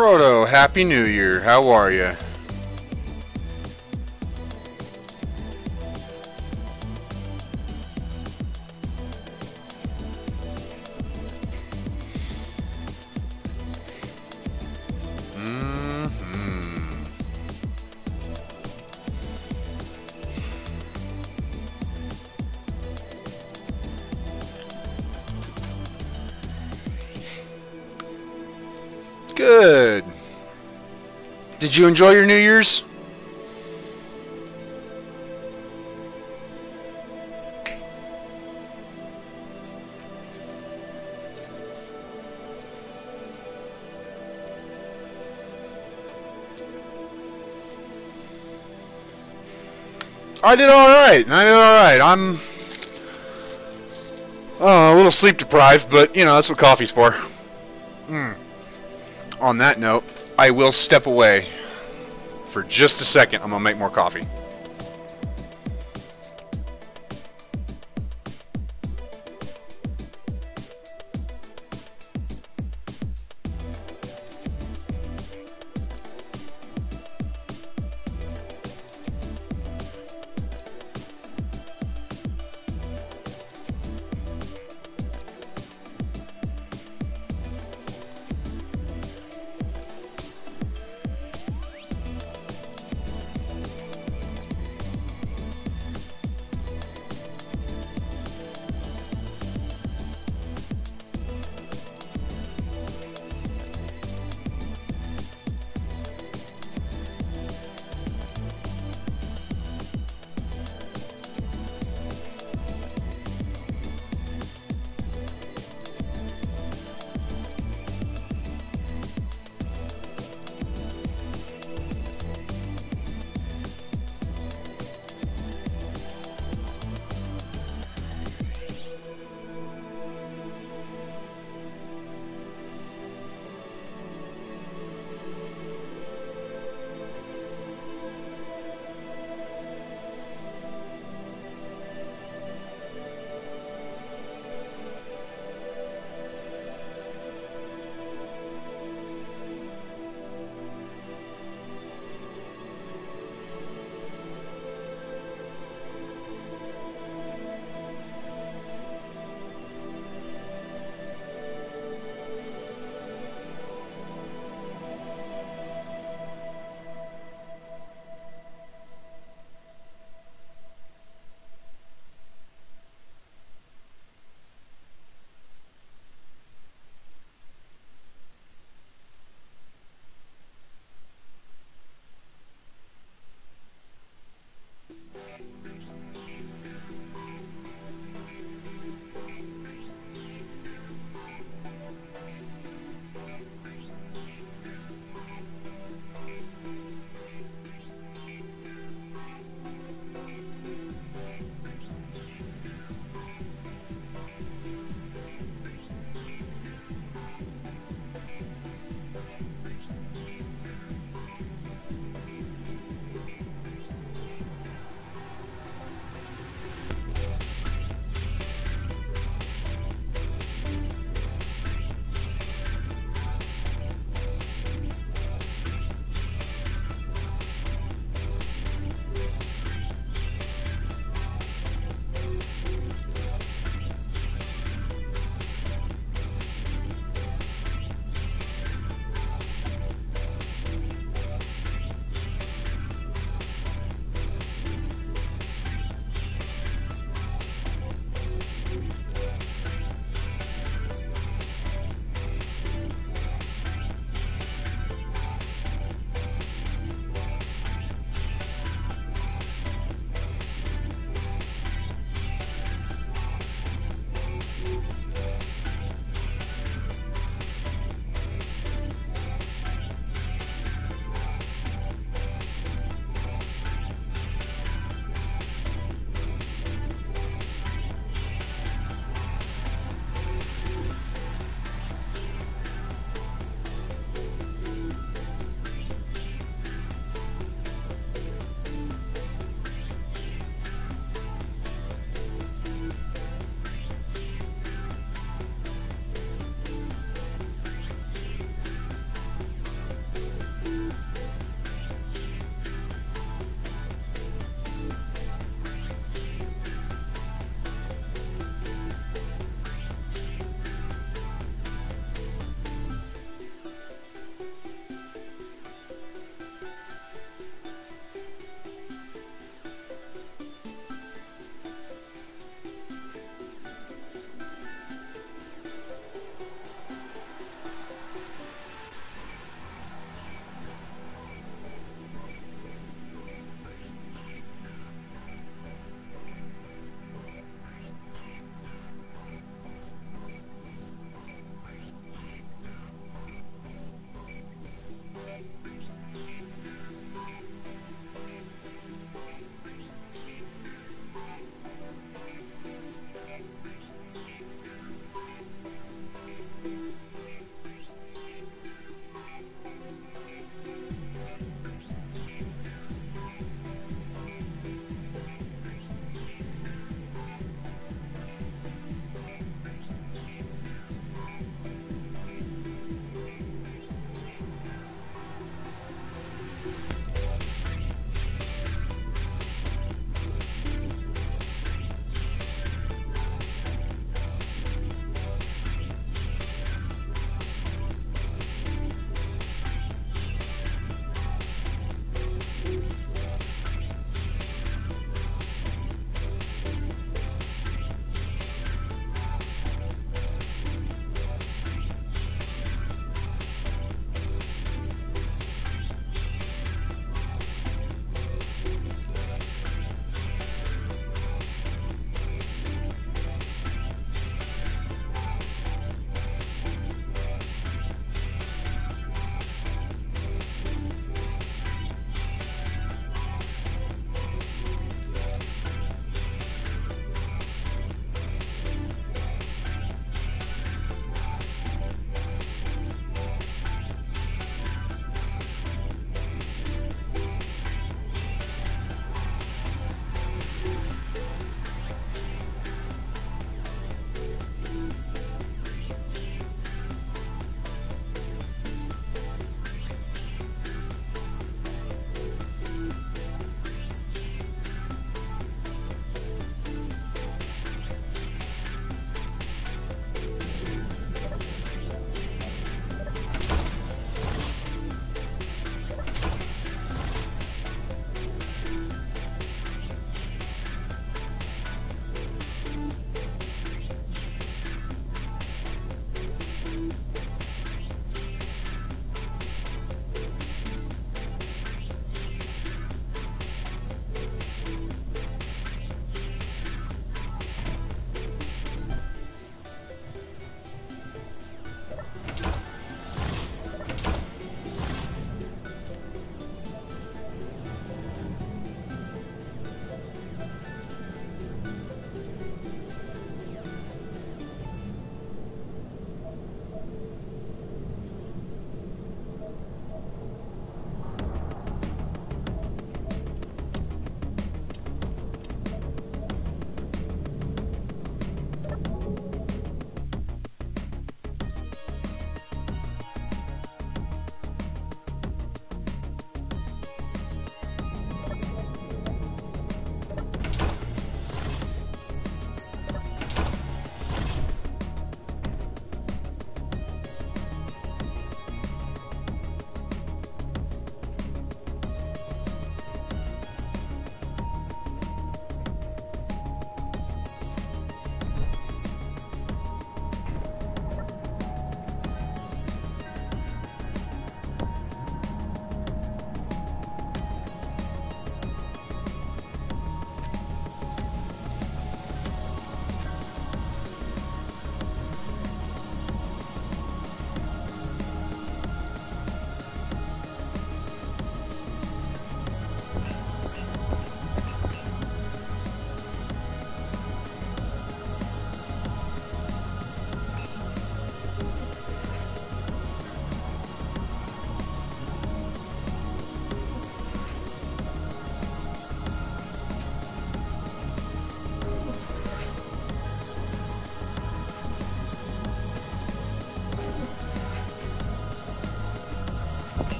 Frodo, Happy New Year. How are you? Good. Did you enjoy your New Year's? I did all right. I'm a little sleep deprived, but you know that's what coffee's for. On that note, I will step away for just a second. I'm gonna make more coffee.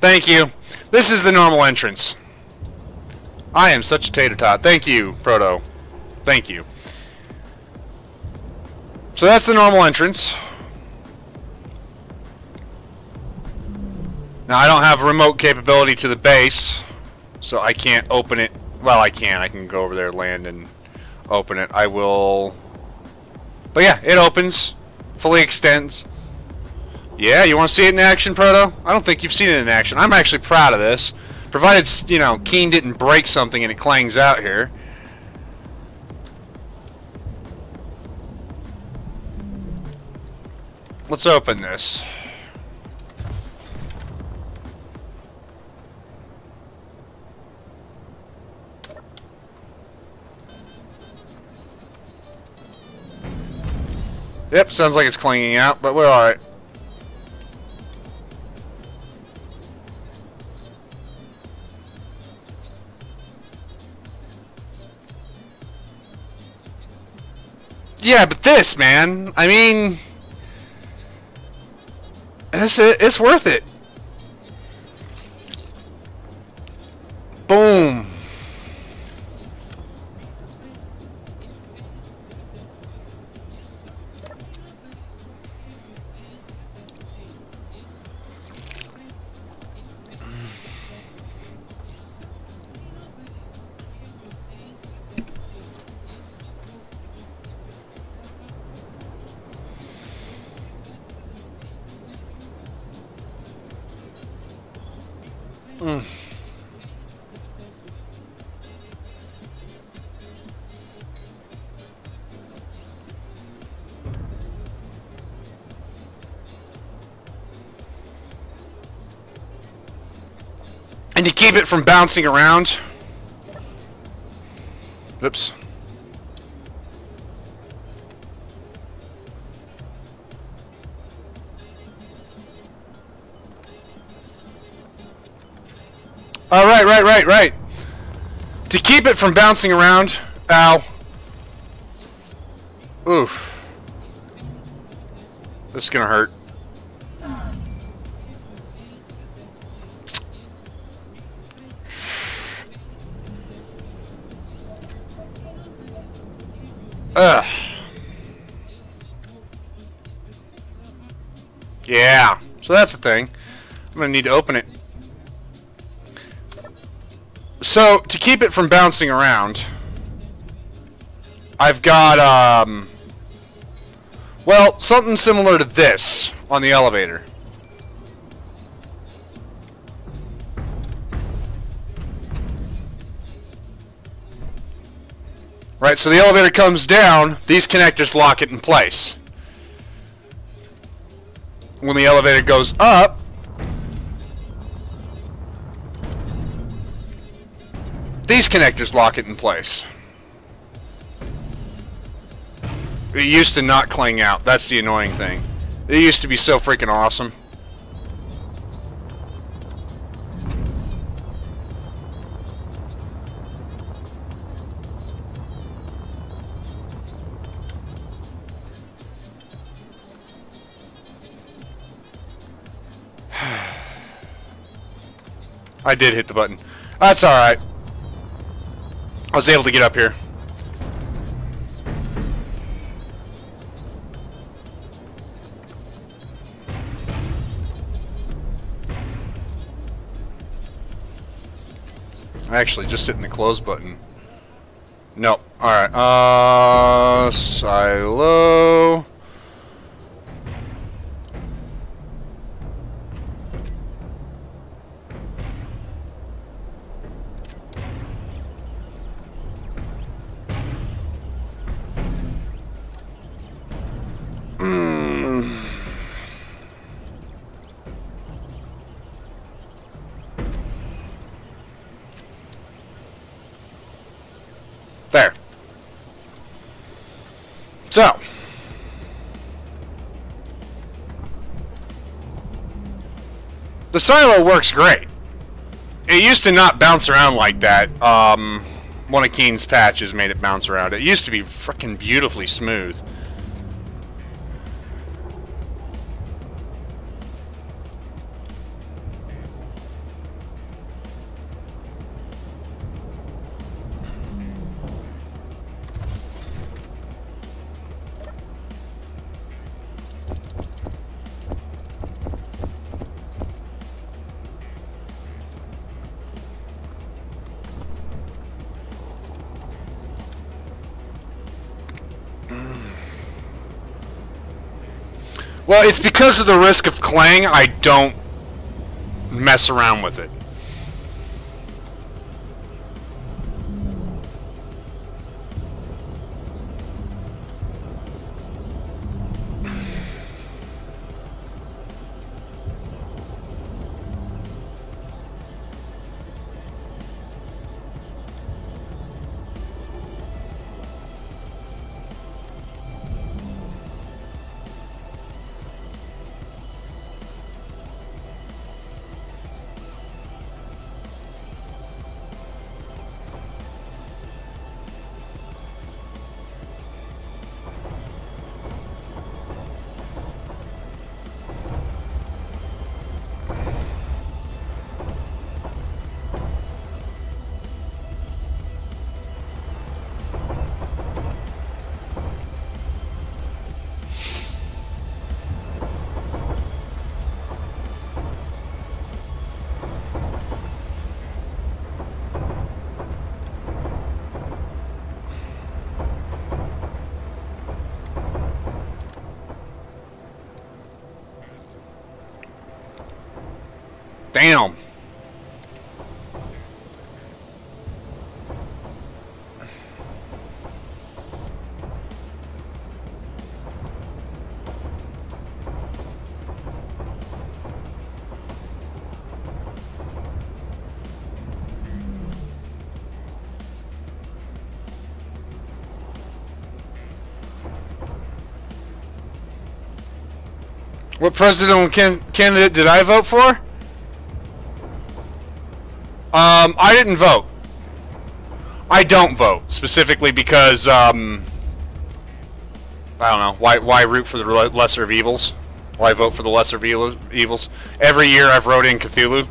Thank you. This is the normal entrance. I am such a tater tot. Thank you, Proto. Thank you. So that's the normal entrance. Now I don't have remote capability to the base, so I can't open it. Well, I can. I can go over there, land, and open it. I will... But yeah, it opens. Fully extends. Yeah, you want to see it in action, Proto? I don't think you've seen it in action. I'm actually proud of this. Provided, you know, Keen didn't break something and it clangs out here. Let's open this. Yep, sounds like it's clanging out, but we're alright. Yeah, but this, man, I mean, it's worth it. Boom. And to keep it from bouncing around. Oops. Oh, right. To keep it from bouncing around. Ow. Oof. This is gonna hurt. Ugh. Yeah. So that's the thing. I'm gonna need to open it. So, to keep it from bouncing around, I've got, well, something similar to this on the elevator. Right, so the elevator comes down, these connectors lock it in place. When the elevator goes up, these connectors lock it in place. It used to not clang out. That's the annoying thing. It used to be so freaking awesome. I did hit the button. That's alright. I was able to get up here. Actually, just hitting the close button. Nope. Alright. Silo. There. So. The silo works great. It used to not bounce around like that. One of Keen's patches made it bounce around. It used to be frickin' beautifully smooth. Well, it's because of the risk of clang, I don't mess around with it. Damn. What presidential candidate did I vote for? I didn't vote. I don't vote, specifically because, I don't know, why root for the lesser of evils? Why vote for the lesser of evils? Every year I've wrote in Cthulhu.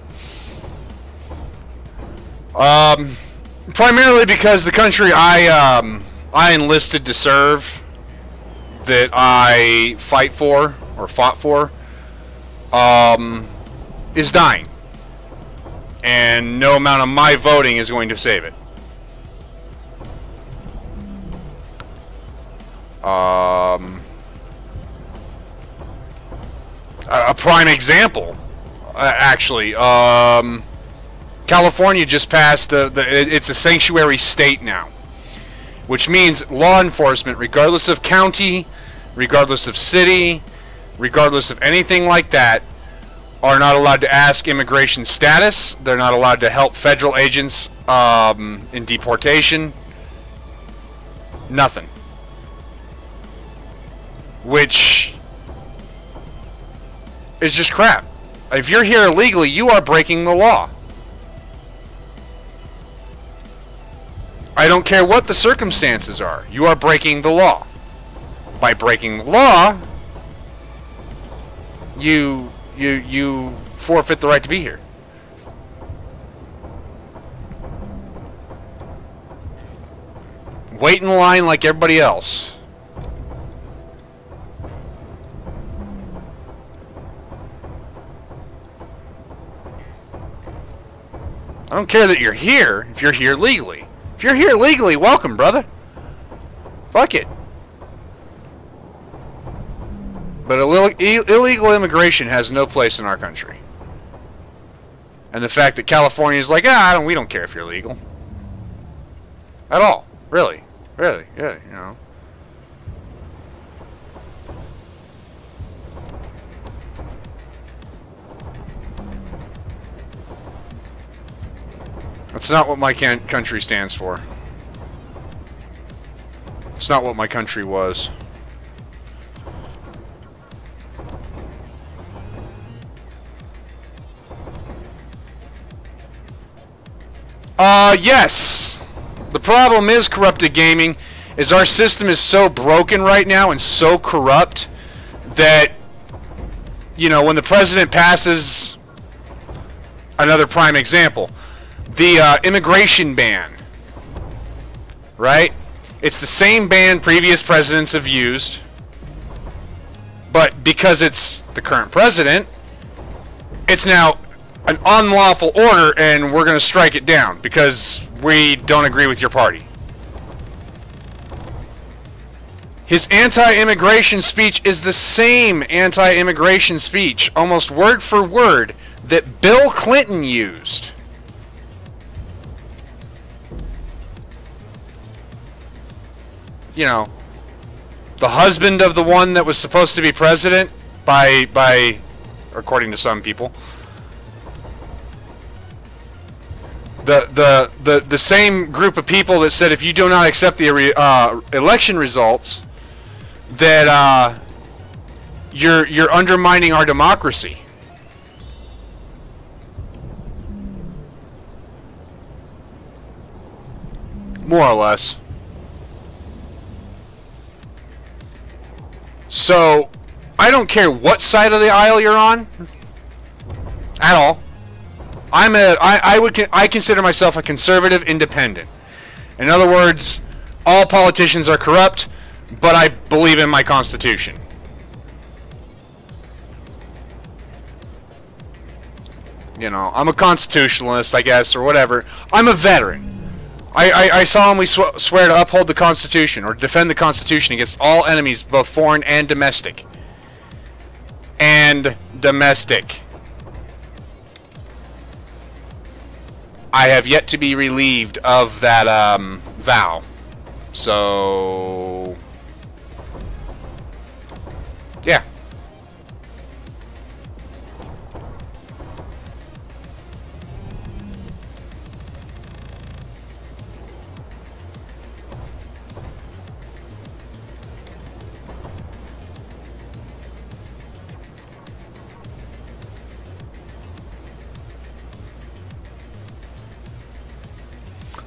Primarily because the country I enlisted to serve, that I fight for, or fought for, is dying. And no amount of my voting is going to save it. A prime example, actually, California just passed it's a sanctuary state now, which means law enforcement, regardless of county, regardless of city, regardless of anything like that, are not allowed to ask immigration status. They're not allowed to help federal agents in deportation. Nothing. Which is just crap. If you're here illegally, you are breaking the law. I don't care what the circumstances are. You are breaking the law. By breaking the law, you forfeit the right to be here. Wait in line like everybody else. I don't care that you're here if you're here legally. If you're here legally, welcome, brother. Fuck it. But illegal immigration has no place in our country. And the fact that California is like, we don't care if you're legal. At all. Really. Really, you know. That's not what my country stands for. It's not what my country was. Yes! The problem is, Corrupted Gaming, is our system is so broken right now and so corrupt that, you know, when the president passes, another prime example, the immigration ban, right? It's the same ban previous presidents have used, but because it's the current president, it's now an unlawful order, and we're going to strike it down because we don't agree with your party. His anti-immigration speech is the same anti-immigration speech, almost word for word, that Bill Clinton used. You know, the husband of the one that was supposed to be president by according to some people. The same group of people that said if you do not accept the election results, that you're undermining our democracy. More or less. So, I don't care what side of the aisle you're on, at all. I consider myself a conservative independent. In other words, all politicians are corrupt, but I believe in my Constitution. You know, I'm a constitutionalist, I guess, or whatever. I'm a veteran. I solemnly swear to uphold the Constitution, or defend the Constitution against all enemies, both foreign and domestic. And domestic. I have yet to be relieved of that vow. So, yeah.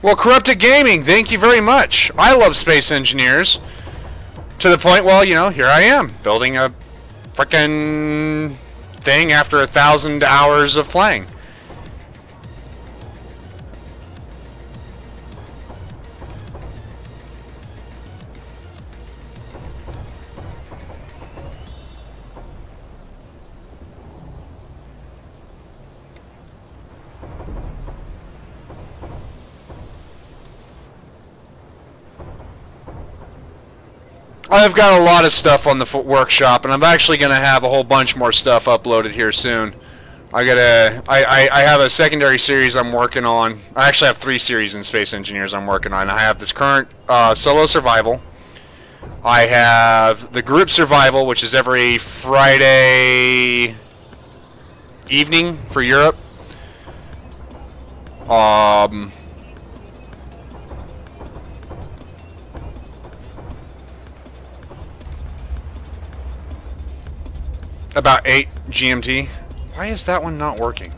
Well, Corrupted Gaming, thank you very much. I love Space Engineers. To the point, well, you know, here I am, building a frickin' thing after 1,000 hours of playing. I've got a lot of stuff on the workshop, and I'm actually going to have a whole bunch more stuff uploaded here soon. I have a secondary series I'm working on. I actually have 3 series in Space Engineers I'm working on. I have this current solo survival. I have the group survival, which is every Friday evening for Europe. About 8 GMT. Why is that one not working?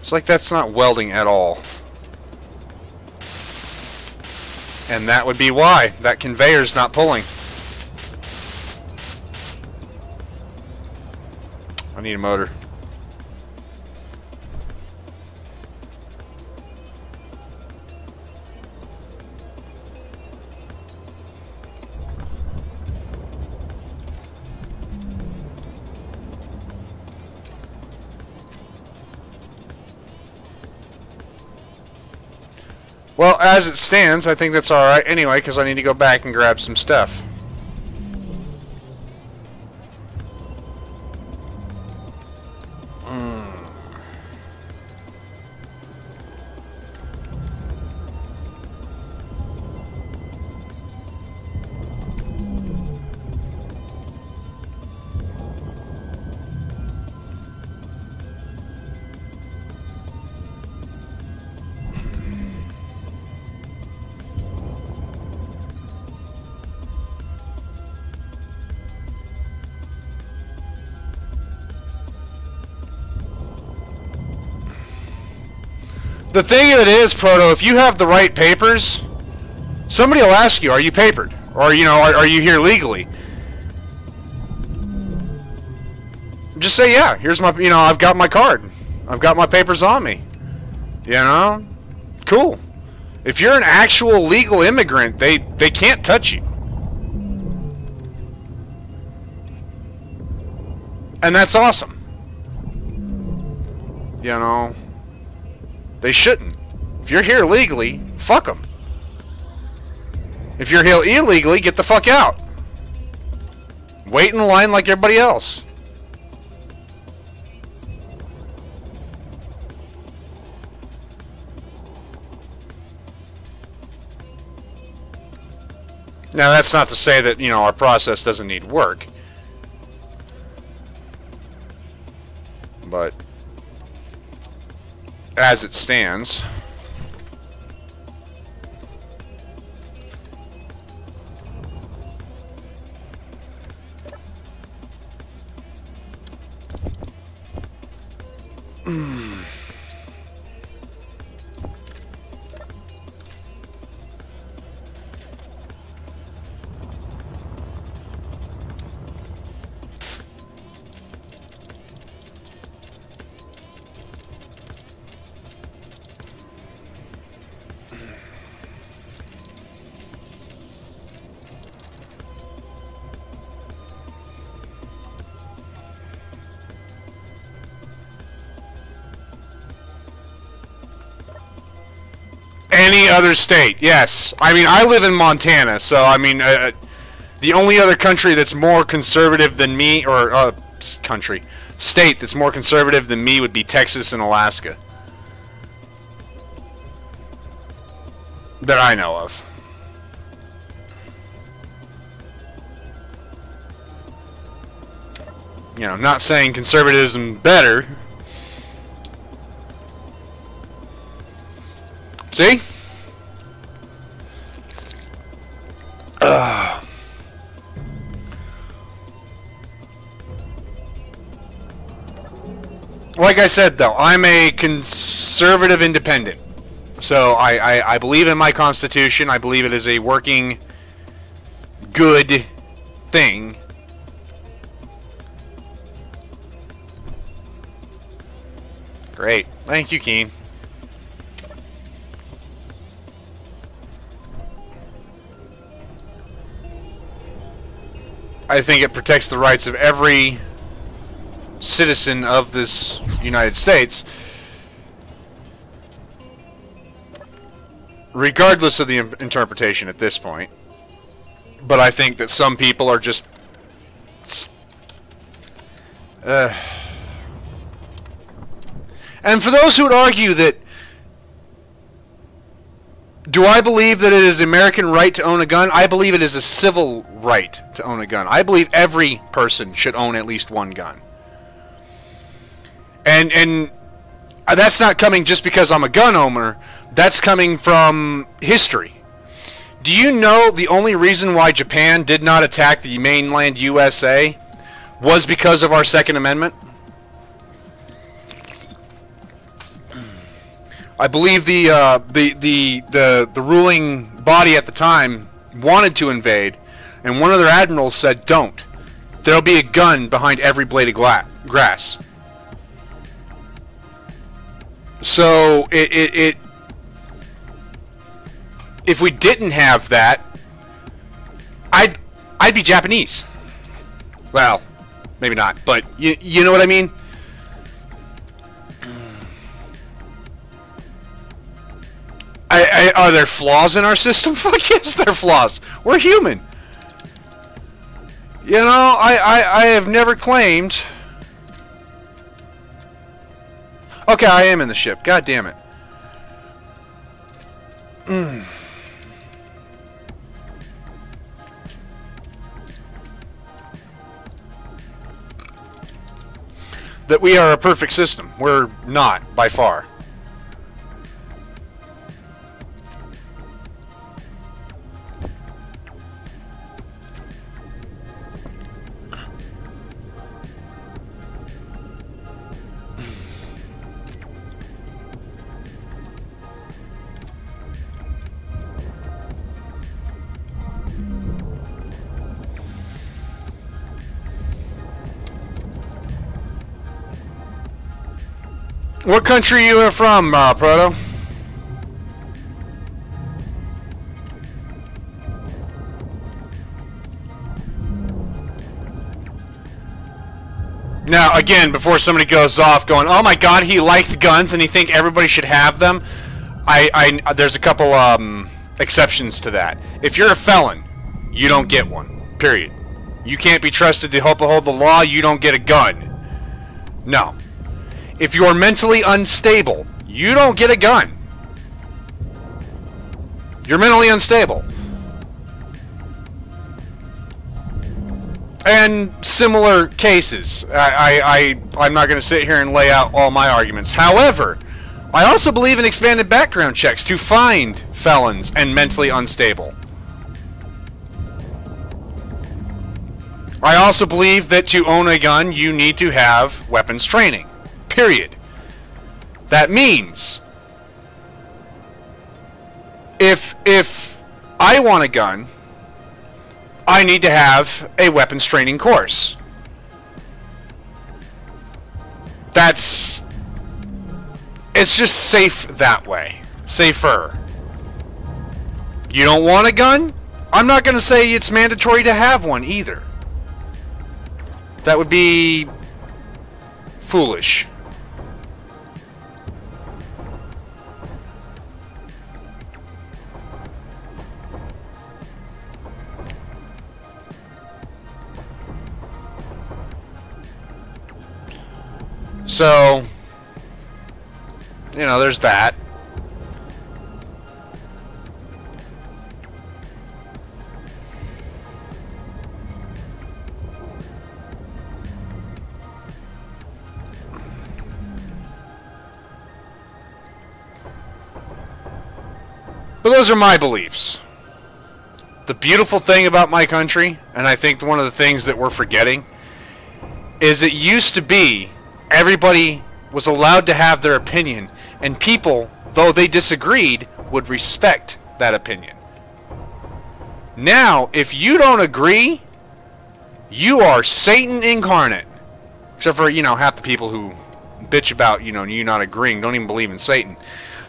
It's like that's not welding at all. And that would be why. That conveyor's not pulling. I need a motor. Well, as it stands, I think that's alright anyway, because I need to go back and grab some stuff. The thing of it is, Proto, if you have the right papers, somebody will ask you, are you papered? Or, you know, are you here legally? Just say, yeah, here's my, you know, I've got my card. I've got my papers on me. You know? Cool. If you're an actual legal immigrant, they can't touch you. And that's awesome. You know? They shouldn't. If you're here legally, fuck them. If you're here illegally, get the fuck out. Wait in line like everybody else. Now, that's not to say that, you know, our process doesn't need work. But as it stands, any other state, yes. I mean, I live in Montana, so I mean, the only other country that's more conservative than me, or state that's more conservative than me would be Texas and Alaska. That I know of. You know, not saying conservatism better. See? Like I said, though, I'm a conservative independent. So I believe in my Constitution. I believe it is a working, good thing. Great. Thank you, Keen. I think it protects the rights of every citizen of this United States, regardless of the interpretation at this point. But I think that some people are just and for those who would argue that, do I believe that it is an American right to own a gun? I believe it is a civil right to own a gun. I believe every person should own at least one gun. And that's not coming just because I'm a gun owner. That's coming from history. Do you know the only reason why Japan did not attack the mainland USA was because of our Second Amendment? I believe the ruling body at the time wanted to invade, and one of their admirals said, "Don't. There'll be a gun behind every blade of grass." So if we didn't have that, I'd be Japanese. Well, maybe not, but you know what I mean? Are there flaws in our system? Fuck yes, there are flaws. We're human. You know, I have never claimed... Okay, I am in the ship. God damn it. That we are a perfect system. We're not, by far. What country are you from, Proto? Now, again, before somebody goes off going, "Oh my god, he liked guns and he think everybody should have them," there's a couple exceptions to that. If you're a felon, you don't get one. Period. You can't be trusted to uphold the law. You don't get a gun. No. If you're mentally unstable, you don't get a gun. You're mentally unstable. And similar cases. I'm not going to sit here and lay out all my arguments. However, I also believe in expanded background checks to find felons and mentally unstable. I also believe that to own a gun, you need to have weapons training. Period. That means if I want a gun, I need to have a weapons training course. It's just safe that way. Safer. You don't want a gun? I'm not going to say it's mandatory to have one either. That would be foolish. So, you know, there's that. But those are my beliefs. The beautiful thing about my country, and I think one of the things that we're forgetting, is it used to be everybody was allowed to have their opinion, and people, though they disagreed, would respect that opinion. Now, if you don't agree, you are Satan incarnate. Except for, you know, half the people who bitch about, you know, you not agreeing don't even believe in Satan.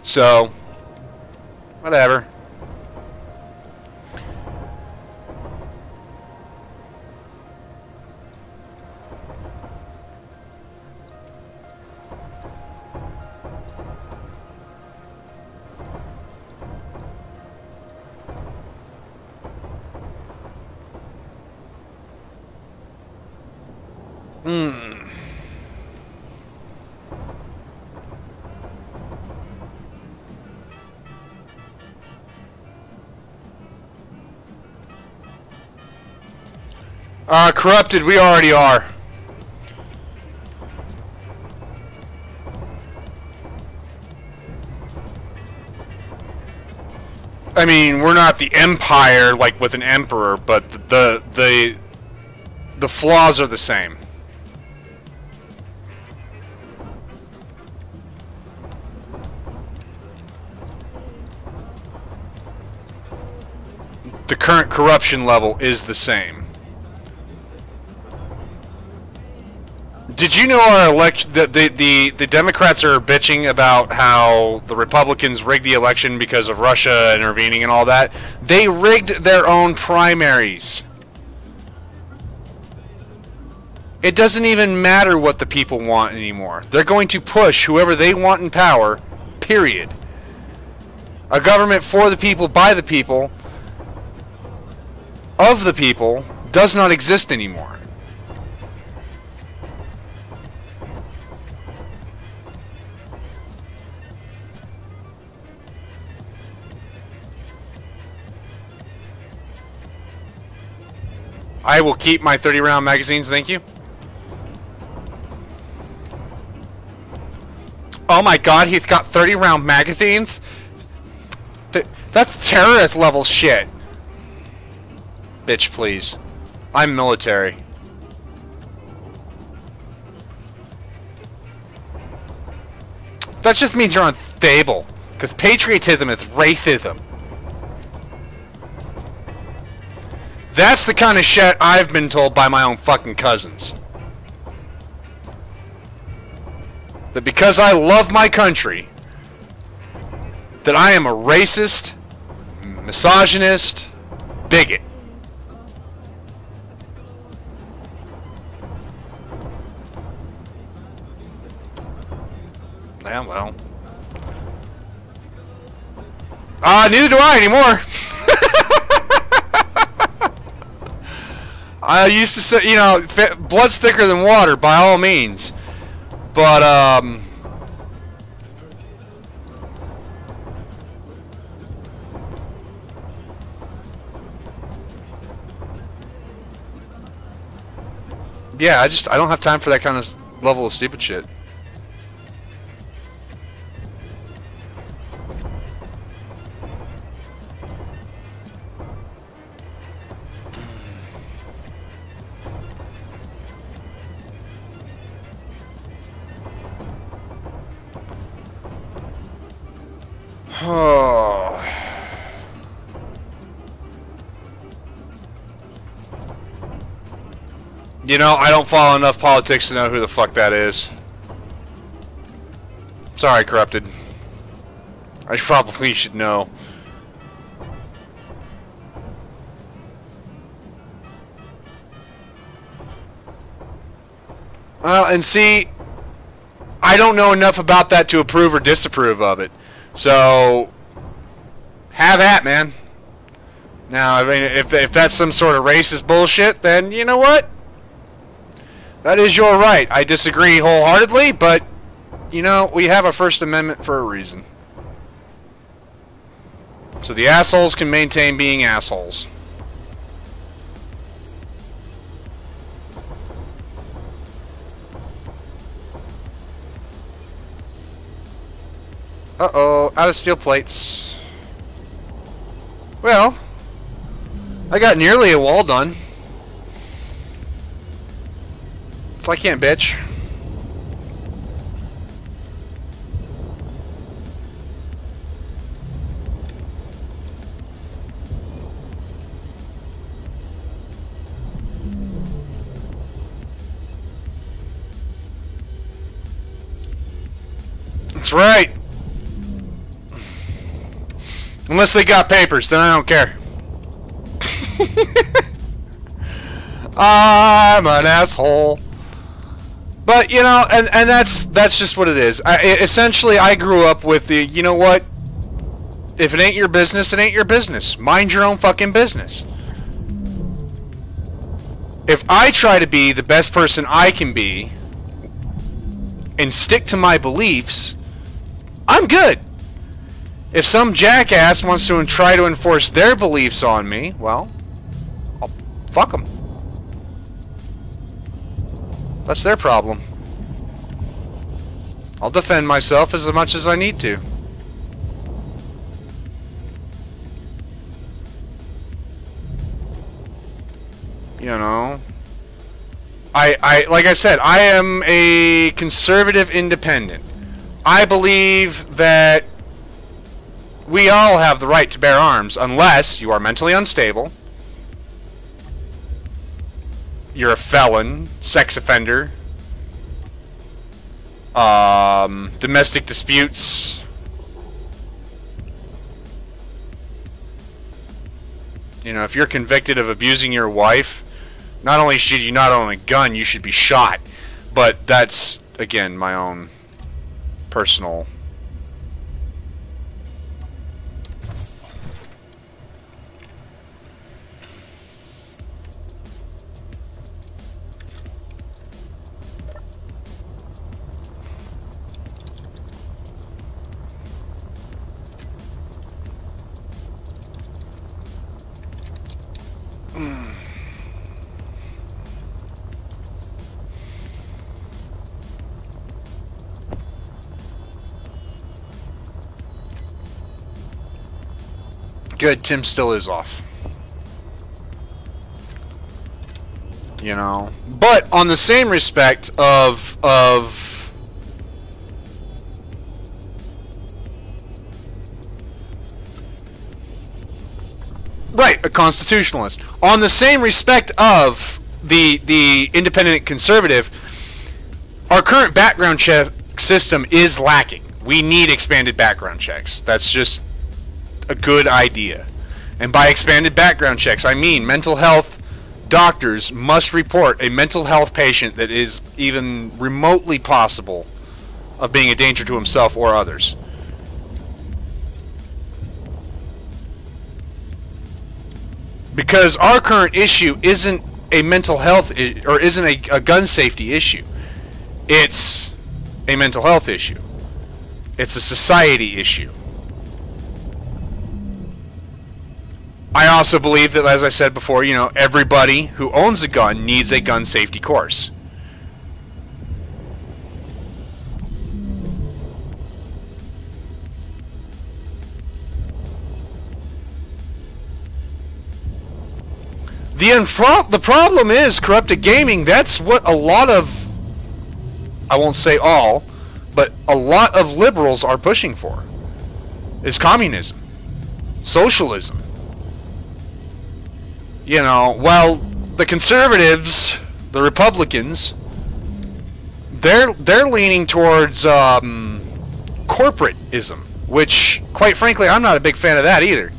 So, whatever. Corrupted, we already are. I mean, we're not the empire like with an emperor, but the flaws are the same. The current corruption level is the same. Did you know our election that the Democrats are bitching about how the Republicans rigged the election because of Russia intervening and all that? They rigged their own primaries. It doesn't even matter what the people want anymore. They're going to push whoever they want in power, period. A government for the people, by the people, of the people, does not exist anymore. I will keep my 30-round magazines, thank you. Oh my god, he's got 30-round magazines? That's terrorist level shit. Bitch, please. I'm military. That just means you're unstable. Because patriotism is racism. That's the kind of shit I've been told by my own fucking cousins. That because I love my country, that I am a racist, misogynist, bigot. Yeah, well. Neither do I anymore. I used to say, you know, blood's thicker than water, by all means. But, yeah, I don't have time for that kind of level of stupid shit. Oh. You know, I don't follow enough politics to know who the fuck that is. Sorry, Corrupted. I probably should know. Well, and see, I don't know enough about that to approve or disapprove of it. So, have at, man. Now, I mean, if that's some sort of racist bullshit, then you know what? That is your right. I disagree wholeheartedly, but, you know, we have a First Amendment for a reason. So the assholes can maintain being assholes. Uh-oh, out of steel plates. Well, I got nearly a wall done. So I can't bitch. That's right. Unless they got papers, then I don't care. I'm an asshole. But, you know, and that's just what it is. Essentially, I grew up with the, you know what? If it ain't your business, it ain't your business. Mind your own fucking business. If I try to be the best person I can be and stick to my beliefs, I'm good. If some jackass wants to try to enforce their beliefs on me, well, I'll fuck them. That's their problem. I'll defend myself as much as I need to. You know, I like I said, I am a conservative independent. I believe that we all have the right to bear arms unless you are mentally unstable, you're a felon, sex offender, domestic disputes, you know, if you're convicted of abusing your wife, not only should you not own a gun, you should be shot. But that's, again, my own personal. Good, Tim still is off. You know, but on the same respect of right, a constitutionalist. On the same respect of the independent conservative, our current background check system is lacking. We need expanded background checks. That's just a good idea. And by expanded background checks, I mean mental health doctors must report a mental health patient that is even remotely possible of being a danger to himself or others. Because our current issue isn't a mental health or isn't a gun safety issue. It's a mental health issue. It's a society issue. I also believe that, as I said before, you know, everybody who owns a gun needs a gun safety course. The problem is corrupted gaming. That's what a lot of, I won't say all, but a lot of liberals are pushing for. Is communism, socialism. You know, while the conservatives, the Republicans, they're leaning towards corporatism, which, quite frankly, I'm not a big fan of that either.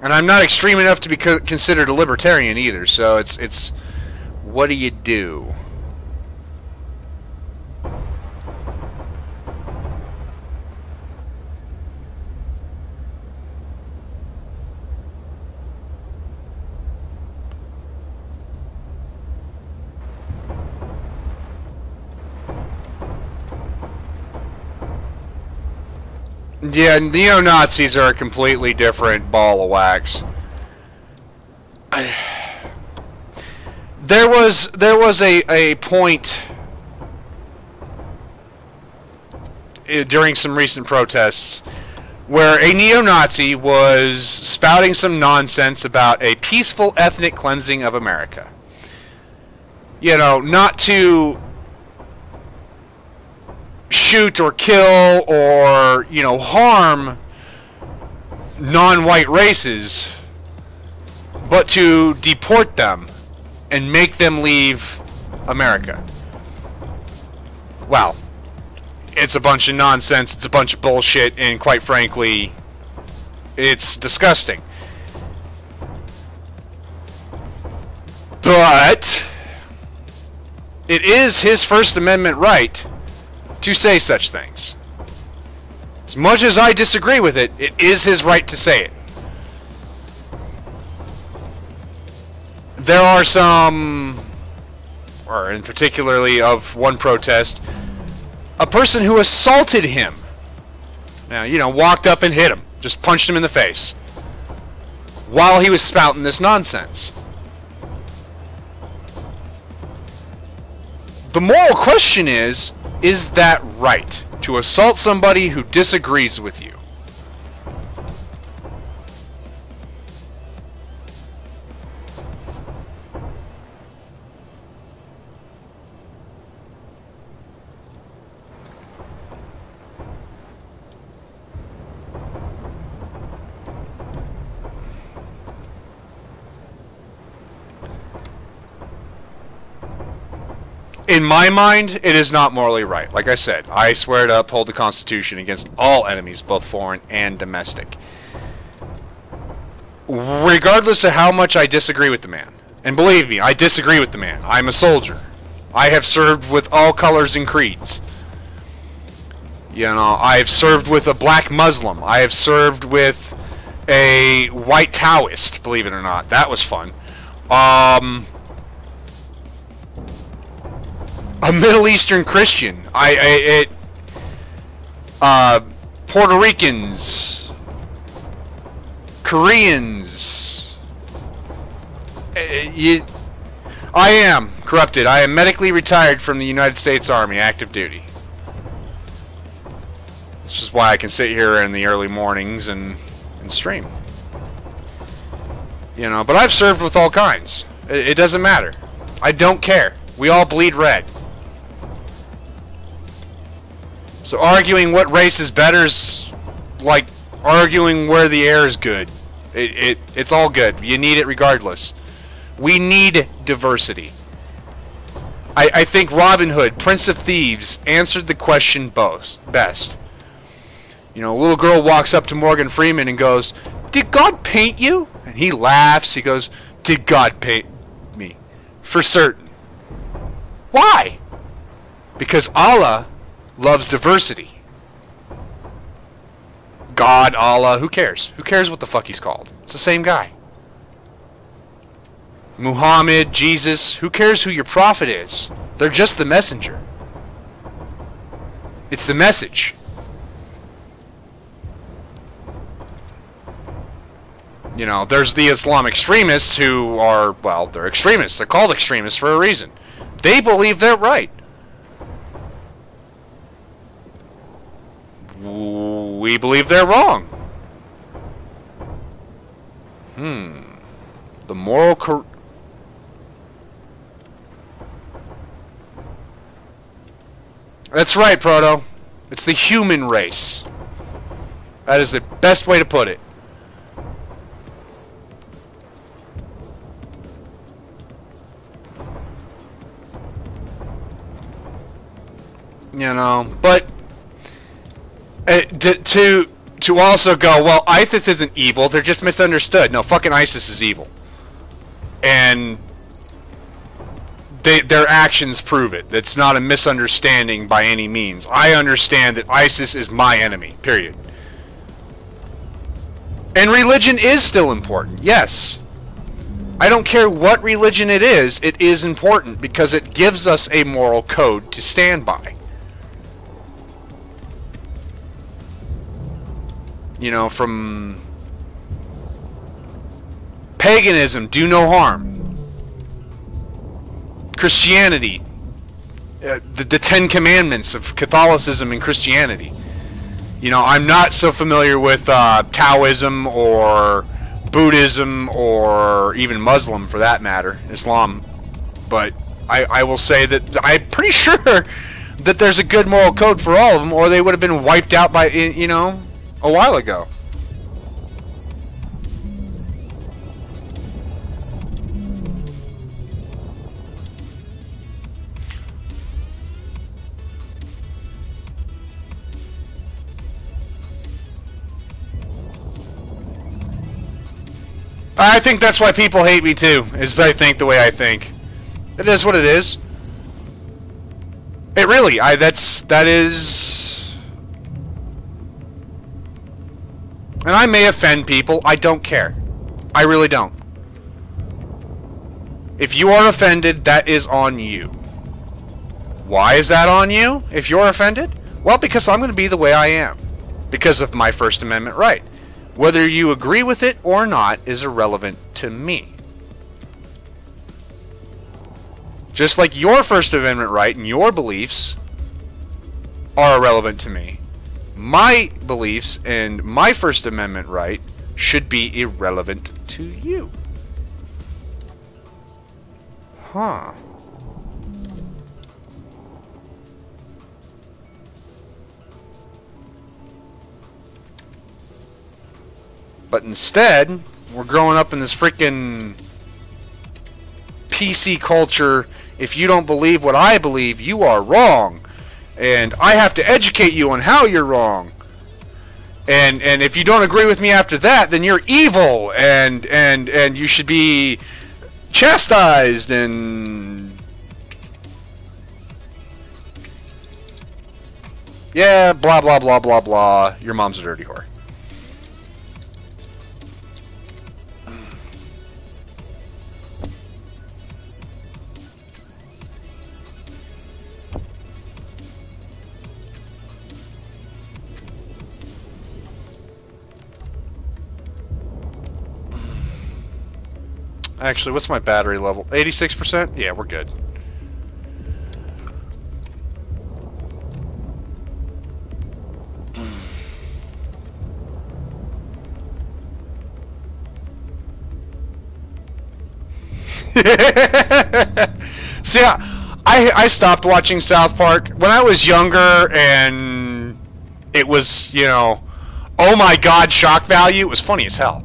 And I'm not extreme enough to be considered a libertarian either, so it's what do you do? Yeah, neo-Nazis are a completely different ball of wax. There was a point during some recent protests where a neo-Nazi was spouting some nonsense about a peaceful ethnic cleansing of America. You know, not to shoot or kill or, you know, harm non-white races, but to deport them and make them leave America. Well, it's a bunch of nonsense, it's a bunch of bullshit, and quite frankly, it's disgusting. But it is his First Amendment right to say such things. As much as I disagree with it, it is his right to say it. There are some, or in particularly of one protest, a person who assaulted him. Now, you know, walked up and hit him, just punched him in the face, while he was spouting this nonsense. The moral question is that right to assault somebody who disagrees with you? In my mind, it is not morally right. Like I said, I swear to uphold the Constitution against all enemies, both foreign and domestic. Regardless of how much I disagree with the man. And believe me, I disagree with the man. I'm a soldier. I have served with all colors and creeds. You know, I've served with a black Muslim. I have served with a white Taoist, believe it or not. That was fun. A Middle Eastern Christian. Puerto Ricans, Koreans. I am corrupted. I am medically retired from the United States Army, active duty. This is why I can sit here in the early mornings and stream. You know, but I've served with all kinds. It doesn't matter. I don't care. We all bleed red. So arguing what race is better is like arguing where the air is good. It's all good. You need it regardless. We need diversity. I think Robin Hood, Prince of Thieves, answered the question best. You know, a little girl walks up to Morgan Freeman and goes, "Did God paint you?" And he laughs. He goes, did God paint me? For certain. Why? Because Allah loves diversity. God, Allah, who cares? Who cares what the fuck he's called? It's the same guy. Muhammad, Jesus, who cares who your prophet is? They're just the messenger. It's the message. You know, there's the Islam extremists who are, well, they're extremists. They're called extremists for a reason. They believe they're right. We believe they're wrong. The moral That's right, Proto. It's the human race. That is the best way to put it. You know, but to also go, well, ISIS isn't evil, they're just misunderstood. No, fucking ISIS is evil. And their actions prove it. It's not a misunderstanding by any means. I understand that ISIS is my enemy, period. And religion is still important, yes. I don't care what religion it is important because it gives us a moral code to stand by. You know, from paganism, do no harm. Christianity, the Ten Commandments of Catholicism and Christianity. You know, I'm not so familiar with Taoism or Buddhism or even Muslim for that matter, Islam. But I will say that I'm pretty sure that there's a good moral code for all of them, or they would have been wiped out by, you know, a while ago. I think that's why people hate me too, is they think the way I think. It is what it is. It really, that is... And I may offend people, I don't care. I really don't. If you are offended, that is on you. Why is that on you, if you're offended? Well, because I'm going to be the way I am. Because of my First Amendment right. Whether you agree with it or not is irrelevant to me. Just like your First Amendment right and your beliefs are irrelevant to me, my beliefs and my First Amendment right should be irrelevant to you. Huh. But instead, we're growing up in this freaking PC culture. If you don't believe what I believe, you are wrong. And I have to educate you on how you're wrong. And if you don't agree with me after that, then you're evil. And you should be chastised and... yeah, blah, blah, blah, blah, blah. Your mom's a dirty whore. Actually, what's my battery level? 86%? Yeah, we're good. See, I stopped watching South Park when I was younger, and it was, you know, oh my god, shock value. It was funny as hell.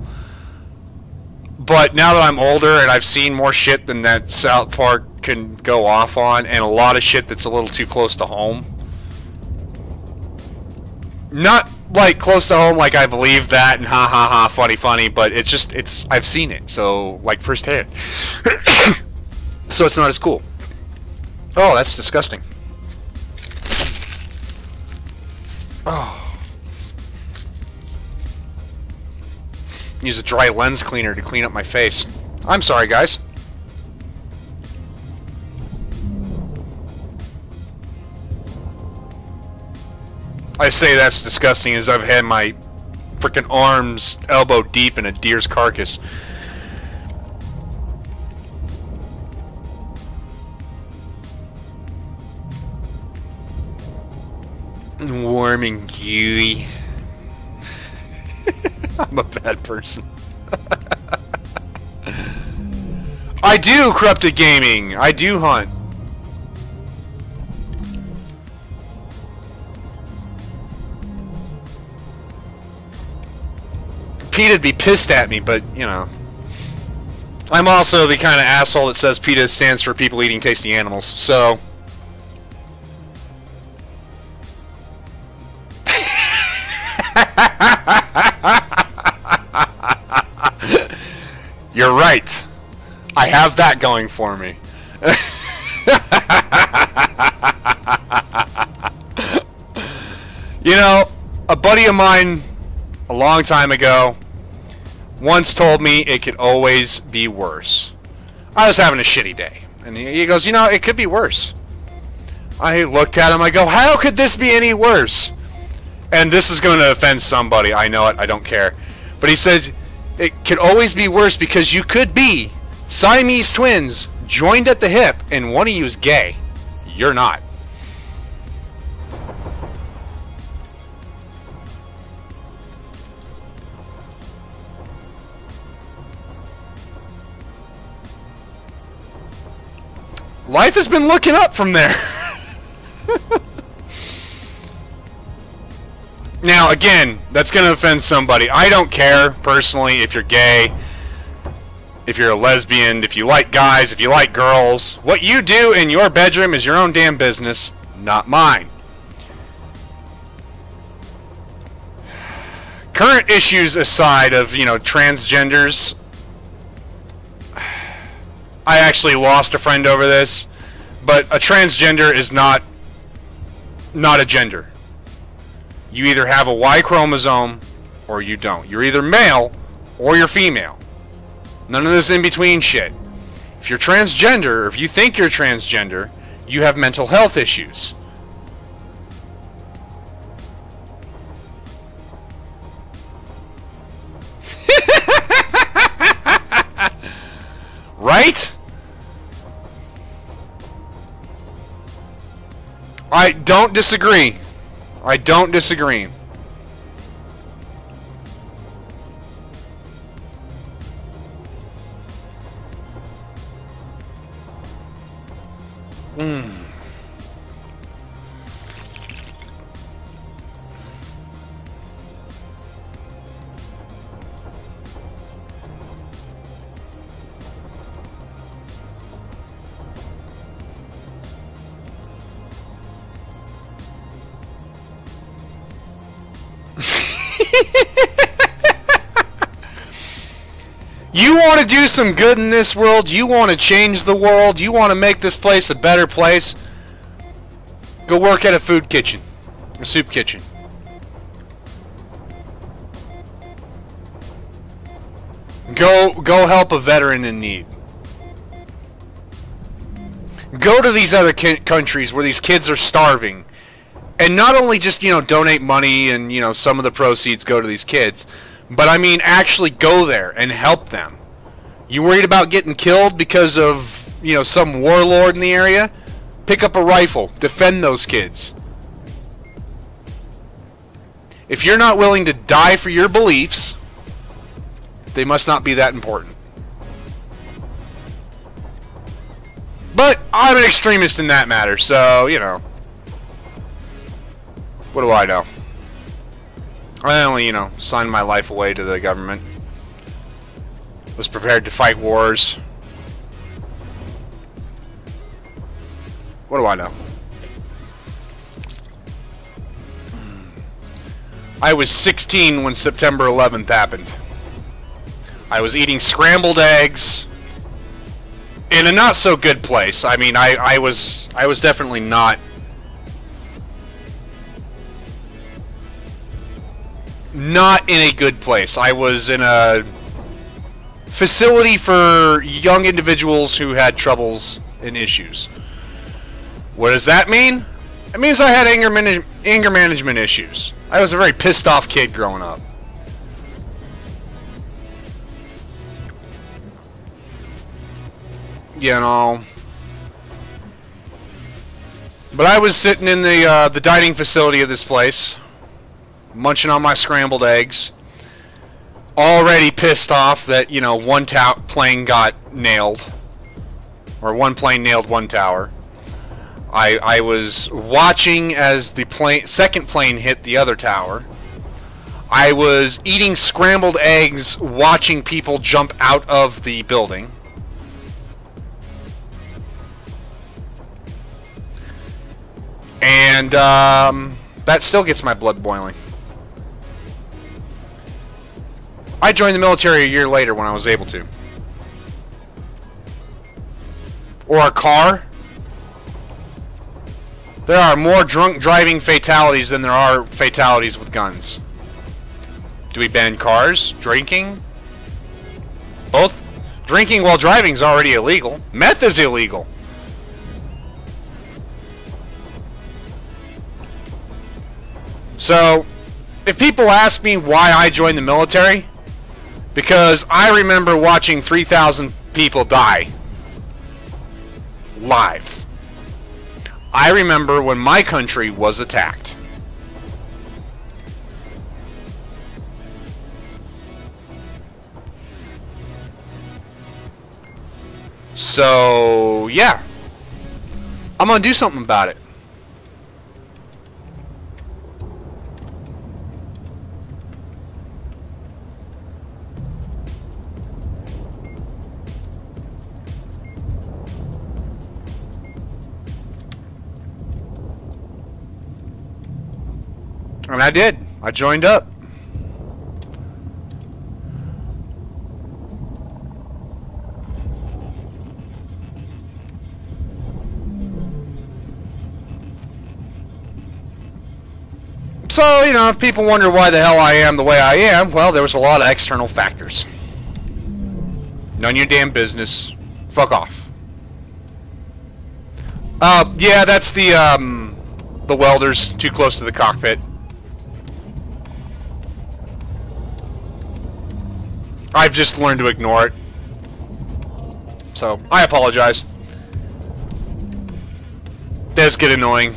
But now that I'm older and I've seen more shit than that South Park can go off on, and a lot of shit that's a little too close to home. Not like close to home, like I believe that and ha ha ha, funny funny, but it's I've seen it, so like firsthand. So it's not as cool. Oh, that's disgusting. Oh. Use a dry lens cleaner to clean up my face. I'm sorry, guys. I say that's disgusting as I've had my frickin' arms elbow deep in a deer's carcass. Warm and gooey. I'm a bad person. I do Corrupted Gaming. I do hunt. PETA be pissed at me, but, you know. I'm also the kind of asshole that says PETA stands for people eating tasty animals, so... You're right. I have that going for me. You know, a buddy of mine a long time ago once told me it could always be worse. I was having a shitty day, and he goes, you know, it could be worse. I looked at him, I go, how could this be any worse? And this is going to offend somebody, I know it, I don't care. But he says, it could always be worse because you could be Siamese twins, joined at the hip, and one of you is gay. You're not. Life has been looking up from there. Now, again, that's going to offend somebody. I don't care, personally, if you're gay, if you're a lesbian, if you like guys, if you like girls. What you do in your bedroom is your own damn business, not mine. Current issues aside of, you know, transgenders, I actually lost a friend over this, but a transgender is not a gender. You either have a Y chromosome or you don't. You're either male or you're female. None of this in between shit. If you're transgender, or if you think you're transgender, you have mental health issues. Right? I don't disagree. I don't disagree. You want to do some good in this world? You want to change the world? You want to make this place a better place? Go work at a food kitchen. A soup kitchen. Go help a veteran in need. Go to these other countries where these kids are starving. And not only just, you know, donate money and, you know, some of the proceeds go to these kids, but I mean actually go there and help them. You worried about getting killed because of, you know, some warlord in the area? Pick up a rifle. Defend those kids. If you're not willing to die for your beliefs, they must not be that important. But I'm an extremist in that matter, so, you know. What do I know? I only, you know, signed my life away to the government. Was prepared to fight wars. What do I know? I was 16 when September 11th happened. I was eating scrambled eggs in a not so good place. I mean, I was definitely not in a good place. I was in a facility for young individuals who had troubles and issues. What does that mean? It means I had anger management issues. I was a very pissed off kid growing up. You know. But I was sitting in the dining facility of this place, munching on my scrambled eggs, already pissed off that, you know, one plane got nailed, or one plane nailed one tower. I was watching as the second plane hit the other tower. I was eating scrambled eggs, watching people jump out of the building. And that still gets my blood boiling. I joined the military a year later when I was able to. Or a car. There are more drunk driving fatalities than there are fatalities with guns. Do we ban cars? Drinking? Both. Drinking while driving is already illegal. Meth is illegal. So, if people ask me why I joined the military, because I remember watching 3,000 people die live. I remember when my country was attacked. So, yeah. I'm gonna do something about it. And I did. I joined up. So, you know, if people wonder why the hell I am the way I am, well, there was a lot of external factors. None of your damn business. Fuck off. Yeah, that's the welders too close to the cockpit. I've just learned to ignore it. So, I apologize. Does get annoying.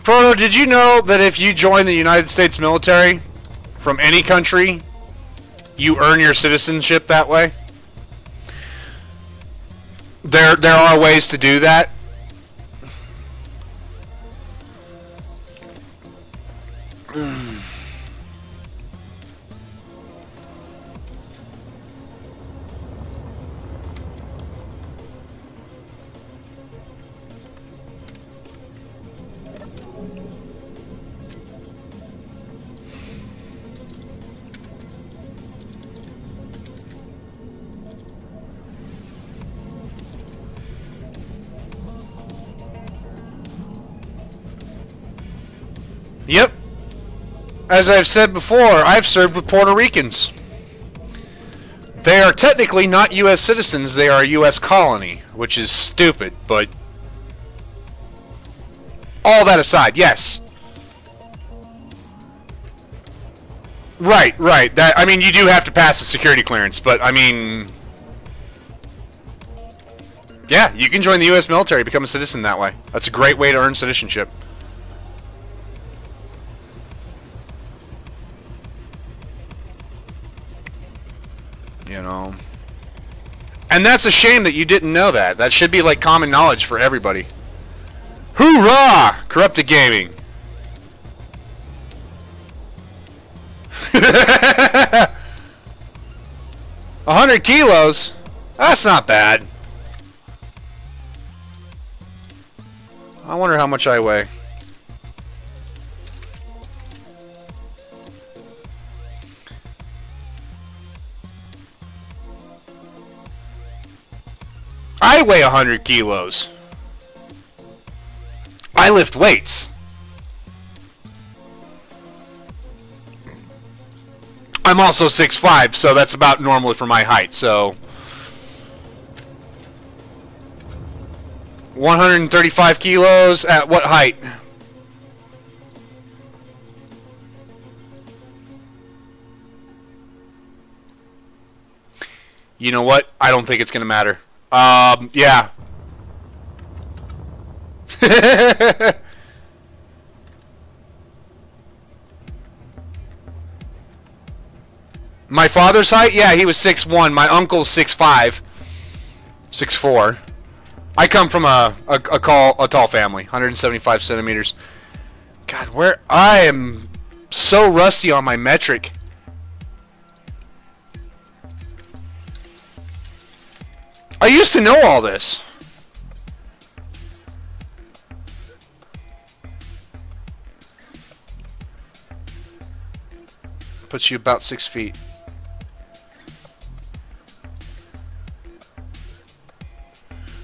Proto, did you know that if you join the United States military from any country, you earn your citizenship that way? There are ways to do that. Yep. As I've said before, I've served with Puerto Ricans. They are technically not U.S. citizens, they are a U.S. colony, which is stupid, but all that aside, yes. Right, right. That, I mean, you do have to pass the security clearance, but I mean, yeah, you can join the U.S. military, become a citizen that way. That's a great way to earn citizenship. You know. And that's a shame that you didn't know that. That should be like common knowledge for everybody. Hoorah! Corrupted Gaming. 100 kilos? That's not bad. I wonder how much I weigh. I weigh 100 kilos. I lift weights. I'm also 6'5", so that's about normal for my height, so 135 kilos at what height? You know what? I don't think it's gonna matter. Yeah. My father's height? Yeah, he was 6'1". My uncle's 6'5", 6'4". I come from a tall family, 175 centimeters. God, where I am so rusty on my metric. I used to know all this. Puts you about 6 feet.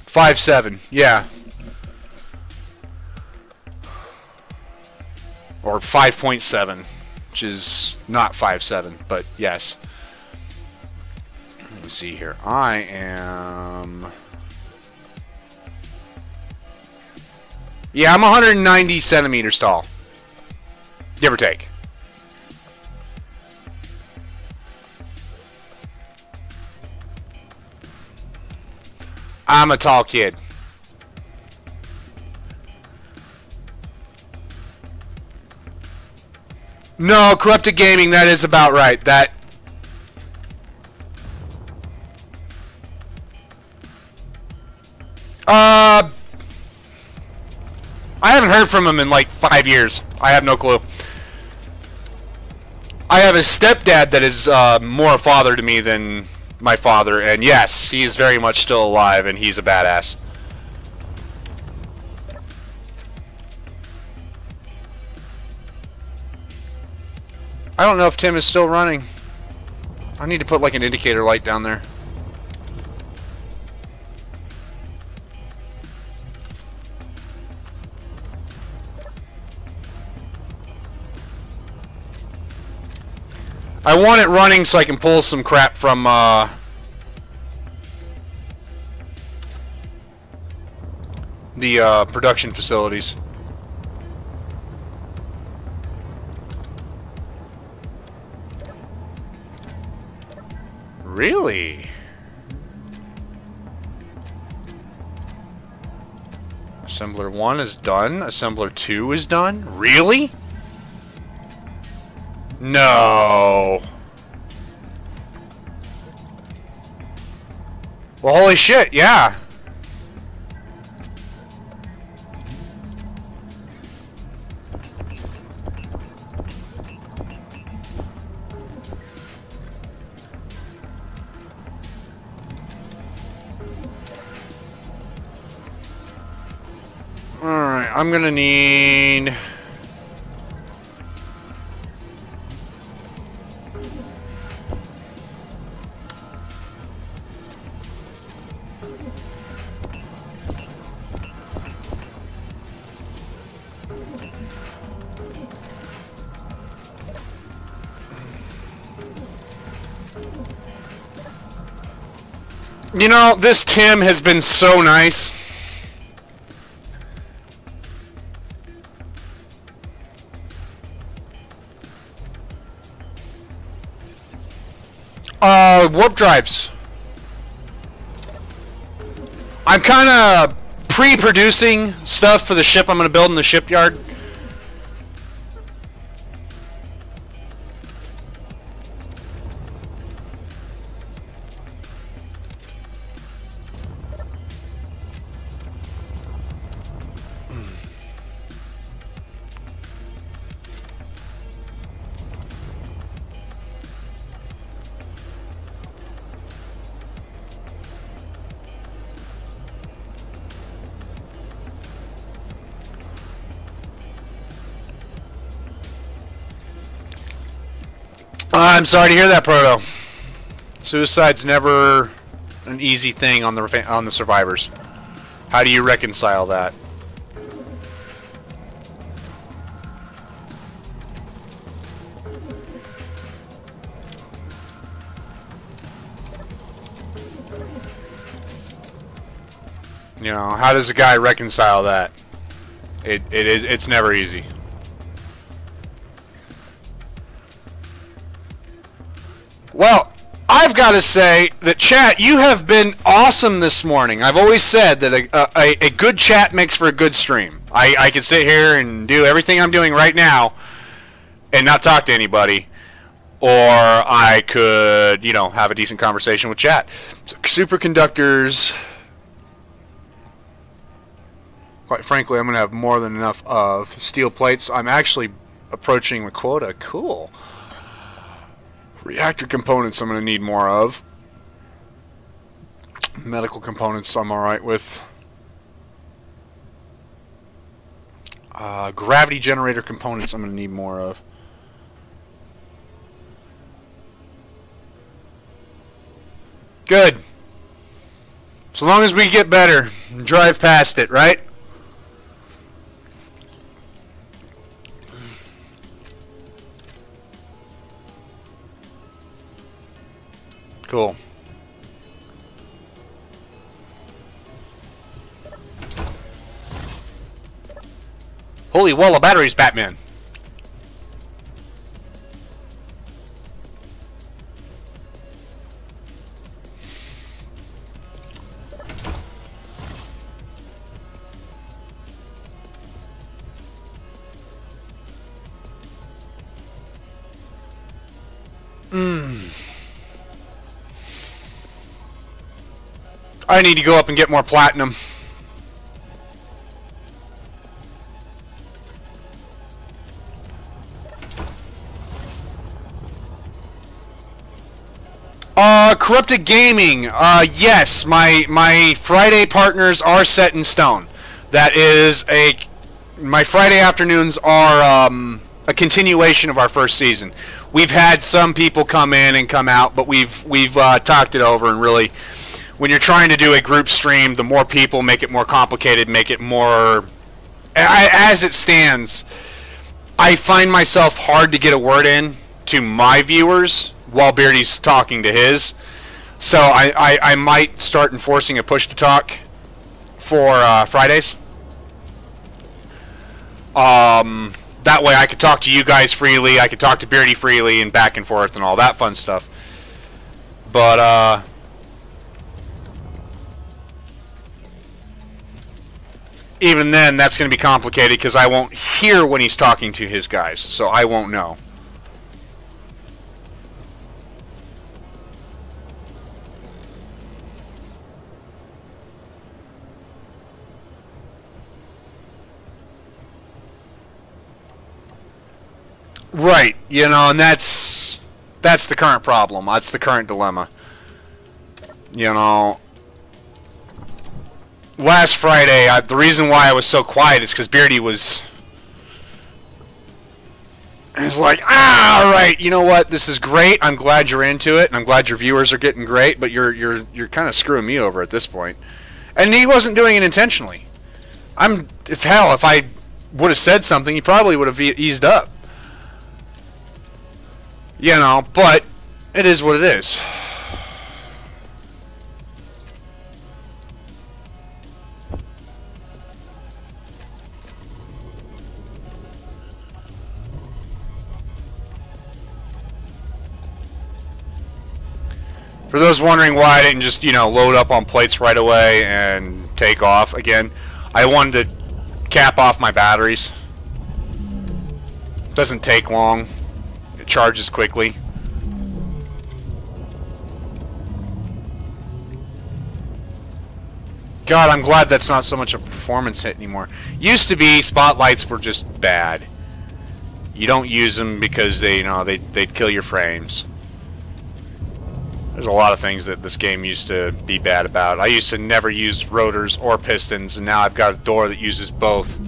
5'7", yeah. Or 5.7, which is not 5'7", but yes. Let me see here. I am... Yeah, I'm 190 centimeters tall. Give or take. I'm a tall kid. No, Corrupted Gaming, that is about right. That... I haven't heard from him in like 5 years. I have no clue. I have a stepdad that is more a father to me than my father, and yes, he is very much still alive, and he's a badass. I don't know if Tim is still running. I need to put like an indicator light down there. I want it running so I can pull some crap from the production facilities. Really? Assembler 1 is done. Assembler 2 is done. Really? No. Well, holy shit, yeah. Alright, I'm gonna need... You know, this Tim has been so nice. Warp drives. I'm kind of pre-producing stuff for the ship I'm going to build in the shipyard. I'm sorry to hear that, Proto. Suicide's never an easy thing on the survivors. How do you reconcile that? You know, how does a guy reconcile that? It's never easy. Well, I've got to say that chat, you have been awesome this morning. I've always said that a good chat makes for a good stream. I could sit here and do everything I'm doing right now and not talk to anybody, or I could, you know, have a decent conversation with chat. So, superconductors, quite frankly, I'm going to have more than enough of. Steel plates, I'm actually approaching the quota. Cool. Reactor components I'm going to need more of. Medical components I'm alright with. Gravity generator components I'm going to need more of. Good. So long as we get better and drive past it, right? Cool. Holy wall of batteries, Batman. I need to go up and get more platinum. Corrupted Gaming. Yes, my Friday partners are set in stone. That is my Friday afternoons are a continuation of our first season. We've had some people come in and come out, but we've talked it over, and really, when you're trying to do a group stream, the more people make it more complicated, make it more... as it stands, I find myself hard to get a word in to my viewers while Beardy's talking to his. So I might start enforcing a push to talk for Fridays. That way I could talk to you guys freely, I could talk to Beardy freely, and back and forth and all that fun stuff. But, even then, that's going to be complicated because I won't hear when he's talking to his guys, so I won't know. Right, you know, and that's the current problem. That's the current dilemma. You know, last Friday, the reason why I was so quiet is because Beardy was like, alright, you know what, this is great, I'm glad you're into it, and I'm glad your viewers are getting great, but you're kind of screwing me over at this point. And he wasn't doing it intentionally. If I would have said something, he probably would have eased up. You know, but it is what it is. For those wondering why I didn't just, you know, load up on plates right away and take off again, I wanted to cap off my batteries. Doesn't take long. It charges quickly. God, I'm glad that's not so much a performance hit anymore. Used to be, spotlights were just bad. You don't use them because they, you know, they'd kill your frames. There's a lot of things that this game used to be bad about. I used to never use rotors or pistons, and now I've got a door that uses both.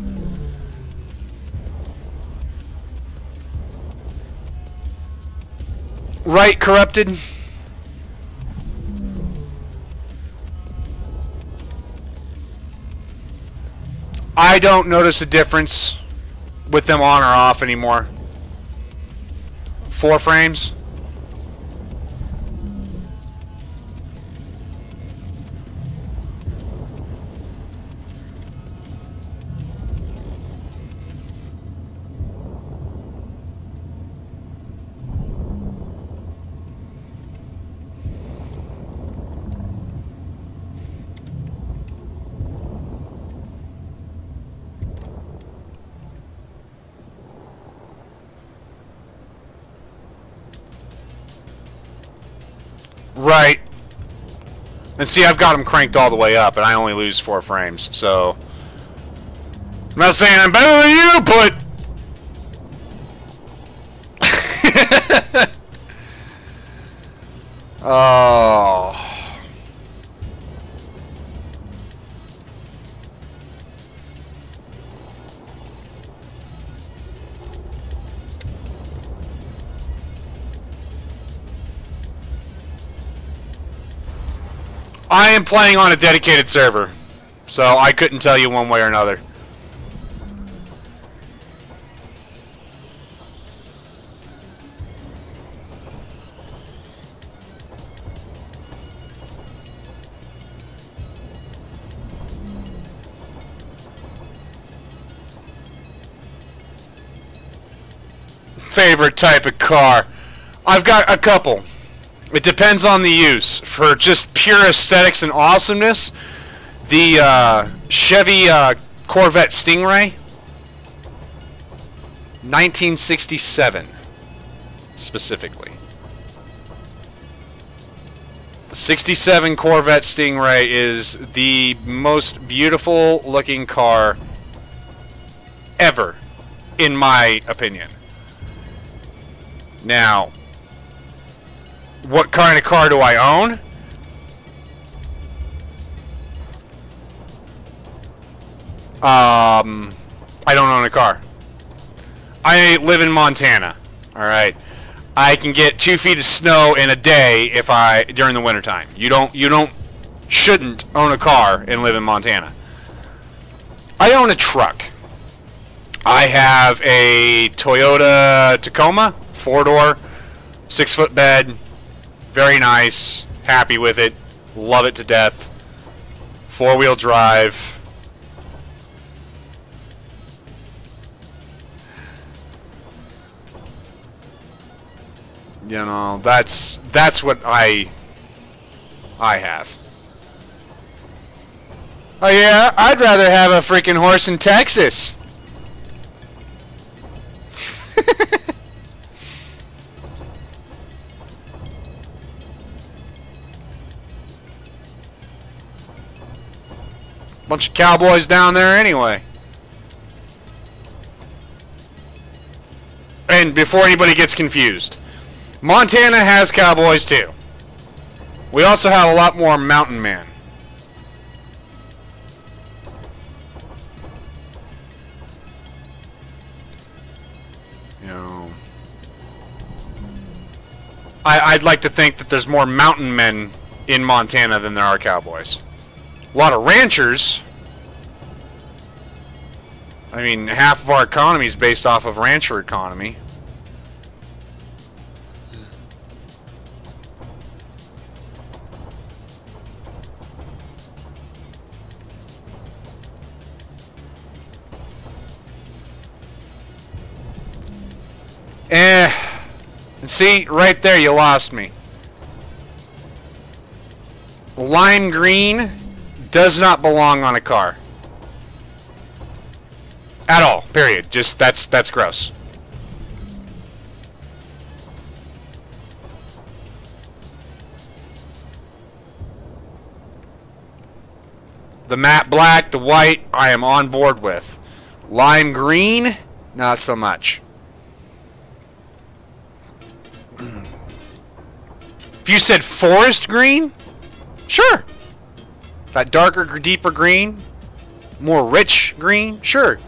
Right, Corrupted? I don't notice a difference with them on or off anymore. 4 frames. Right. And see, I've got them cranked all the way up, and I only lose 4 frames, so... I'm not saying I'm better than you, but... Oh... I am playing on a dedicated server, so I couldn't tell you one way or another. Favorite type of car? I've got a couple. It depends on the use. For just pure aesthetics and awesomeness, the Chevy Corvette Stingray, 1967 specifically. The 67 Corvette Stingray is the most beautiful looking car ever, in my opinion. Now, what kind of car do I own? I don't own a car. I live in Montana. Alright. I can get 2 feet of snow in a day if during the wintertime. Shouldn't own a car and live in Montana. I own a truck. I have a Toyota Tacoma, 4-door, 6-foot bed. Very nice. Happy with it. Love it to death. 4-wheel drive. You know, that's what I have. Oh yeah, I'd rather have a freaking horse in Texas. Bunch of cowboys down there anyway. And before anybody gets confused, Montana has cowboys too. We also have a lot more mountain men. You know, I'd like to think that there's more mountain men in Montana than there are cowboys. A lot of ranchers. I mean, half of our economy is based off of rancher economy. And see, right there you lost me. lime green does not belong on a car. At all. Period. Just that's gross. The matte black, the white, I am on board with. Lime green, not so much. If you said forest green, sure. That darker, deeper green, more rich green, sure.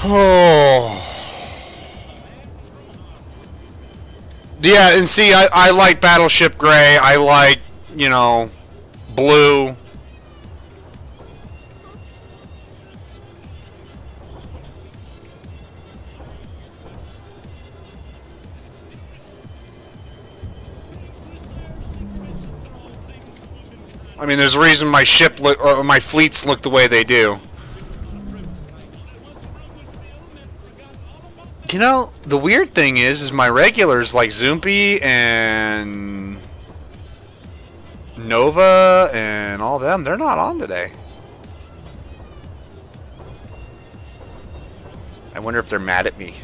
Oh. Yeah, and see, I like Battleship Gray. I like, you know, blue. I mean, there's a reason my ship or my fleets look the way they do. You know, the weird thing is my regulars like Zoompi and Nova and all them, they're not on today. I wonder if they're mad at me.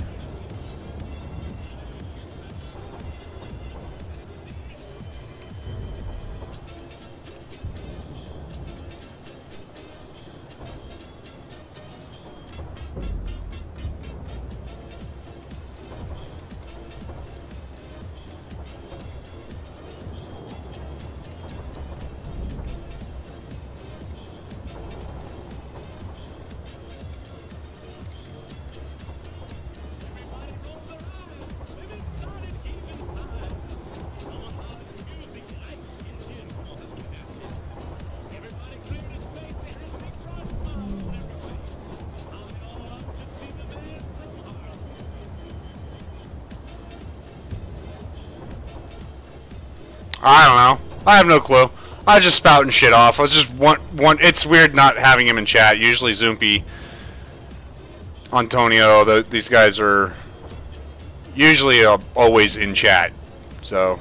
I don't know. I have no clue. I was just spouting shit off. I was just it's weird not having him in chat. Usually Zoompi, Antonio, these guys are usually always in chat. So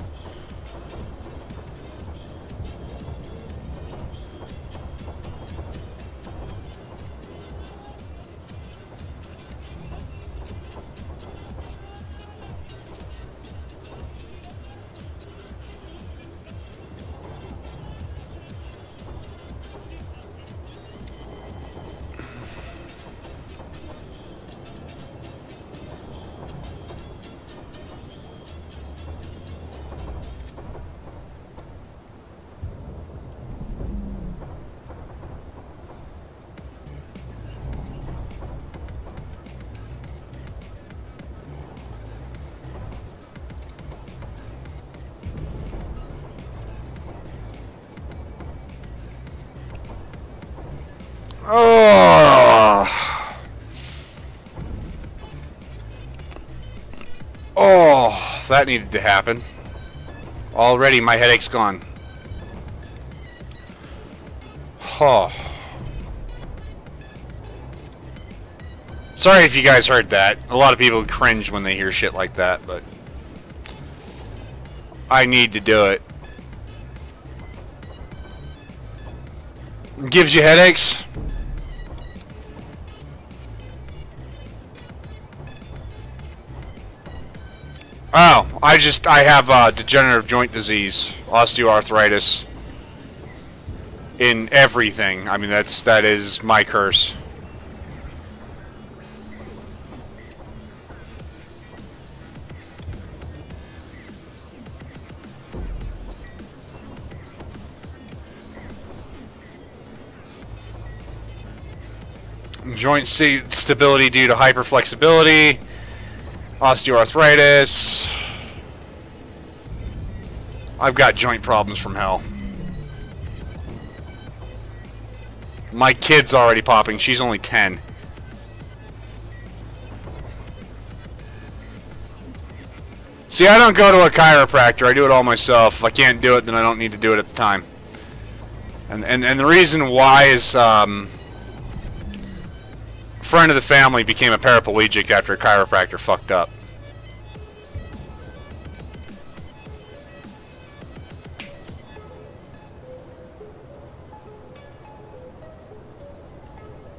oh, that needed to happen. Already my headache's gone. Oh. Sorry if you guys heard that. A lot of people cringe when they hear shit like that, but I need to do it. Gives you headaches? Oh, I have degenerative joint disease, osteoarthritis in everything. I mean, that is my curse. Joint stability due to hyperflexibility, osteoarthritis. I've got joint problems from hell. My kid's already popping. She's only 10. See, I don't go to a chiropractor. I do it all myself. If I can't do it, then I don't need to do it at the time. And the reason why is a friend of the family became a paraplegic after a chiropractor fucked up.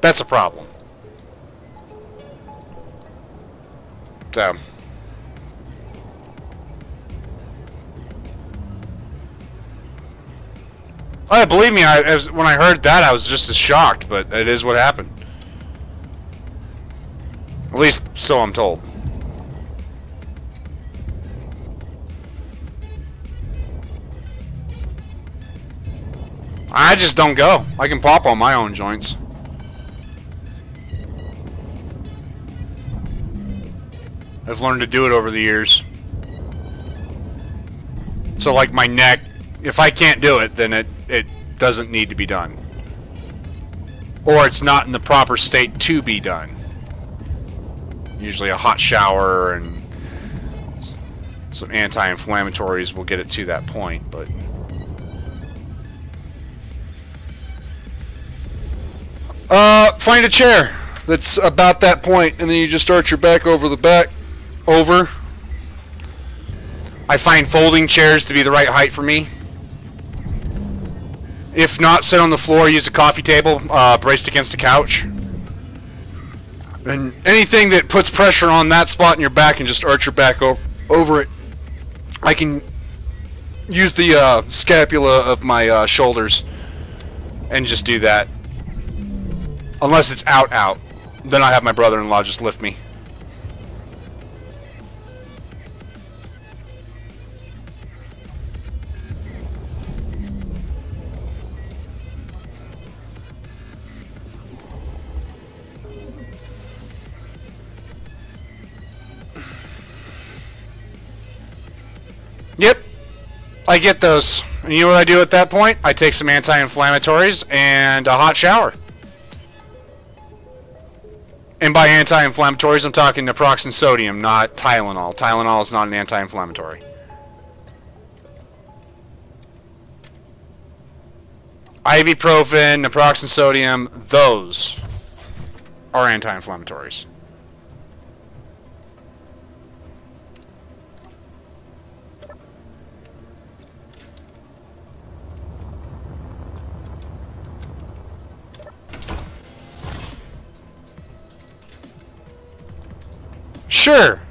That's a problem. So. Oh, believe me, when I heard that, I was just as shocked, but it is what happened. At least, so I'm told. I just don't go. I can pop on my own joints. I've learned to do it over the years. So, like my neck, if I can't do it, then it doesn't need to be done. Or it's not in the proper state to be done. Usually a hot shower and some anti-inflammatories will get it to that point, but... find a chair that's about that point, and then you just start your back over the back. Over. I find folding chairs to be the right height for me. If not, sit on the floor, use a coffee table, braced against a couch. And anything that puts pressure on that spot in your back and just arch your back over it. I can use the scapula of my shoulders and just do that. Unless it's out. Then I have my brother-in-law just lift me. Yep, I get those. And you know what I do at that point? I take some anti-inflammatories and a hot shower. And by anti-inflammatories, I'm talking naproxen sodium, not Tylenol. Tylenol is not an anti-inflammatory. Ibuprofen, naproxen sodium, those are anti-inflammatories. Sure.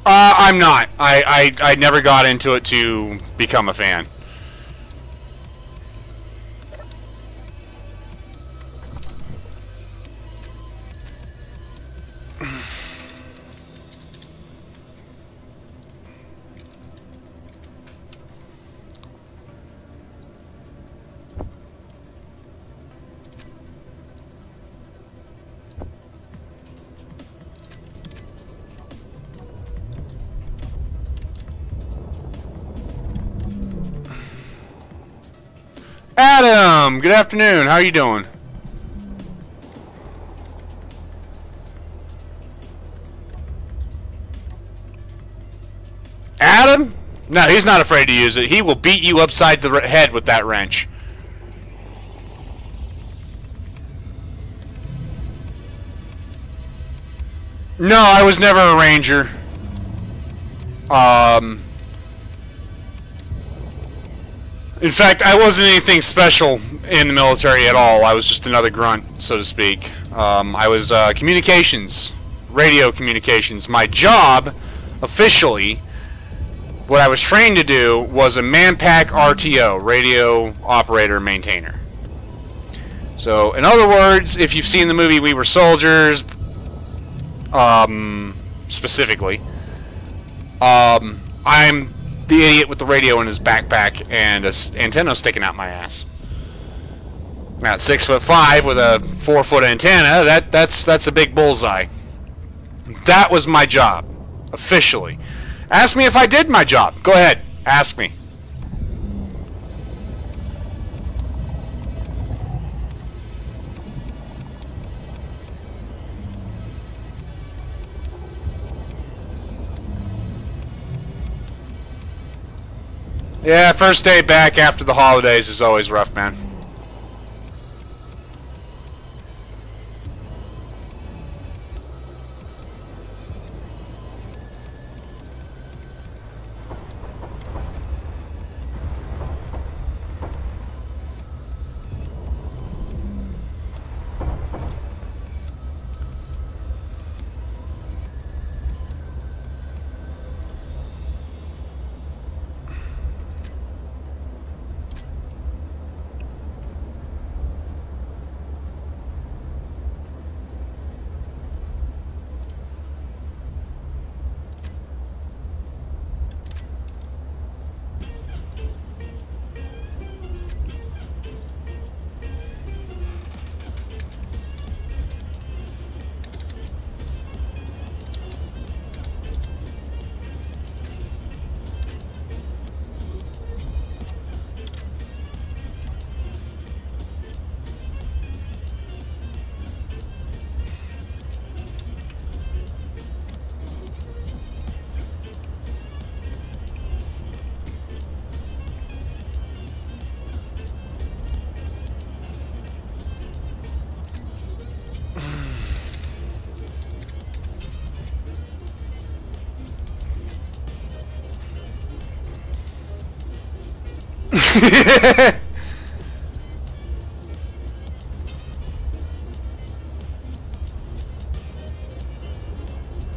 I'm not. I never got into it to become a fan. Adam, good afternoon. How are you doing? Adam? No, he's not afraid to use it. He will beat you upside the head with that wrench. No, I was never a ranger. In fact, I wasn't anything special in the military at all. I was just another grunt, so to speak. I was communications, radio communications. My job, officially, what I was trained to do was a Manpack RTO, radio operator maintainer. So, in other words, if you've seen the movie We Were Soldiers, specifically, I'm the idiot with the radio in his backpack and an antenna sticking out my ass. Now, at 6'5" with a 4-foot antenna, that's a big bullseye. That was my job, officially. Ask me if I did my job. Go ahead, ask me. Yeah, first day back after the holidays is always rough, man.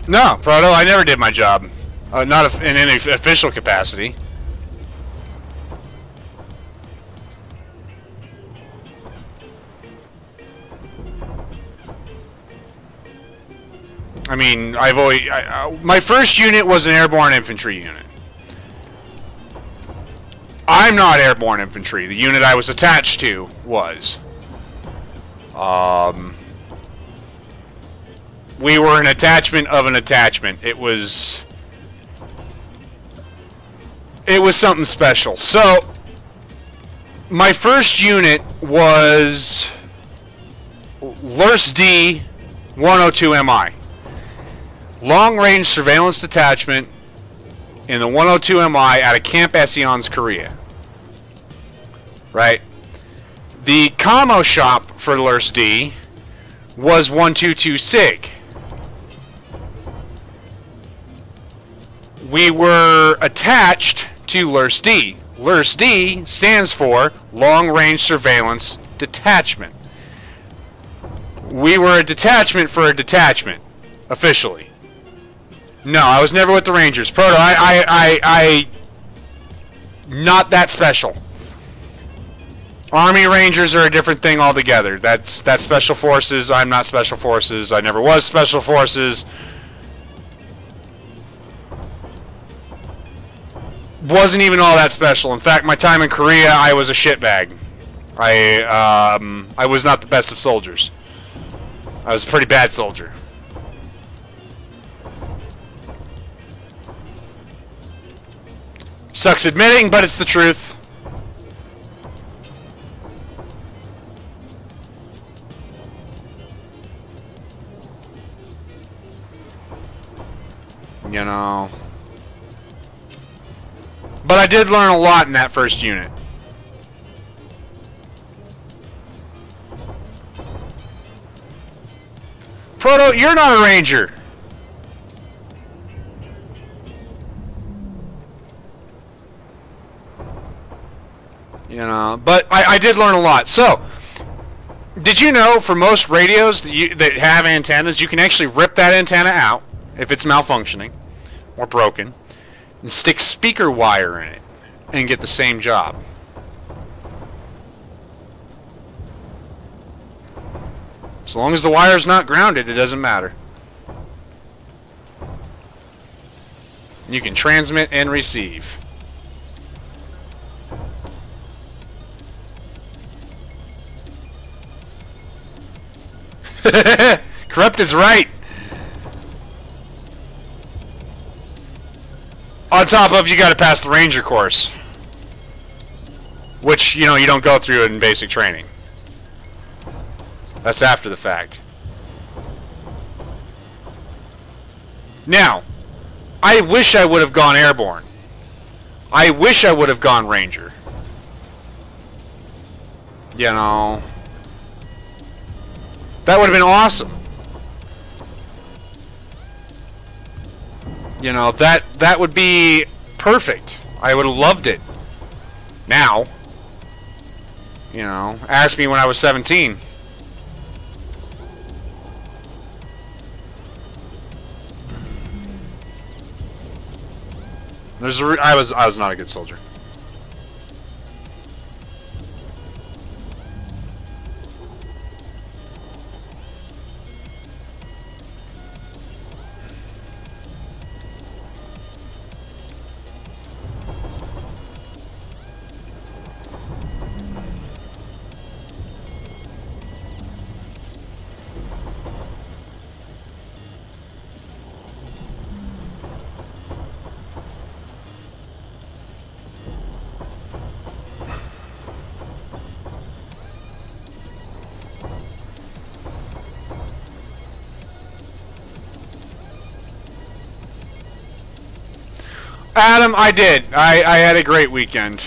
No, Proto, I never did my job. Not in any official capacity. I mean, I've always... my first unit was an airborne infantry unit. I'm not airborne infantry. The unit I was attached to was. We were an attachment of an attachment. It was something special. So, my first unit was LURS-D 102MI. Long-range surveillance detachment in the 102MI out of Camp Essions, Korea. Right? The commo shop for LURS-D was 122 SIG. We were attached to LURS-D. LURS-D stands for Long Range Surveillance Detachment. We were a detachment for a detachment, officially. No, I was never with the Rangers. Proto, I not that special. Army Rangers are a different thing altogether. That's Special Forces. I'm not Special Forces. I never was Special Forces. Wasn't even all that special. In fact, my time in Korea, I was a shitbag. I was not the best of soldiers. I was a pretty bad soldier. Sucks admitting, but it's the truth. You know. But I did learn a lot in that first unit. Proto, you're not a Ranger. You know, but I did learn a lot. So, did you know for most radios that have antennas, you can actually rip that antenna out if it's malfunctioning or broken and stick speaker wire in it and get the same job. As long as the wire's not grounded, it doesn't matter. You can transmit and receive. Corrupt is right. On top of, you got to pass the Ranger course, which, you know, you don't go through in basic training. That's after the fact. Now, I wish I would have gone airborne. I wish I would have gone Ranger. You know, that would have been awesome. You know, that would be perfect. I would have loved it. Now, you know, ask me when I was 17. I was not a good soldier. Adam, I did. I had a great weekend.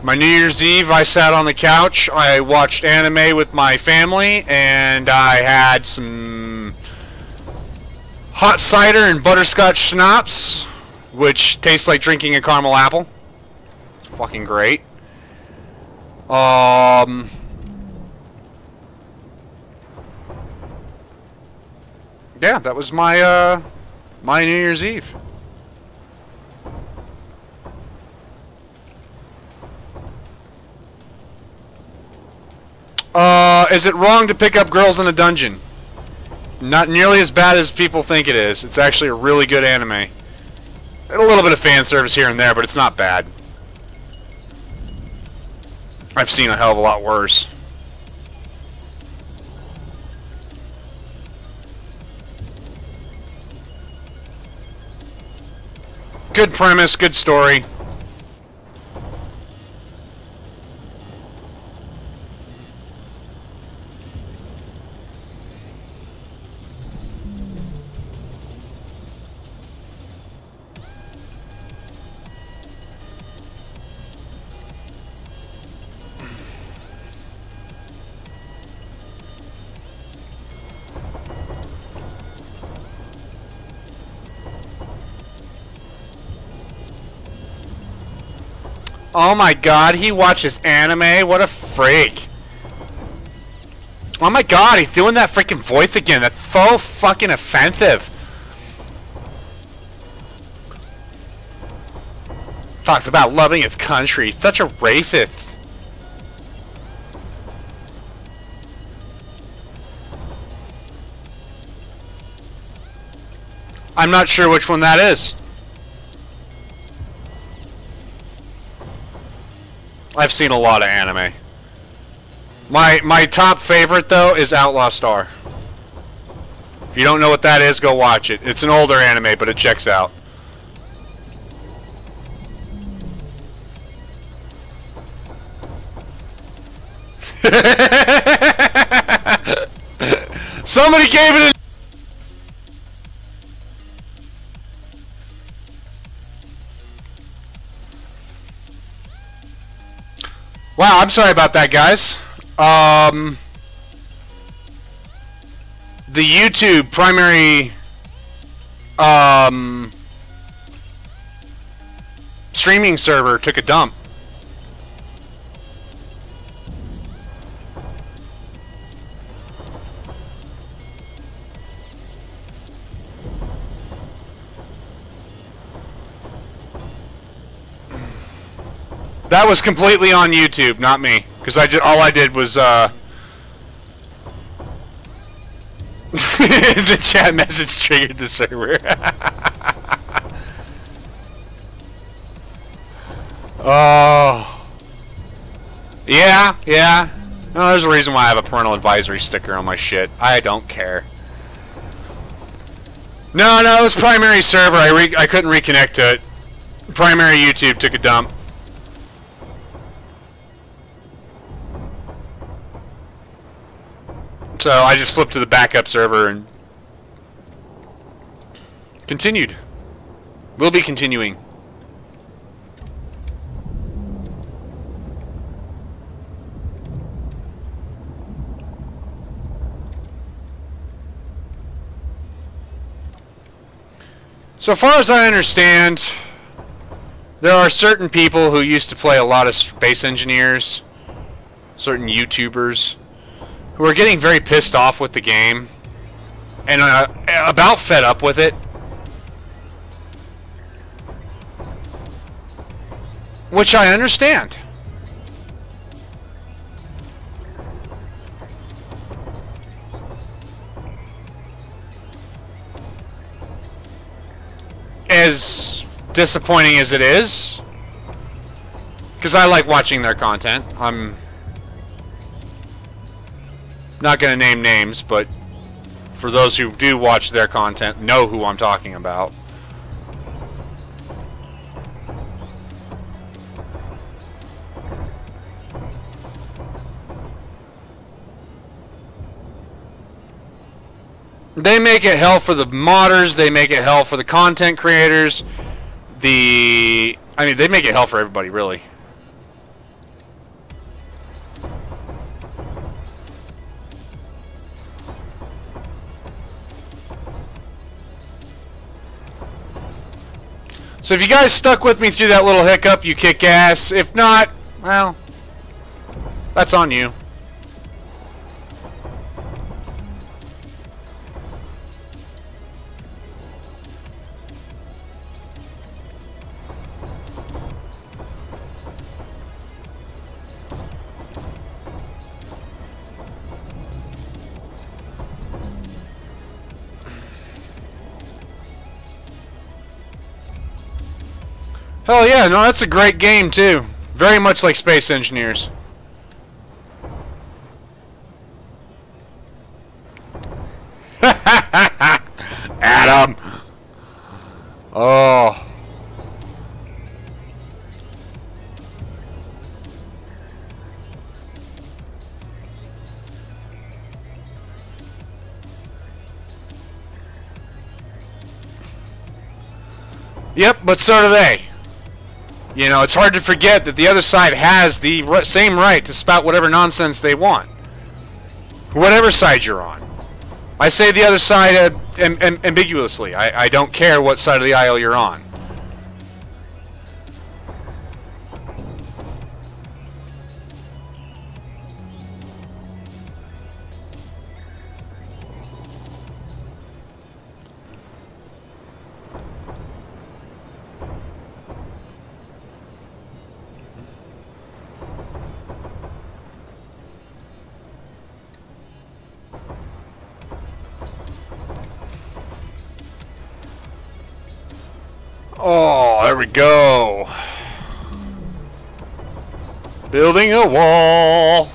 My New Year's Eve, I sat on the couch, I watched anime with my family, and I had some hot cider and butterscotch schnapps, which tastes like drinking a caramel apple. It's fucking great. Yeah, that was my my New Year's Eve. Is it wrong to pick up girls in a dungeon? Not nearly as bad as people think it is. It's actually a really good anime. A little bit of fan service here and there, but it's not bad. I've seen a hell of a lot worse. Good premise, good story. Oh my god, he watches anime? What a freak. Oh my god, he's doing that freaking voice again. That's so fucking offensive. Talks about loving his country. Such a racist. I'm not sure which one that is. I've seen a lot of anime. My top favorite, though, is Outlaw Star. If you don't know what that is, go watch it. It's an older anime, but it checks out. Somebody gave it a... Wow, I'm sorry about that, guys. The YouTube primary streaming server took a dump. That was completely on YouTube, not me. Because all I did was, the chat message triggered the server. Oh. Yeah, yeah. No, there's a reason why I have a parental advisory sticker on my shit. I don't care. No, it was primary server. I couldn't reconnect to it. Primary YouTube took a dump. So I just flipped to the backup server and continued. We'll be continuing. So far as I understand, there are certain people who used to play a lot of Space Engineers, certain YouTubers, who are getting very pissed off with the game and about fed up with it. Which I understand. As disappointing as it is, because I like watching their content. I'm not going to name names, but for those who do watch their content, know who I'm talking about. They make it hell for the modders, they make it hell for the content creators, I mean, they make it hell for everybody, really. So if you guys stuck with me through that little hiccup, you kick ass. If not, well, that's on you. Hell yeah, no, that's a great game too. Very much like Space Engineers. Adam! Oh. Yep, but so do they. You know, it's hard to forget that the other side has the same right to spout whatever nonsense they want. Whatever side you're on. I say the other side ambiguously. I don't care what side of the aisle you're on. Oh, there we go. Building a wall.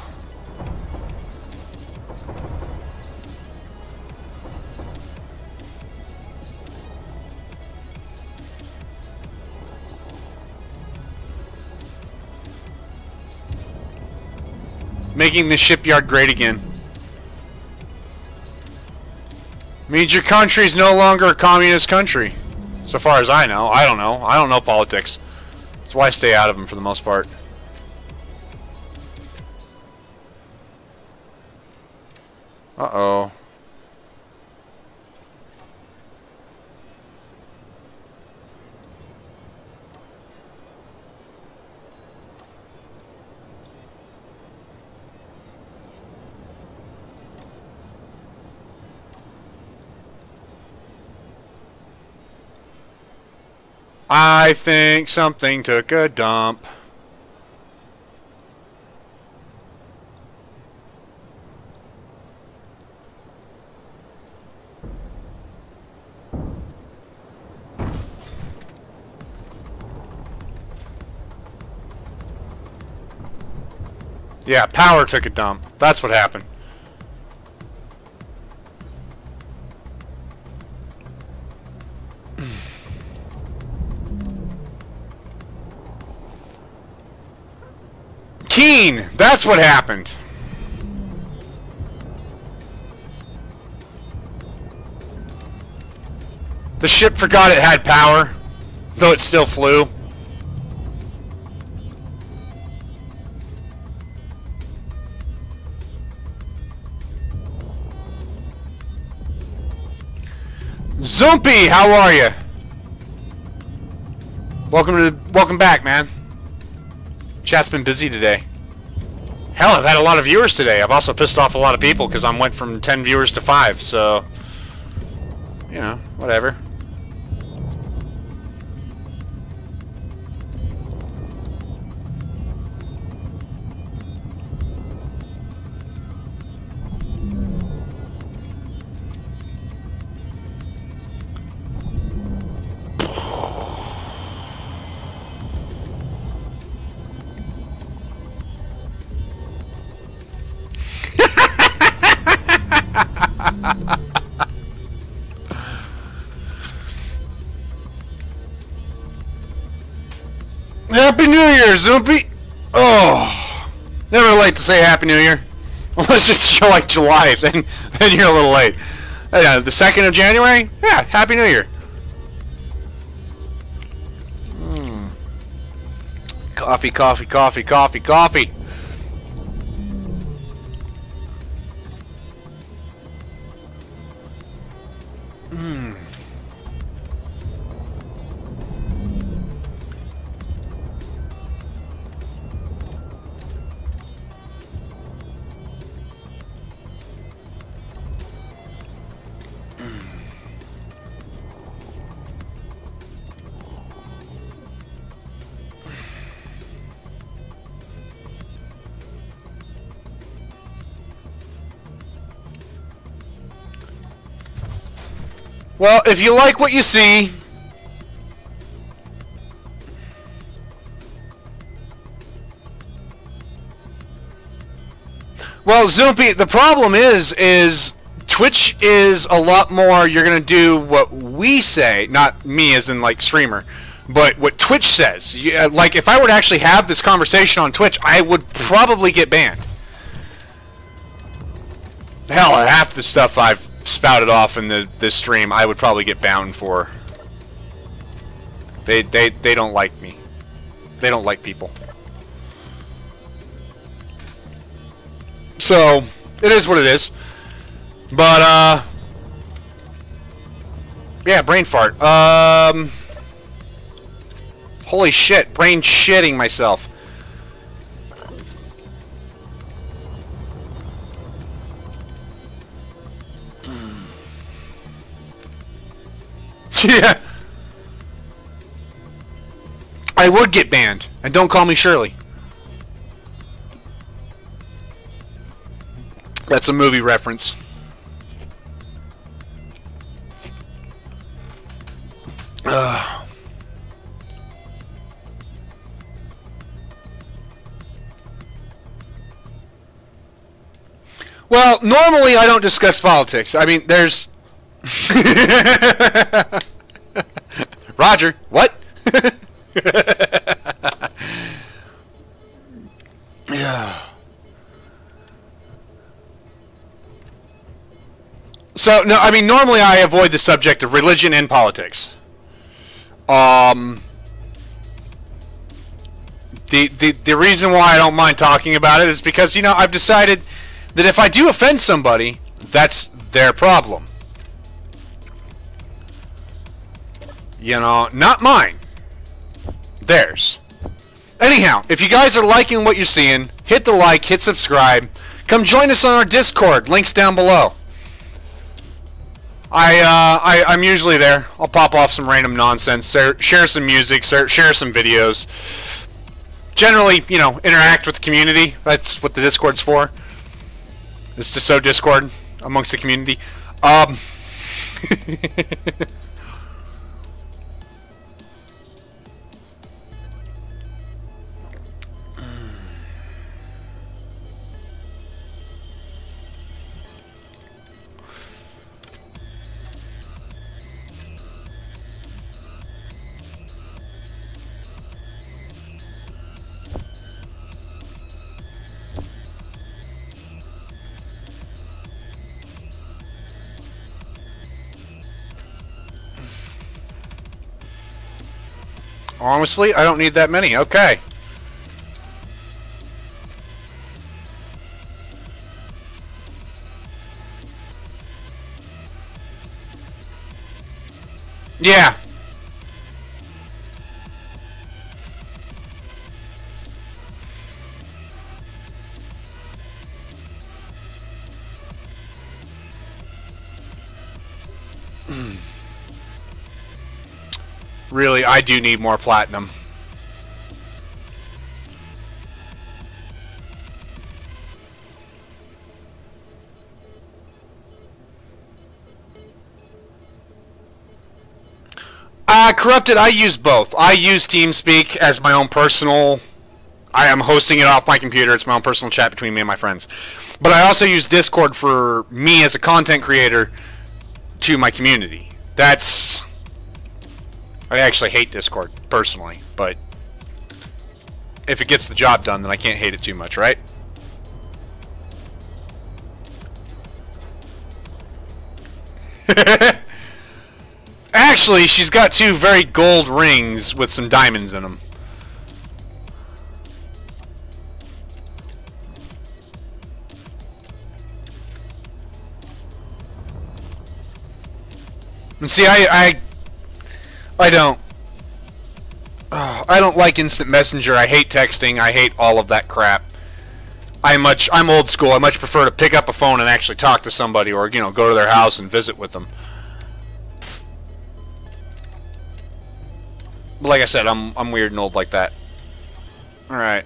Making the shipyard great again. Means your country's no longer a communist country. So far as I know. I don't know. I don't know politics. That's why I stay out of them for the most part. Uh-oh. I think something took a dump. Yeah, power took a dump. That's what happened. Keen! That's what happened. The ship forgot it had power, though it still flew. Zompy, how are you? Welcome back, man. Chat's been busy today. Hell, I've had a lot of viewers today. I've also pissed off a lot of people because I went from 10 viewers to 5, so you know, whatever. Happy New Year, Zoopy! Oh, never late to say Happy New Year. Unless it's like July, then you're a little late. The 2nd of January? Yeah, Happy New Year. Coffee, coffee, coffee, coffee, coffee. Well, if you like what you see, well, Zoopy, the problem is Twitch is a lot more, you're going to do what we say, not me as in like streamer, but what Twitch says. Like, if I were to actually have this conversation on Twitch, I would probably get banned. Hell, half the stuff I've spouted off in this stream, I would probably get bound for. They don't like me. They don't like people. So, it is what it is. But, yeah, brain fart. Holy shit, brain shitting myself. Yeah. I would get banned. And don't call me Shirley. That's a movie reference. Well, normally I don't discuss politics. I mean, there's... Roger, what? Yeah. So, no, I mean, normally I avoid the subject of religion and politics. The reason why I don't mind talking about it is because, you know, I've decided that if I do offend somebody, that's their problem. You know, not mine. Theirs. Anyhow, if you guys are liking what you're seeing, hit the like, hit subscribe. Come join us on our Discord. Links down below. I'm usually there. I'll pop off some random nonsense, share some music, share some videos. Generally, you know, interact with the community. That's what the Discord's for. It's to sow discord amongst the community. Honestly, I don't need that many. Okay. Yeah. Really, I do need more platinum. Corrupted, I use both. I use TeamSpeak as my own personal... I am hosting it off my computer. It's my own personal chat between me and my friends. But I also use Discord for me as a content creator to my community. That's... I actually hate Discord, personally. But if it gets the job done, then I can't hate it too much, right? Actually, she's got 2 very gold rings with some diamonds in them. And see, I don't. Oh, I don't like instant messenger. I hate texting. I hate all of that crap. I'm old school. I much prefer to pick up a phone and actually talk to somebody, or go to their house and visit with them. But like I said, I'm weird and old like that. All right.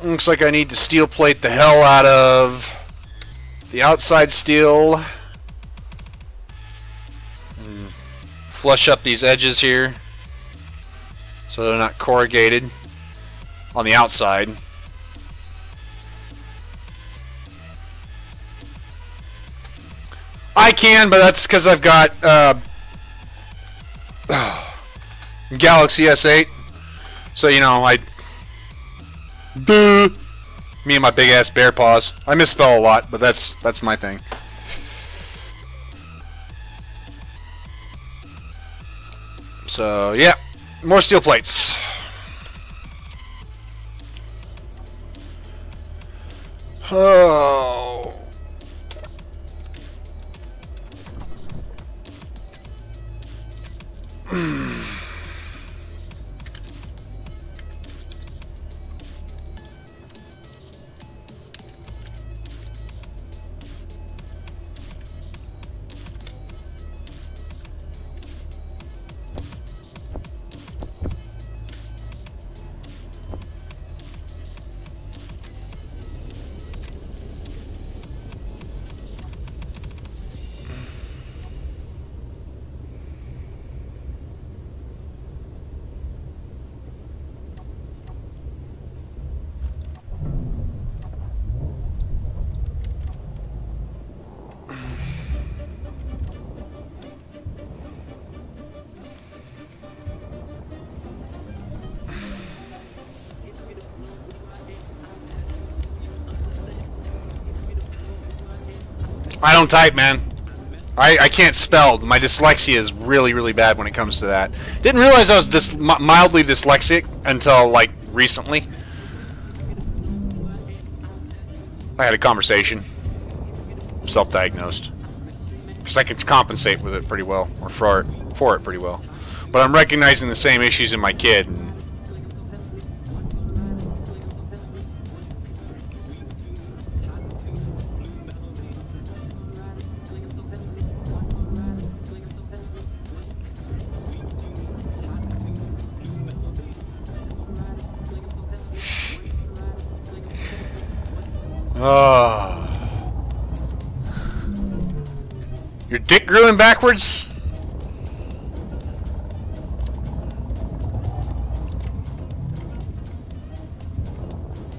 Looks like I need to steel plate the hell out of the outside steel. And flush up these edges here so they're not corrugated on the outside. I can, but that's because I've got Galaxy S8. So, me and my big ass bear paws. I misspell a lot, but that's my thing. So, yeah. More steel plates. Oh. I don't type, man. I can't spell. My dyslexia is really, really bad when it comes to that. Didn't realize I was mildly dyslexic until, like, recently. I had a conversation. Self-diagnosed. Because I can compensate with it pretty well. Or for it pretty well. But I'm recognizing the same issues in my kid. And your dick grew in backwards?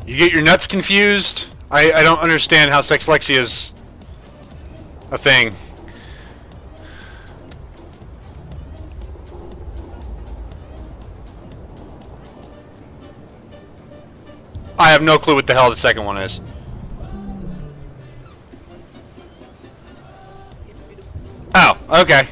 You get your nuts confused? I don't understand how sexlexia is a thing. have no clue what the hell the second one is. Oh, okay.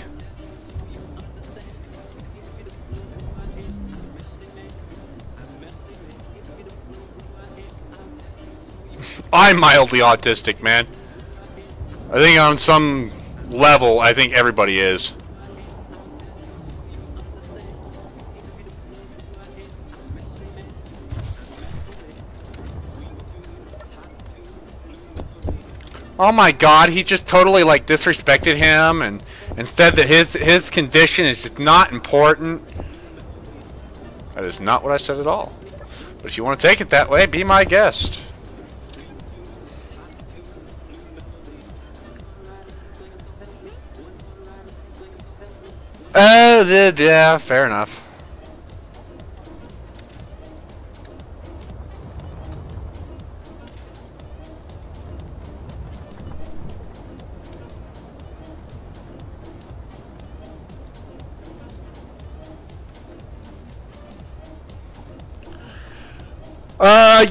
I'm mildly autistic, man. I think on some level, I think everybody is. Oh my god, he just totally like disrespected him and said that his condition is just not important. That is not what I said at all. But if you want to take it that way, be my guest. Yeah, fair enough.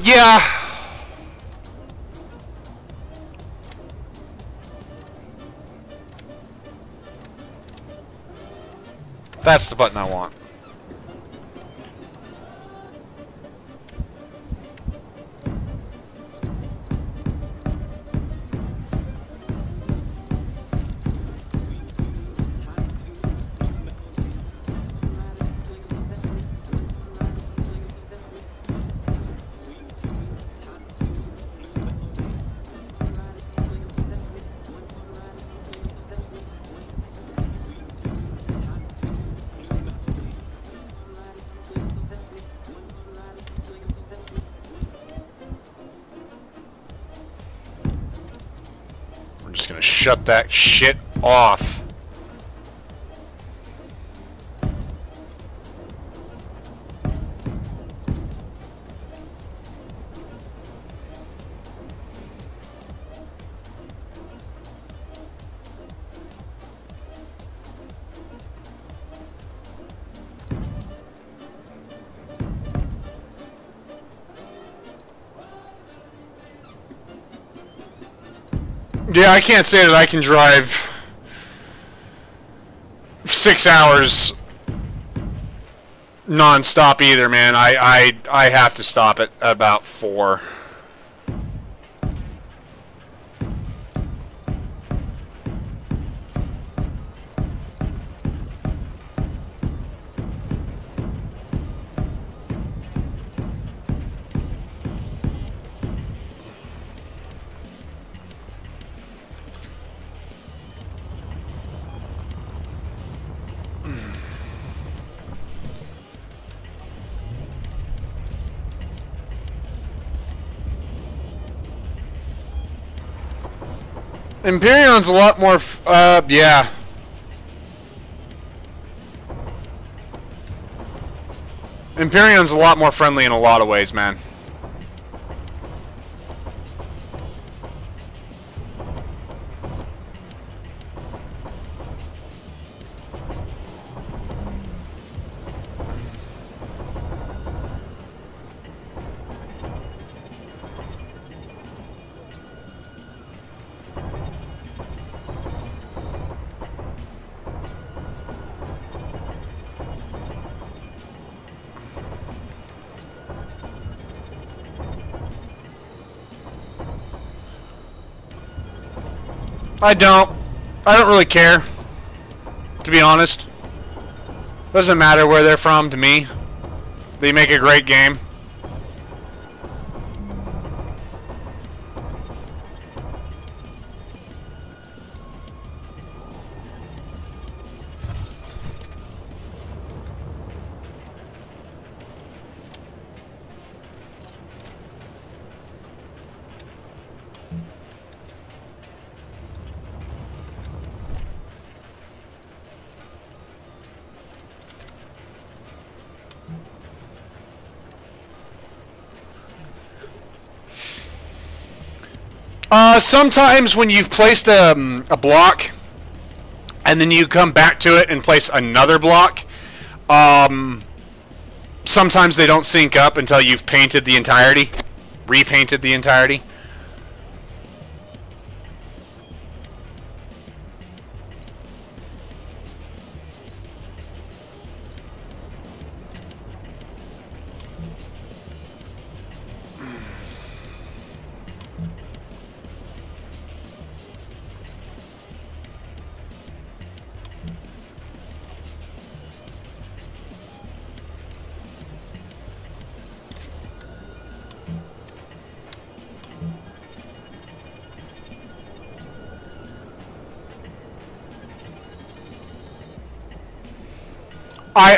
Yeah. That's the button I want. I'm just gonna shut that shit off. Yeah, I can't say that I can drive 6 hours non-stop either, man. I have to stop at about 4. Imperion's a lot more, yeah. Imperion's a lot more friendly in a lot of ways, man. I don't really care, to be honest. Doesn't matter where they're from to me. They make a great game. Sometimes when you've placed a block and then you come back to it and place another block, sometimes they don't sync up until you've painted the entirety. repainted the entirety.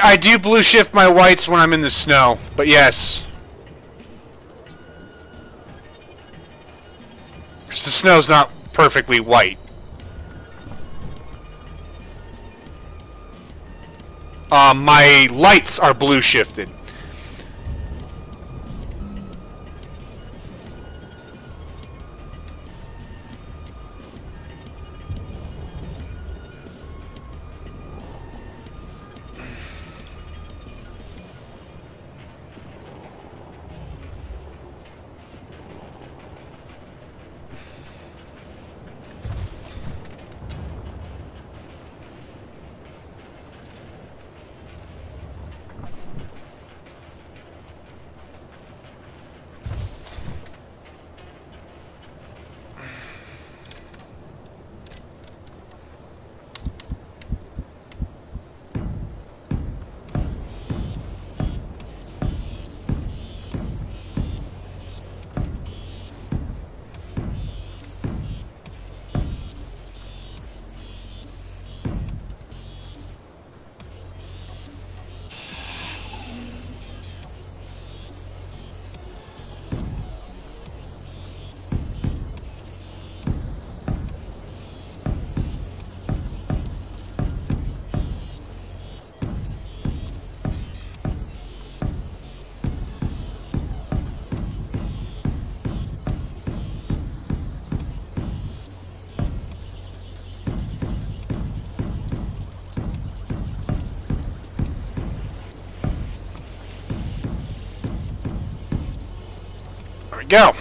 I do blue shift my whites when I'm in the snow, but yes. Because the snow's not perfectly white. My lights are blue shifted. Go.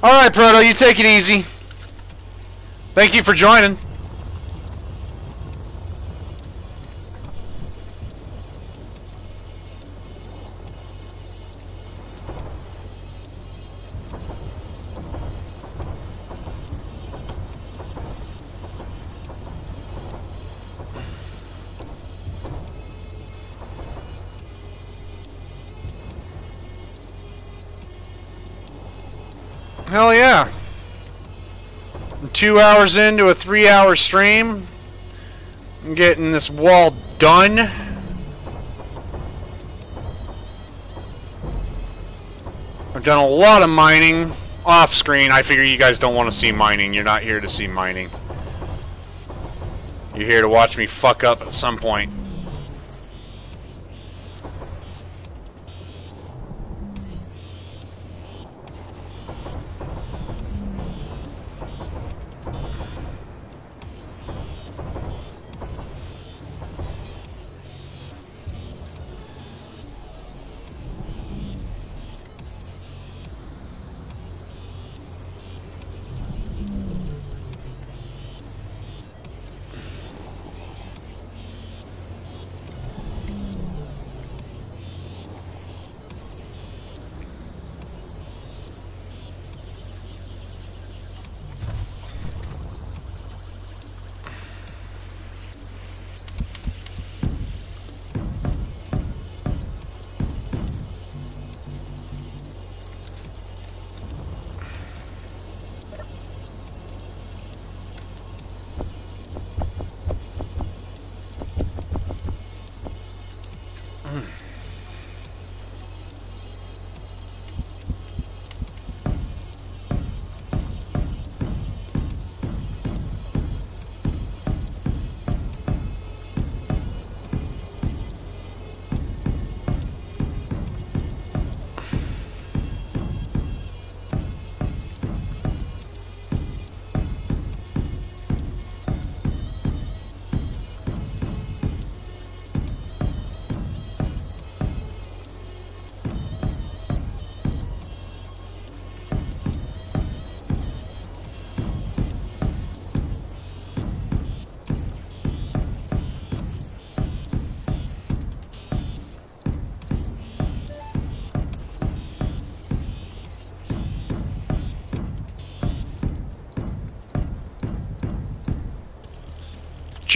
Alright, Proto, you take it easy. Thank you for joining. Hell yeah. I'm 2 hours into a 3-hour stream. I'm getting this wall done. I've done a lot of mining off screen. I figure you guys don't want to see mining. You're not here to see mining. You're here to watch me fuck up at some point.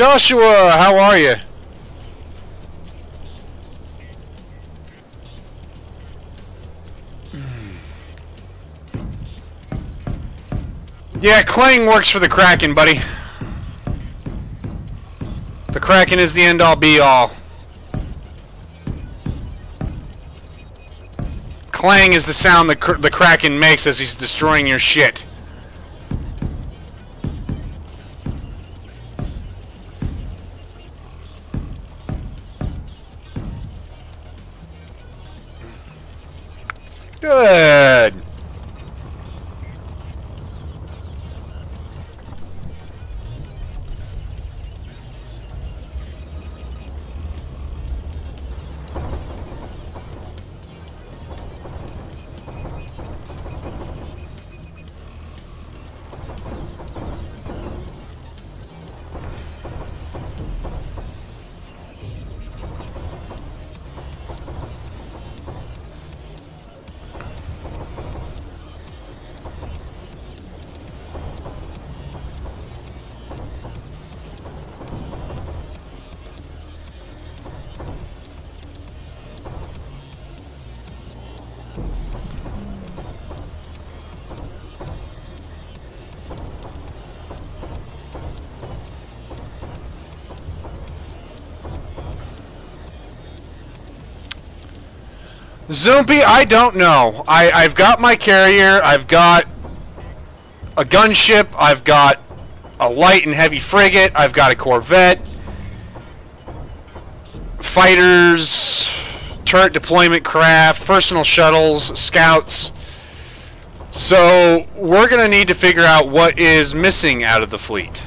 Joshua, how are you? Yeah, Clang works for the Kraken, buddy. The Kraken is the end-all be-all. Clang is the sound that the Kraken makes as he's destroying your shit. Good. Zombie, I don't know. I've got my carrier, I've got a gunship, I've got a light and heavy frigate, I've got a corvette, fighters, turret deployment craft, personal shuttles, scouts. So we're going to need to figure out what is missing out of the fleet.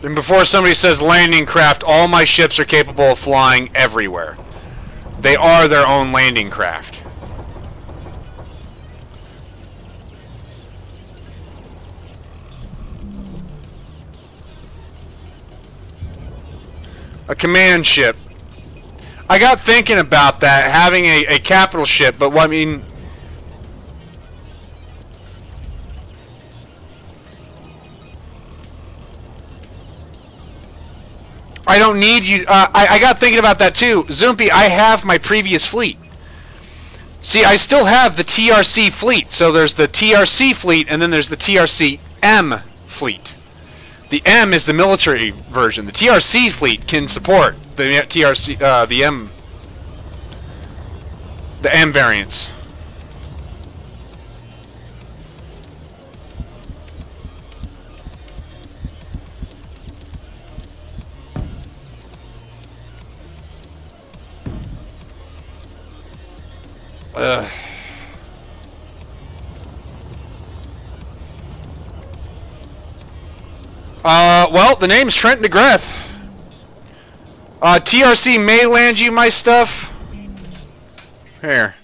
And before somebody says landing craft, all my ships are capable of flying everywhere. They are their own landing craft. A command ship. I got thinking about that, having a capital ship, but what I mean... I don't need you. I got thinking about that too. Zoompi, I have my previous fleet. See, I still have the TRC fleet. So there's the TRC fleet, and then there's the TRC M fleet. The M is the military version. The TRC fleet can support the TRC, the M variants. Well, the name's Trent DeGrath. TRC may land you my stuff. Here.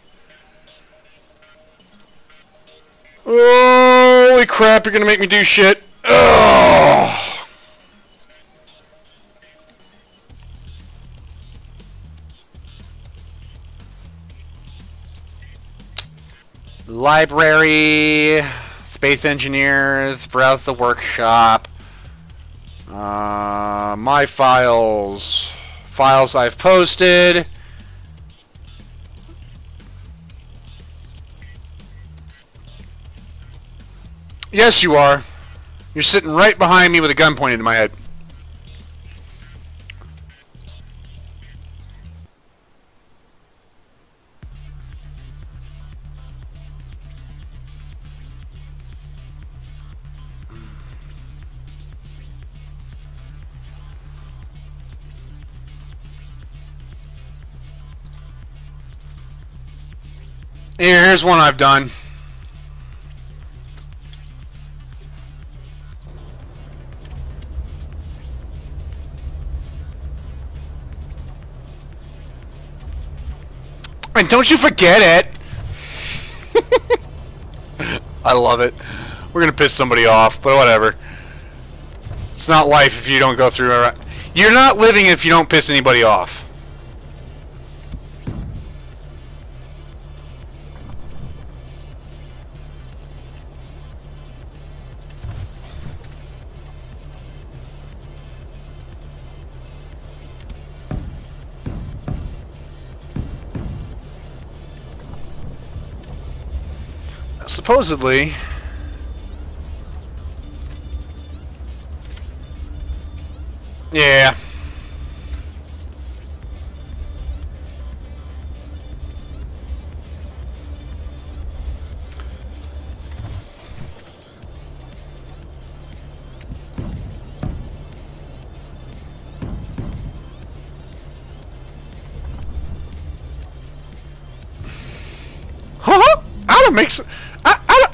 Holy crap, you're gonna make me do shit. Ugh. Library, Space Engineers, browse the workshop. My files I've posted. Yes, you are. You're sitting right behind me with a gun pointed to my head. Here's one I've done. And don't you forget it! I love it. We're gonna piss somebody off, but whatever. It's not life if you don't go through it. You're not living if you don't piss anybody off. supposedly... Yeah.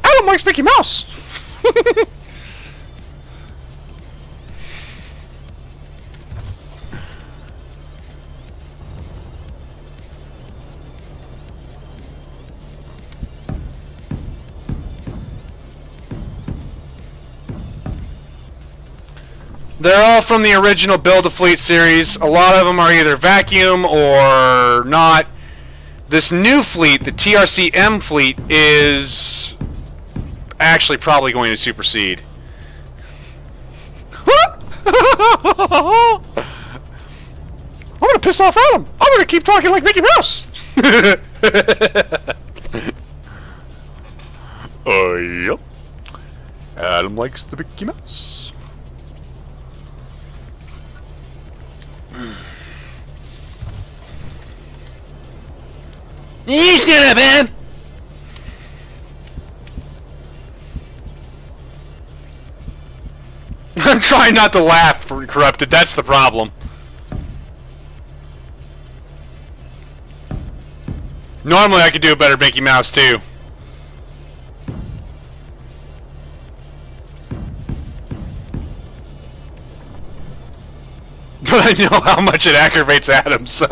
Adam likes Mickey Mouse. They're all from the original Build-A-Fleet series. A lot of them are either vacuum or not. This new fleet, the TRC-M fleet, is actually probably going to supersede. I'm gonna piss off Adam. I'm gonna keep talking like Mickey Mouse. Yep. Adam likes the Mickey Mouse. You shut up, Adam! I'm trying not to laugh, Corrupted. That's the problem. Normally I could do a better Mickey Mouse, too. But I know how much it aggravates Adam, so...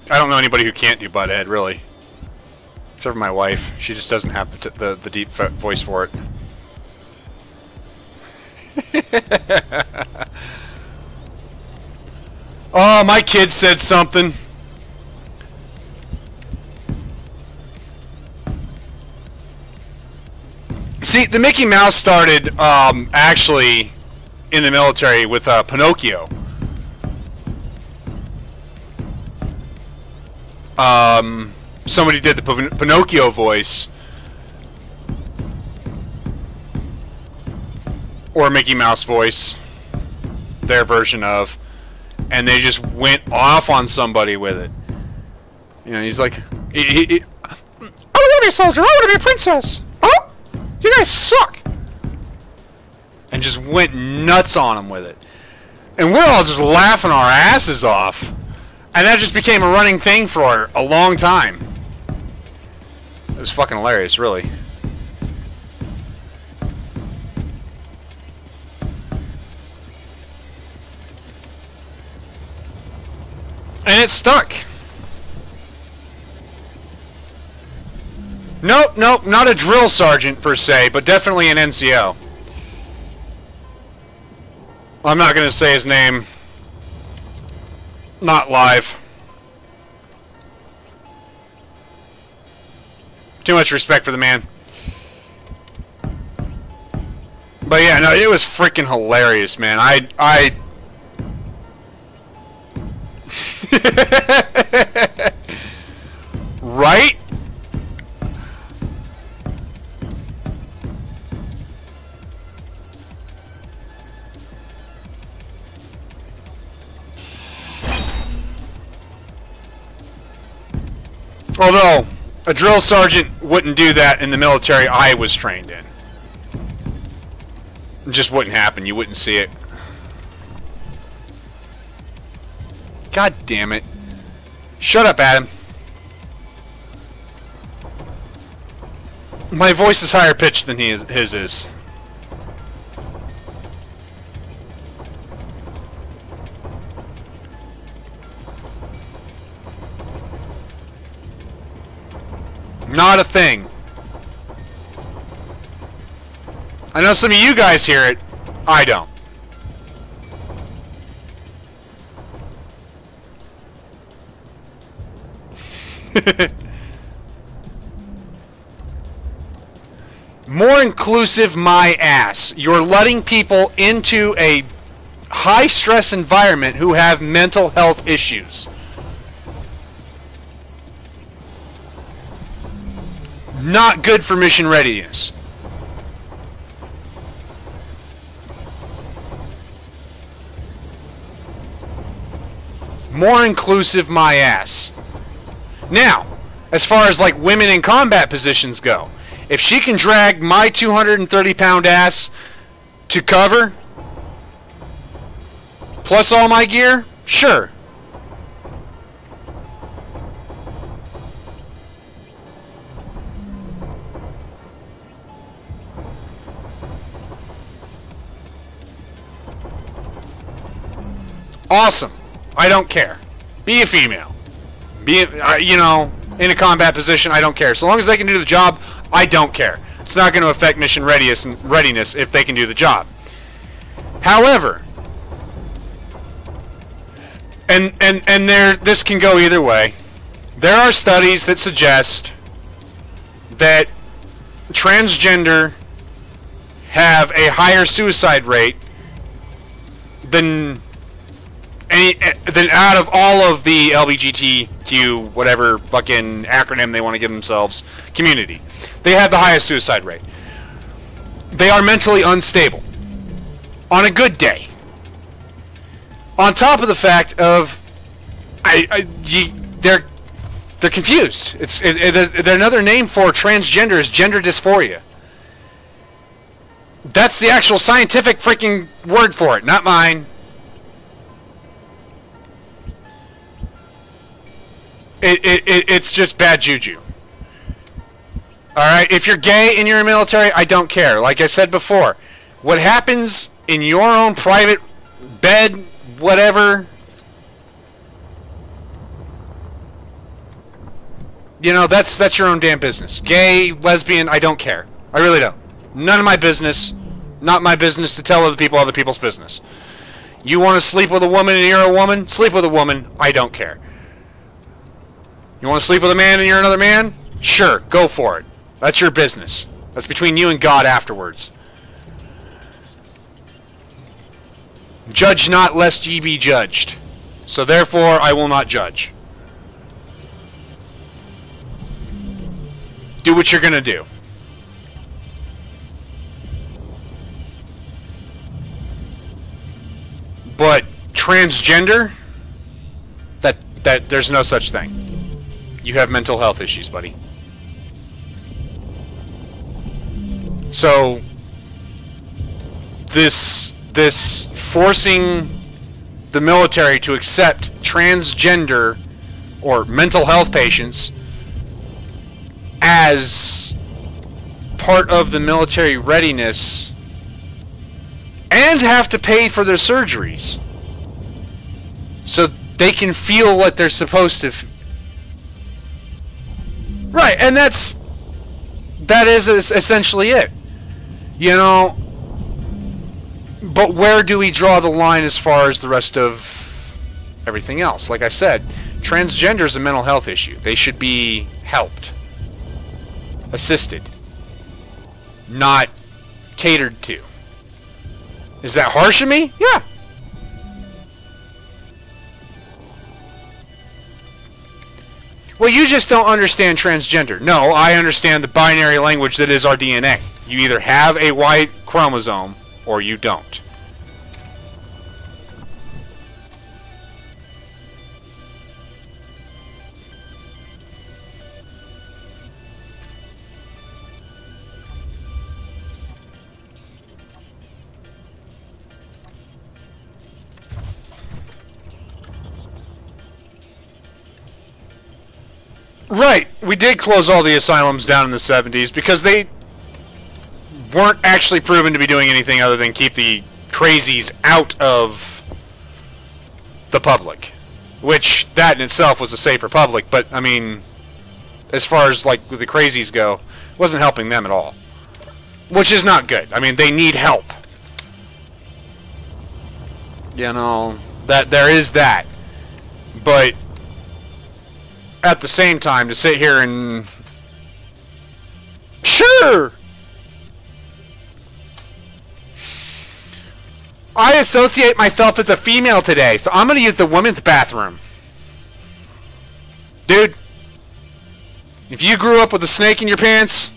I don't know anybody who can't do Butthead, really. Except for my wife. She just doesn't have the deep voice for it. Oh, my kid said something. See, the Mickey Mouse started actually in the military with Pinocchio. Somebody did the Pinocchio voice, or Mickey Mouse voice, their version of, and they just went off on somebody with it. You know, he's like, I don't want to be a soldier, I want to be a princess. Oh, you guys suck. And just went nuts on him with it. And we're all just laughing our asses off. And that just became a running thing for a long time. It was fucking hilarious, really. And it stuck. Nope, not a drill sergeant per se, but definitely an NCO. I'm not going to say his name. Not live. Too much respect for the man. But yeah, no, it was freaking hilarious, man. Right? Although, a drill sergeant wouldn't do that in the military I was trained in. It just wouldn't happen. You wouldn't see it. God damn it. Shut up, Adam. My voice is higher pitched than his is. Not a thing. I know some of you guys hear it. I don't. More inclusive, my ass. You're letting people into a high-stress environment who have mental health issues. Not good for mission readiness. More inclusive, my ass. Now, as far as like women in combat positions go, if she can drag my 230-pound ass to cover, plus all my gear, sure. Awesome. I don't care. Be a female. Be a, you know, in a combat position, I don't care. So long as they can do the job, I don't care. It's not going to affect mission readiness if they can do the job. However, and this can go either way. There are studies that suggest that transgender have a higher suicide rate than out of all of the LGBTQ, whatever fucking acronym they want to give themselves, community. They have the highest suicide rate. They are mentally unstable. On a good day. On top of the fact of, they're confused. They're another name for transgender is gender dysphoria. That's the actual scientific freaking word for it, not mine. It's just bad juju. Alright, if you're gay and you're in the military, I don't care. Like I said before, what happens in your own private bed, whatever, you know, that's your own damn business. Gay, lesbian, I don't care. I really don't. None of my business. Not my business to tell other people's business. You want to sleep with a woman and you're a woman? Sleep with a woman. I don't care. You want to sleep with a man and you're another man? Sure, go for it. That's your business. That's between you and God afterwards. Judge not, lest ye be judged. So therefore, I will not judge. Do what you're going to do. But transgender, that there's no such thing. You have mental health issues, buddy. So this forcing the military to accept transgender or mental health patients as part of the military readiness and have to pay for their surgeries so they can feel what they're supposed to right, and that is essentially it. You know, but where do we draw the line as far as the rest of everything else? Like I said, transgender is a mental health issue. They should be helped, assisted, not catered to. Is that harsh of me? Yeah. Well, you just don't understand transgender. No, I understand the binary language that is our DNA. You either have a Y chromosome or you don't. Right, we did close all the asylums down in the 70s because they weren't actually proven to be doing anything other than keep the crazies out of the public. Which, that in itself was a safer public, but, I mean, as far as, like, the crazies go, it wasn't helping them at all. Which is not good. I mean, they need help. You know, that there is that. But at the same time, to sit here and sure, I associate myself as a female today, so I'm going to use the women's bathroom. Dude, If you grew up with a snake in your pants,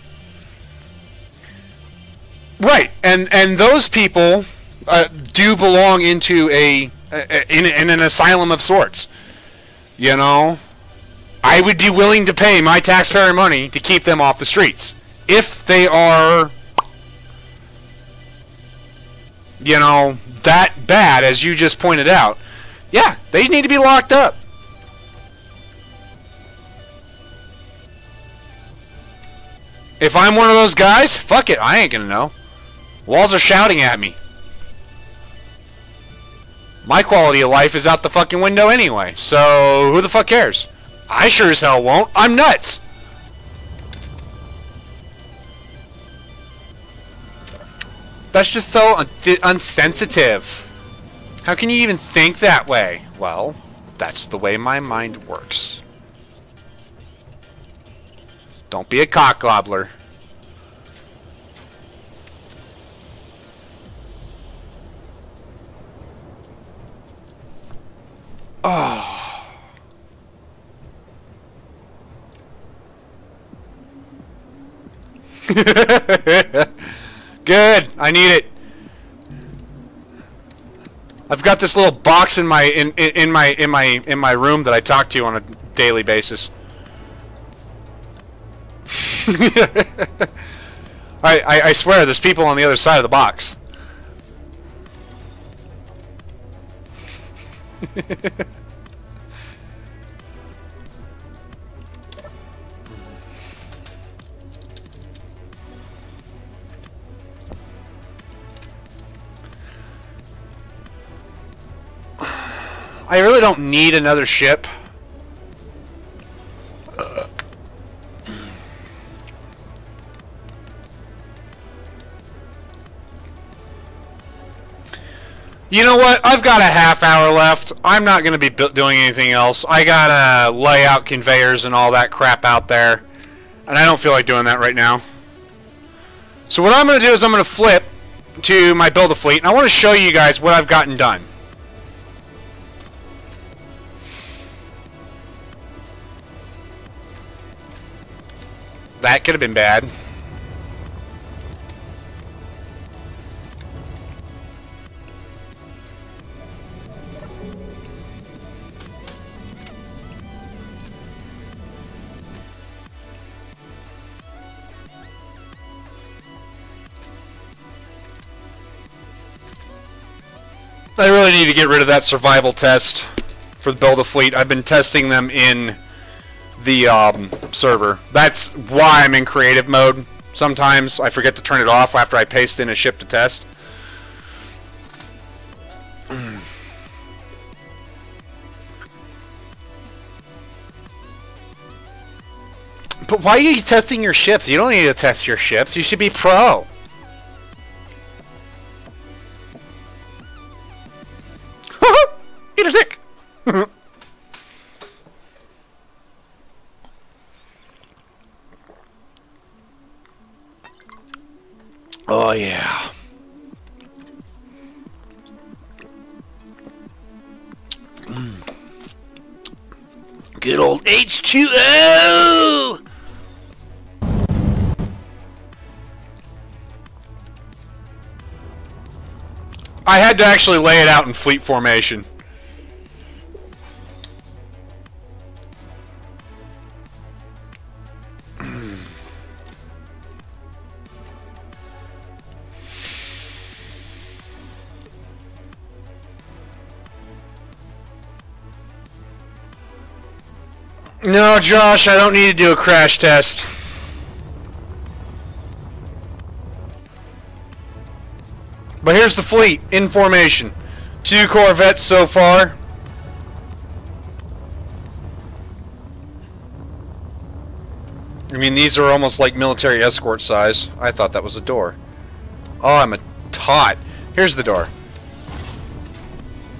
right? And those people do belong into in an asylum of sorts. You know, I would be willing to pay my taxpayer money to keep them off the streets if they are, you know, that bad as you just pointed out. Yeah, they need to be locked up. If I'm one of those guys, fuck it, I ain't gonna know. Walls are shouting at me. My quality of life is out the fucking window anyway, so who the fuck cares? I sure as hell won't. I'm nuts. That's just so unsensitive. How can you even think that way? Well, that's the way my mind works. Don't be a cock gobbler. Oh. Good. I need it. I've got this little box in my room that I talk to on a daily basis. I swear, there's people on the other side of the box. I really don't need another ship. You know what? I've got a half hour left. I'm not going to be doing anything else. I gotta lay out conveyors and all that crap out there. And I don't feel like doing that right now. So what I'm going to do is I'm going to flip to my Build-A-Fleet. And I want to show you guys what I've gotten done. That could have been bad. I really need to get rid of that survival test for the Build-A-Fleet. I've been testing them in the server. That's why I'm in creative mode. Sometimes I forget to turn it off after I paste in a ship to test. But why are you testing your ships? You don't need to test your ships. You should be pro. Eat a dick. Oh yeah. Good old H2O. I had to actually lay it out in fleet formation. No, Josh, I don't need to do a crash test. But here's the fleet in formation. 2 Corvettes so far. I mean, these are almost like military escort size. I thought that was a door. Oh, I'm a tot. Here's the door.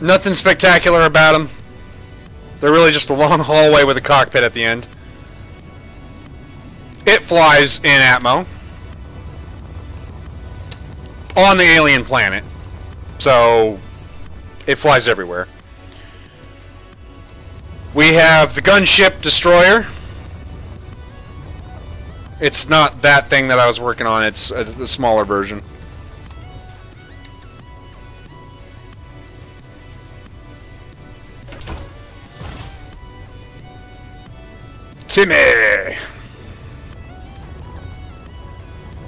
Nothing spectacular about them. They're really just a long hallway with a cockpit at the end. It flies in Atmo. On the alien planet. So, it flies everywhere. We have the gunship destroyer. It's not that thing that I was working on, it's the smaller version. Timmy!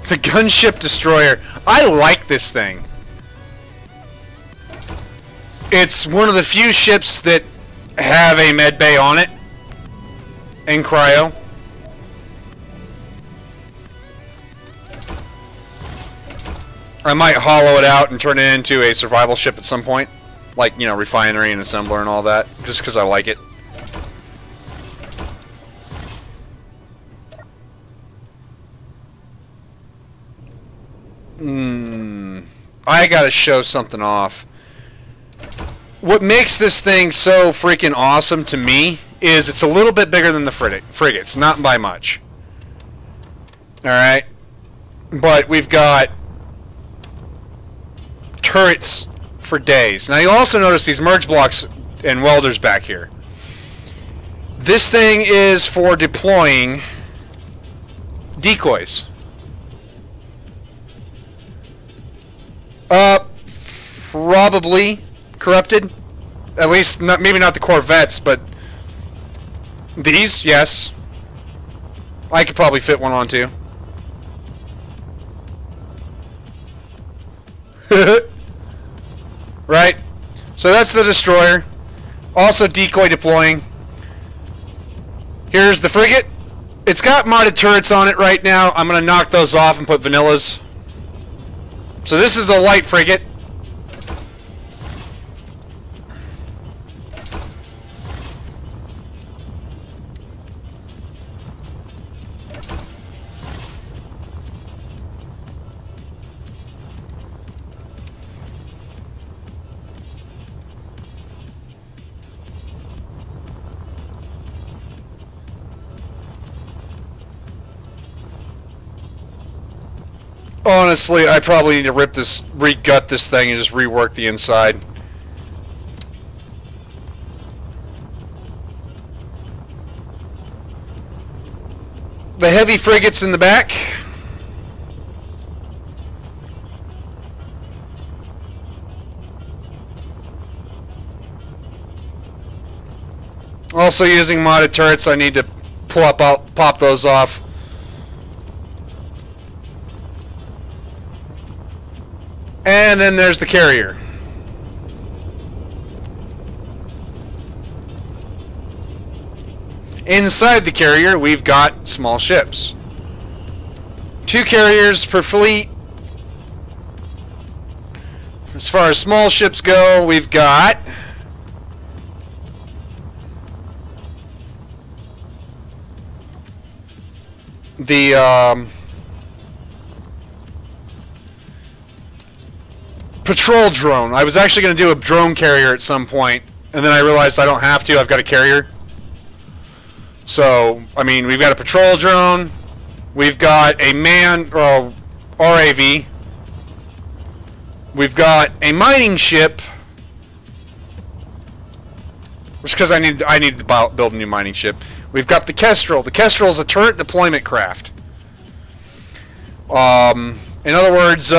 It's a gunship destroyer. I like this thing. It's one of the few ships that have a med bay on it. And cryo. I might hollow it out and turn it into a survival ship at some point. Like, you know, refinery and assembler and all that. Just because I like it. I gotta show something off. What makes this thing so freaking awesome to me is it's a little bit bigger than the frigates. Not by much. Alright? But we've got turrets for days. Now you'll also notice these merge blocks and welders back here. This thing is for deploying decoys. Probably corrupted. At least, maybe not the Corvettes, but these, yes. I could probably fit one on too. Right? So that's the destroyer. Also decoy deploying. Here's the frigate. It's got modded turrets on it right now. I'm going to knock those off and put vanillas. So this is the light frigate. Honestly, I probably need to re-gut this thing and just rework the inside. The heavy frigates in the back. Also using modded turrets, I need to pop those off. And then there's the carrier. Inside the carrier, we've got small ships. 2 carriers per fleet. As far as small ships go, we've got the patrol drone. I was actually going to do a drone carrier at some point, and then I realized I don't have to. I've got a carrier. So, I mean, we've got a patrol drone. We've got a RAV. We've got a mining ship. Just because I need to build a new mining ship. We've got the Kestrel. The Kestrel is a turret deployment craft. In other words,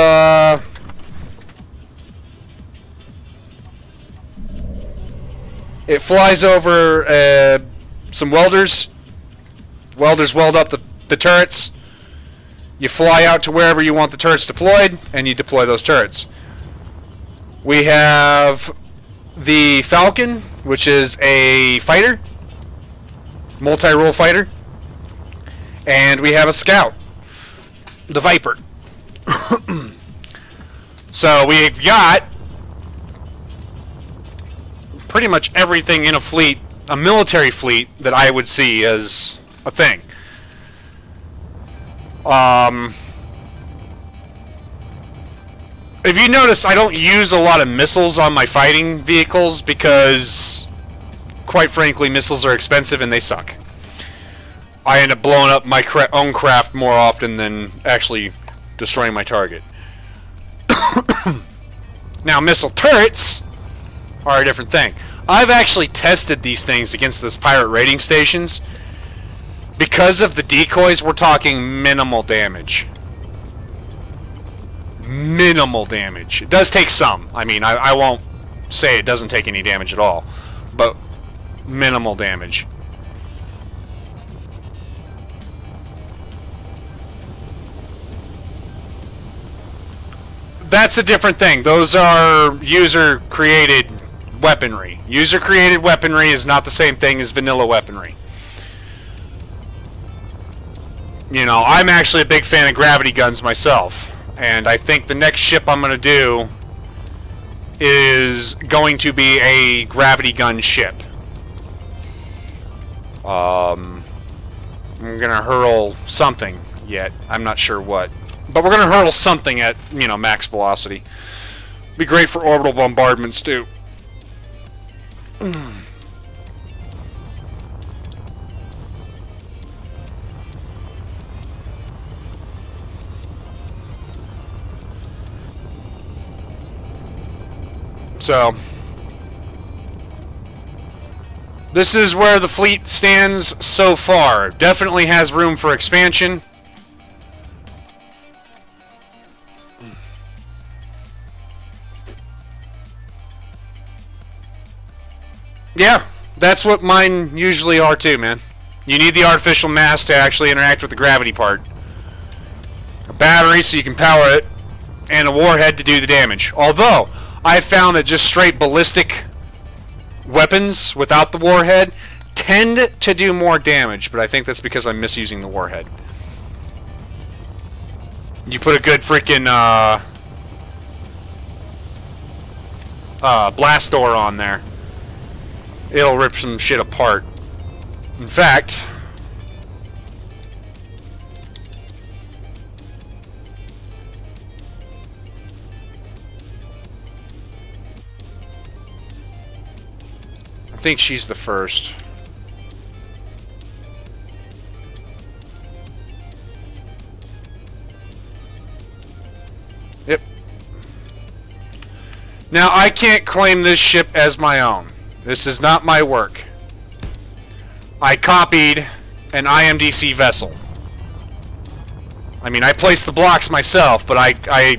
it flies over some welders. Welders weld up the turrets. You fly out to wherever you want the turrets deployed, and you deploy those turrets. We have the Falcon, which is a fighter, multi-role fighter. And we have a Scout, the Viper. So we've got pretty much everything in a fleet, a military fleet, that I would see as a thing. If you notice, I don't use a lot of missiles on my fighting vehicles because, quite frankly, missiles are expensive and they suck. I end up blowing up my own craft more often than actually destroying my target. Now, missile turrets are a different thing. I've actually tested these things against those pirate raiding stations, Because of the decoys, we're talking minimal damage. Minimal damage. It does take some. I mean, I won't say it doesn't take any damage at all, but minimal damage. That's a different thing. Those are user-created weaponry. User-created weaponry is not the same thing as vanilla weaponry. You know, I'm actually a big fan of gravity guns myself, and I think the next ship I'm going to do is going to be a gravity gun ship. I'm going to hurl something yet. I'm not sure what. But we're going to hurl something at, you know, max velocity. Be great for orbital bombardments, too. So, this is where the fleet stands so far. Definitely has room for expansion. Yeah, that's what mine usually are too, man. You need the artificial mass to actually interact with the gravity part. A battery so you can power it, and a warhead to do the damage. Although, I found that just straight ballistic weapons without the warhead tend to do more damage, but I think that's because I'm misusing the warhead. You put a good freaking blast door on there. It'll rip some shit apart. In fact, I think she's the first. Yep. Now, I can't claim this ship as my own. This is not my work. I copied an IMDC vessel. I mean, I placed the blocks myself, but I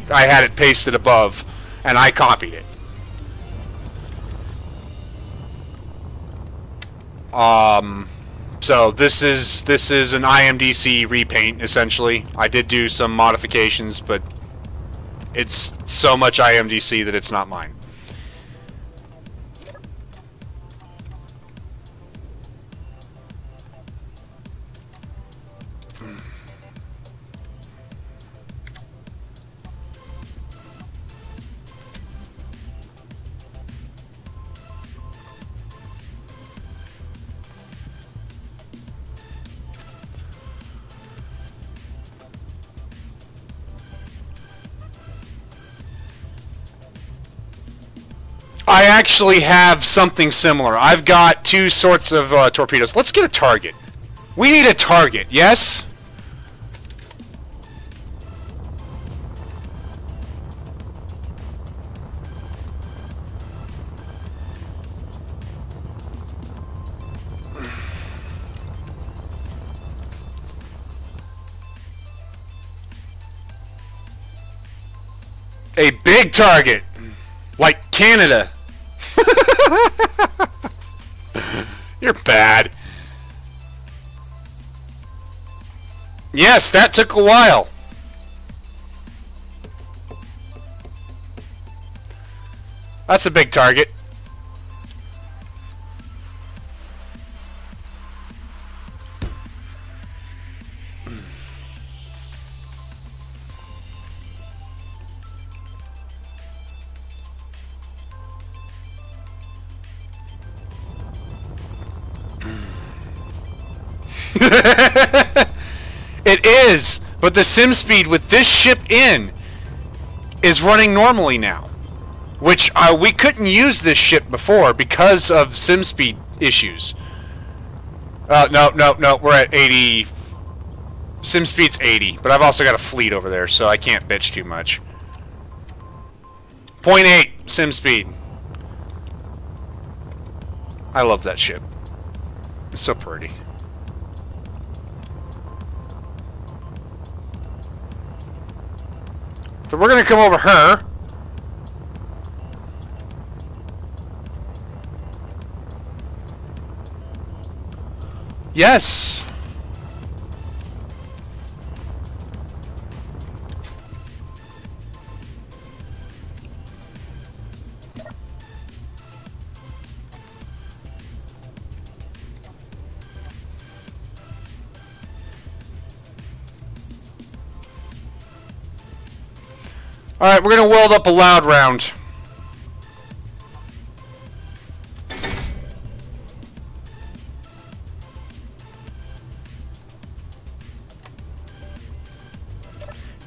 had it pasted above, and I copied it. So this is an IMDC repaint, essentially. I did do some modifications, but it's so much IMDC that it's not mine. I actually have something similar. I've got two sorts of torpedoes. Let's get a target. We need a target, yes? A big target. Like Canada. You're bad. Yes, that took a while. That's a big target. It is, but the sim speed with this ship in is running normally now, which we couldn't use this ship before because of sim speed issues. No, we're at 80. Sim speed's 80, but I've also got a fleet over there, so I can't bitch too much. 0.8 sim speed. I love that ship. It's so pretty. So we're going to come over her. Yes. Alright, we're going to weld up a loud round.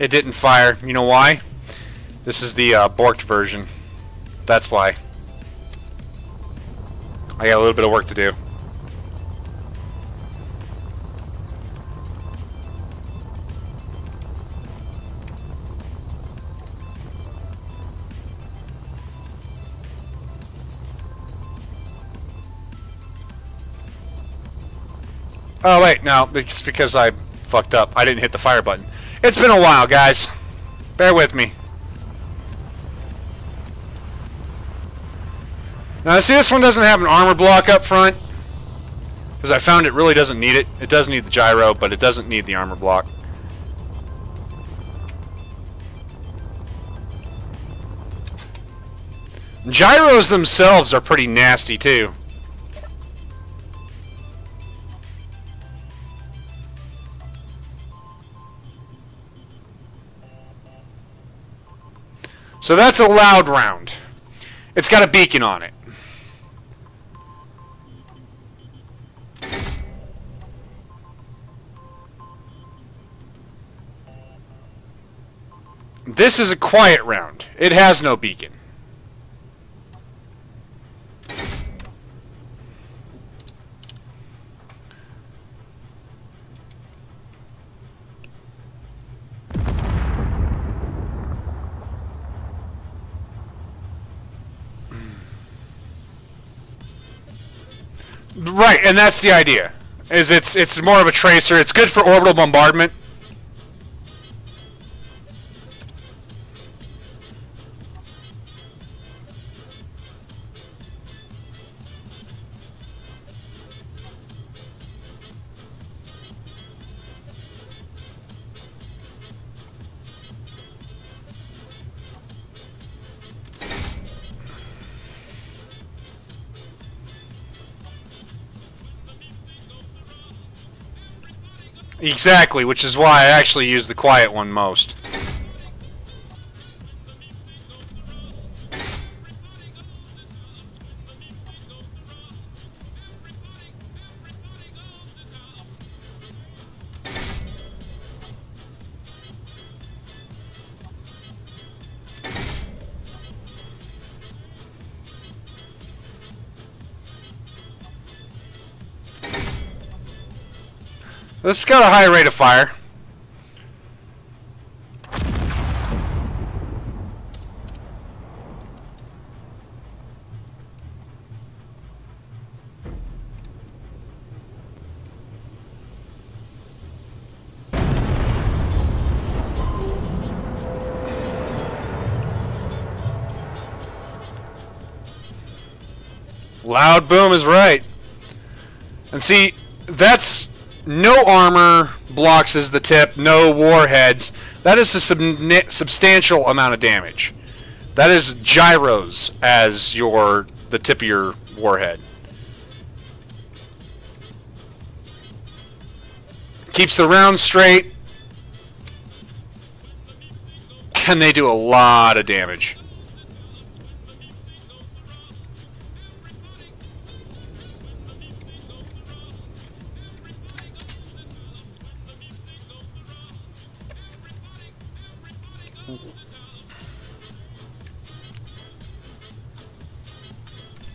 It didn't fire. You know why? This is the borked version. That's why. I got a little bit of work to do. Oh wait, no, it's because I fucked up. I didn't hit the fire button. It's been a while, guys. Bear with me. Now, see, this one doesn't have an armor block up front. Because I found it really doesn't need it. It does need the gyro, but it doesn't need the armor block. Gyros themselves are pretty nasty, too. So that's a loud round. It's got a beacon on it. This is a quiet round. It has no beacon. Right, and that's the idea. Is it's more of a tracer. It's good for orbital bombardment. Exactly, which is why I actually use the quiet one most. This has got a high rate of fire. Loud boom is right. And see, that's no armor blocks as the tip, no warheads. That is a substantial amount of damage. That is gyros as the tip of your warhead. Keeps the round straight. And they do a lot of damage.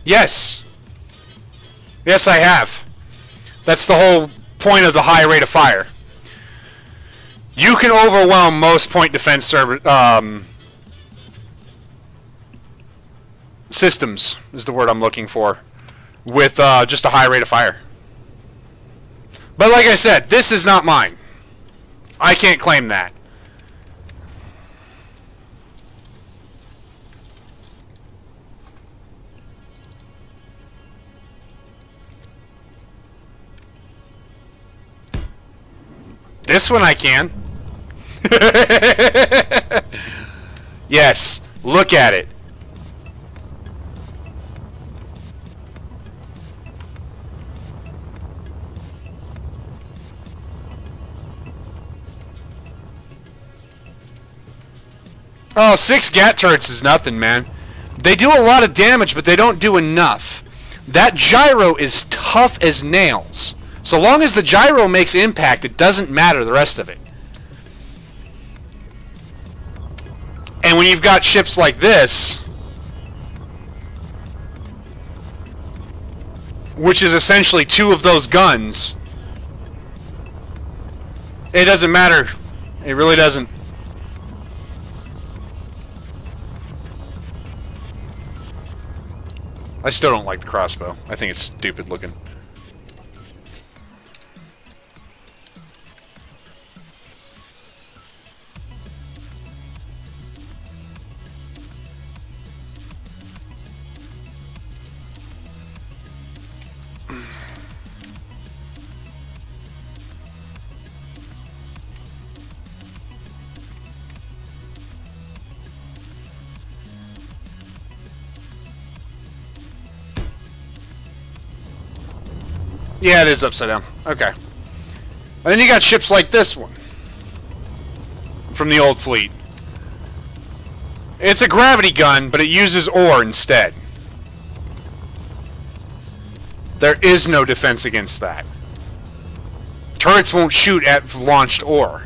Yes. Yes, I have. That's the whole point of the high rate of fire. You can overwhelm most point defense systems, is the word I'm looking for, with just a high rate of fire. But like I said, this is not mine. I can't claim that. This one I can. Yes, look at it. Oh, 6 Gat turrets is nothing, man. They do a lot of damage, but they don't do enough. That gyro is tough as nails. So long as the gyro makes impact, it doesn't matter the rest of it. And when you've got ships like this, which is essentially 2 of those guns, it doesn't matter. It really doesn't. I still don't like the crossbow. I think it's stupid looking. Yeah, it is upside down. Okay. And then you got ships like this one. From the old fleet. It's a gravity gun, but it uses ore instead. There is no defense against that. Turrets won't shoot at launched ore.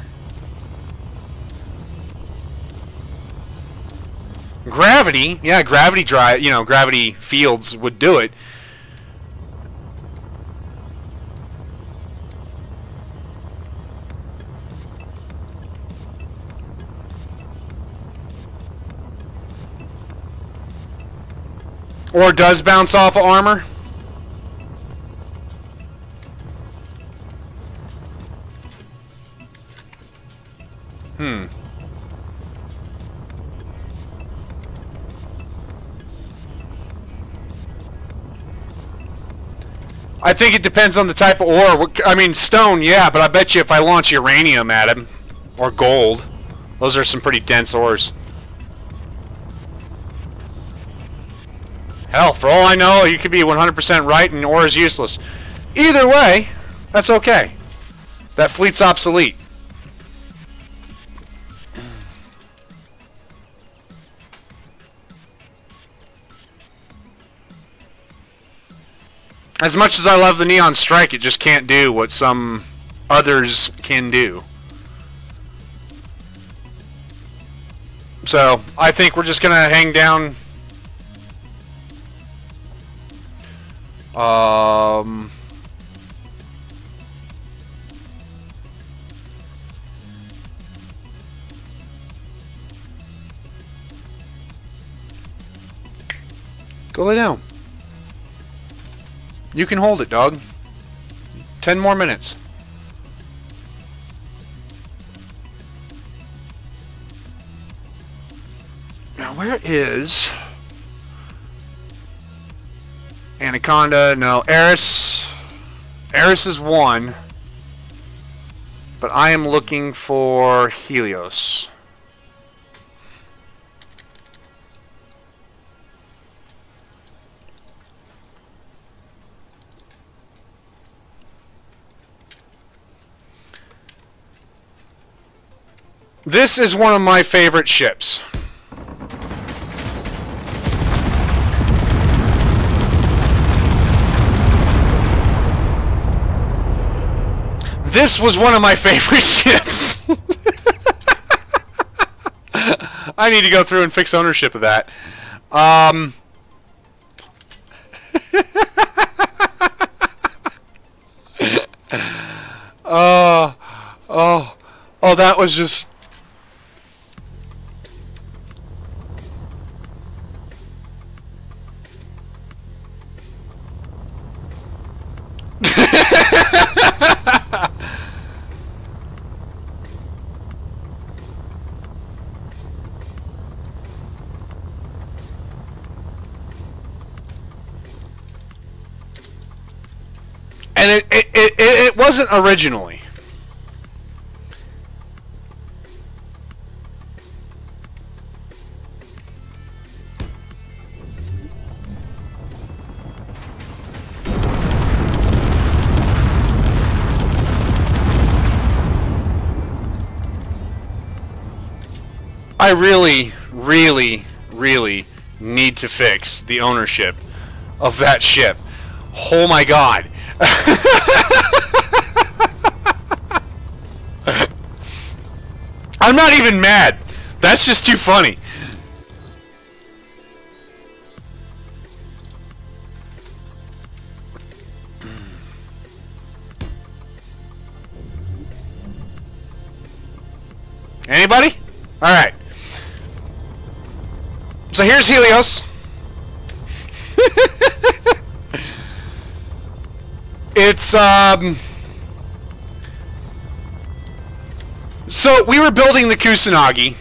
Gravity, yeah, gravity drive, you know, gravity fields would do it. Or does bounce off of armor? I think it depends on the type of ore. I mean, stone, yeah, but I bet you if I launch uranium at him, or gold, those are some pretty dense ores. Hell, for all I know, you could be 100% right and ore is useless. Either way, that's okay. That fleet's obsolete. As much as I love the Neon Strike, it just can't do what some others can do. So, I think we're just gonna hang down. Go lay down. You can hold it, dog. 10 more minutes. Now, where is Anaconda? No, Eris. Eris is 1. But I am looking for Helios. This is one of my favorite ships. This was one of my favorite ships. I need to go through and fix ownership of that. Oh, that was just... And it wasn't originally. I really, really, really need to fix the ownership of that ship. Oh my god. I'm not even mad. That's just too funny. Anybody? Alright. So here's Helios. It's, so we were building the Kusanagi,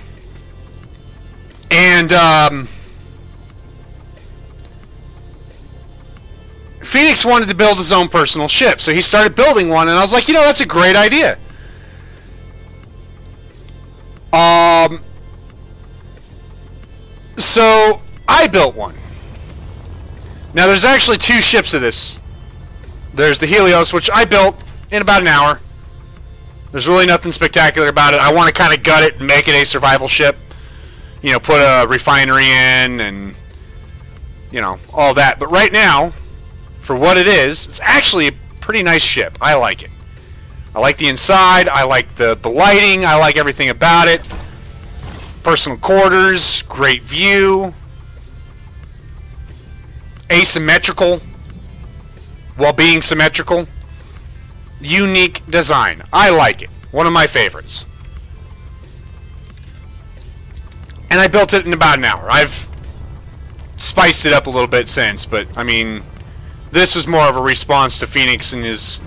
and, Phoenix wanted to build his own personal ship, so he started building one, and I was like, you know, that's a great idea. So I built one. Now there's actually two ships of this. There's the Helios, which I built in about an hour. There's really nothing spectacular about it. I want to kind of gut it and make it a survival ship. You know, put a refinery in and, you know, all that. But right now, for what it is, it's actually a pretty nice ship. I like it. I like the inside. I like the lighting. I like everything about it. Personal quarters. Great view. Asymmetrical while being symmetrical. Unique design. I like it. One of my favorites. And I built it in about an hour. I've spiced it up a little bit since, but I mean, this was more of a response to Phoenix and his...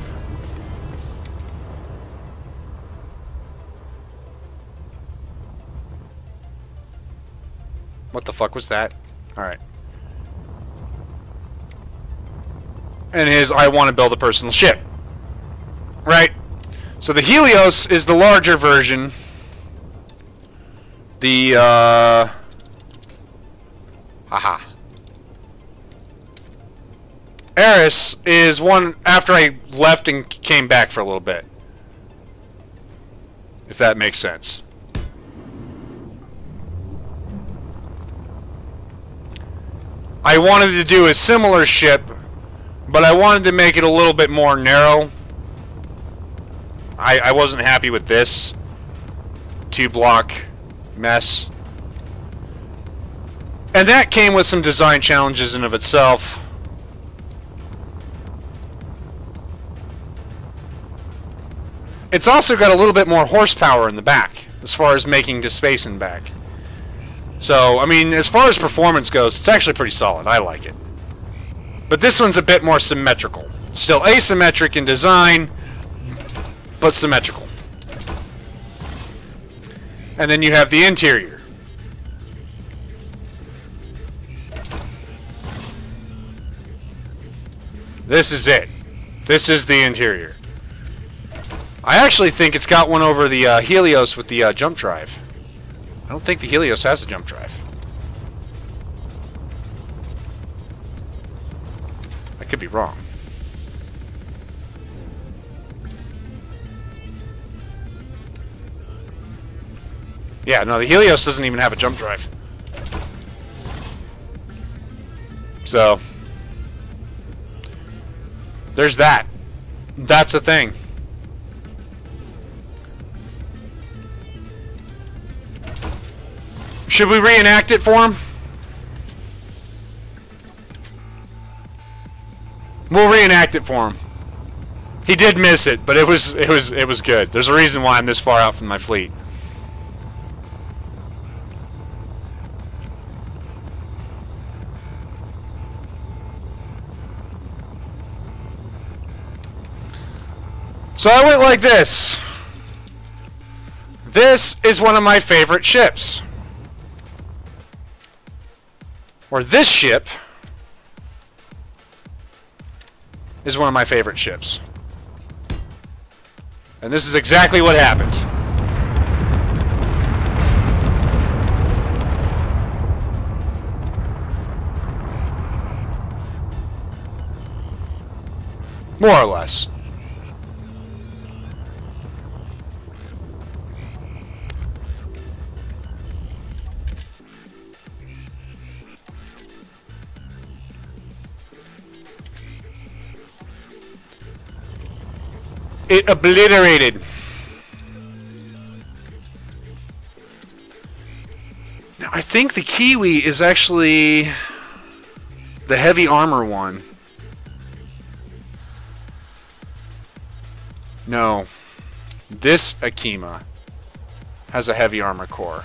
What the fuck was that? Alright. And his, I want to build a personal ship. Right? So the Helios is the larger version. The, haha. Eris is one after I left and came back for a little bit. If that makes sense. I wanted to do a similar ship, but I wanted to make it a little bit more narrow. I wasn't happy with this 2-block mess. And that came with some design challenges in of itself. It's also got a little bit more horsepower in the back, as far as making to space and back. So, I mean, as far as performance goes, it's actually pretty solid. I like it. But this one's a bit more symmetrical. Still asymmetric in design, but symmetrical. And then you have the interior. This is it. This is the interior. I actually think it's got one over the Helios with the jump drive. I don't think the Helios has a jump drive. I could be wrong. Yeah, no, the Helios doesn't even have a jump drive. So, there's that. That's a thing. Should we reenact it for him? We'll reenact it for him. He did miss it, but it was good. There's a reason why I'm this far out from my fleet. So I went like this. This is one of my favorite ships. Or this ship is one of my favorite ships. And this is exactly what happened. More or less. it obliterated. Now, I think the Kiwi is actually the heavy armor one. No. This Akima has a heavy armor core.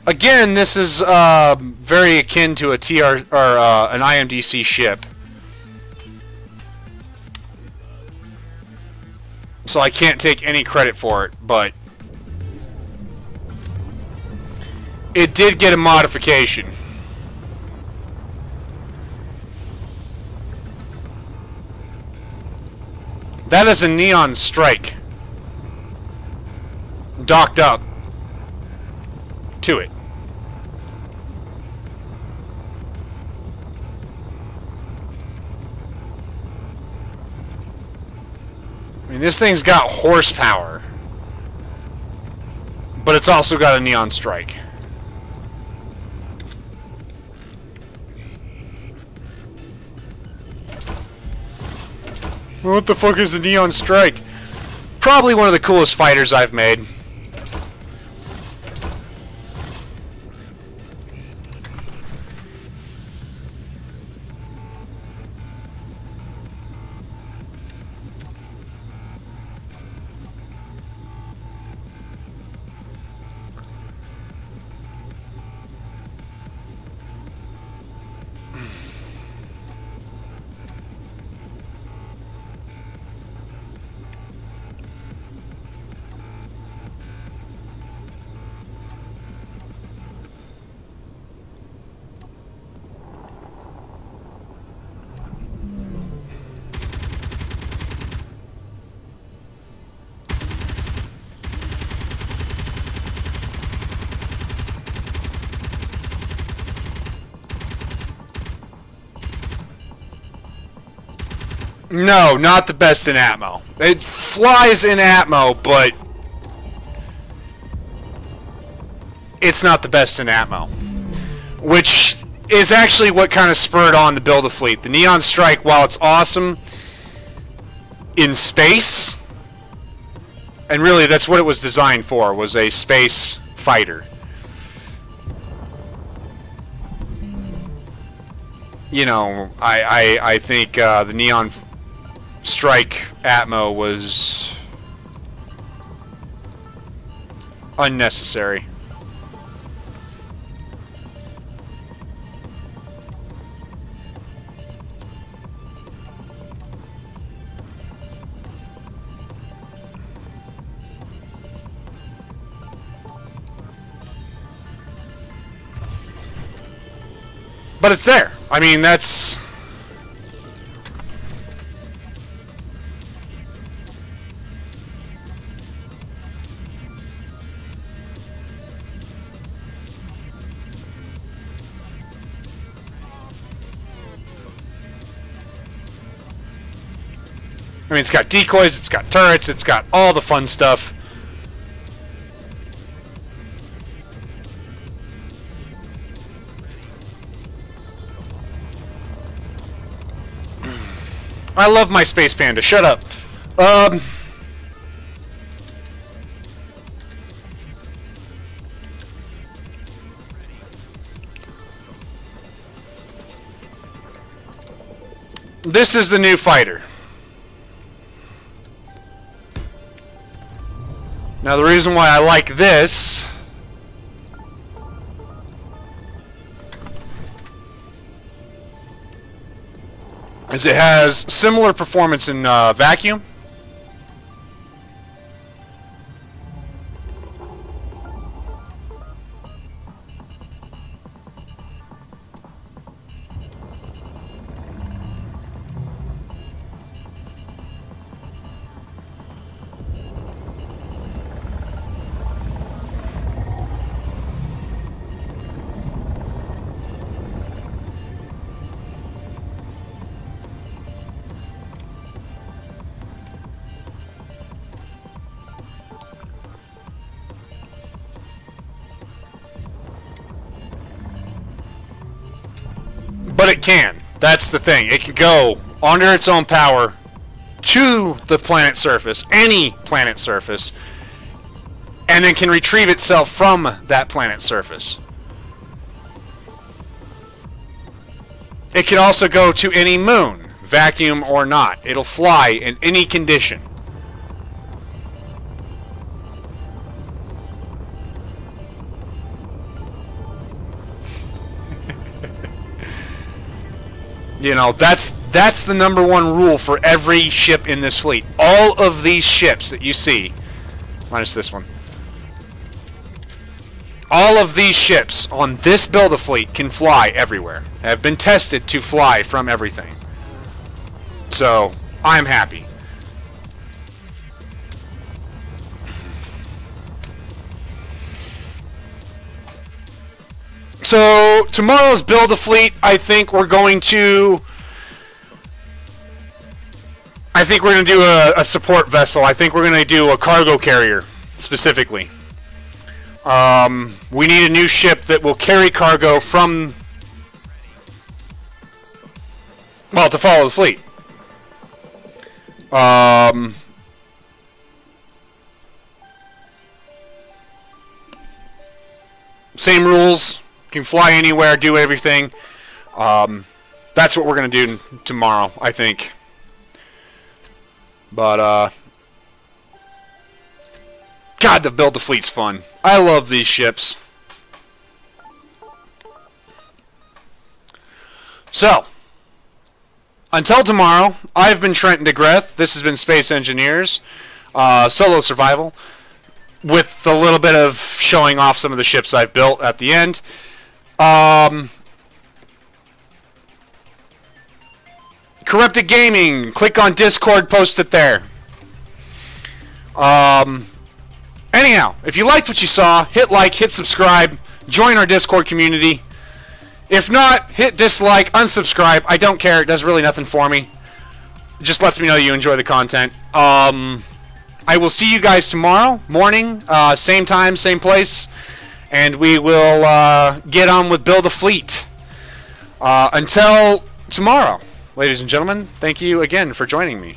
Again, this is very akin to a TR or an IMDC ship. So I can't take any credit for it, but it did get a modification. That is a Neon Strike docked up to it. I mean, this thing's got horsepower, but it's also got a Neon Strike. What the fuck is the Neon Strike? Probably one of the coolest fighters I've made. No, not the best in Atmo. It flies in Atmo, but it's not the best in Atmo. Which is actually what kind of spurred on the build of Fleet. The Neon Strike, while it's awesome in space, and really that's what it was designed for, was a space fighter. You know, I think the Neon Strike Atmo was unnecessary. But it's there. I mean, that's... I mean, it's got decoys, it's got turrets, it's got all the fun stuff. I love my Space Panda. Shut up. This is the new fighter. Now the reason why I like this is it has similar performance in vacuum. it can. That's the thing. It can go under its own power to the planet surface, any planet surface, and then can retrieve itself from that planet surface. It can also go to any moon, vacuum or not. It'll fly in any condition. You know, that's the number one rule for every ship in this fleet. All of these ships that you see, minus this one, all of these ships on this Build-A-Fleet can fly everywhere. Have been tested to fly from everything. So, I'm happy. So, tomorrow's Build-A-Fleet, I think we're going to do a support vessel. I think we're going to do a cargo carrier, specifically. We need a new ship that will carry cargo from, well, to follow the fleet. Same rules. Can fly anywhere, do everything. That's what we're going to do tomorrow, I think. But, God, the Build-A-Fleet's fun. I love these ships. So, until tomorrow, I've been Trenton DeGreth. This has been Space Engineers, Solo Survival, with a little bit of showing off some of the ships I've built at the end. Corrupted Gaming, click on Discord, post it there. Anyhow, if you liked what you saw, hit like, hit subscribe, join our Discord community. If not, hit dislike, unsubscribe. I don't care. It does really nothing for me. It just lets me know you enjoy the content. I will see you guys tomorrow morning, same time, same place, and we will get on with Build-A-Fleet. Until tomorrow, ladies and gentlemen, thank you again for joining me.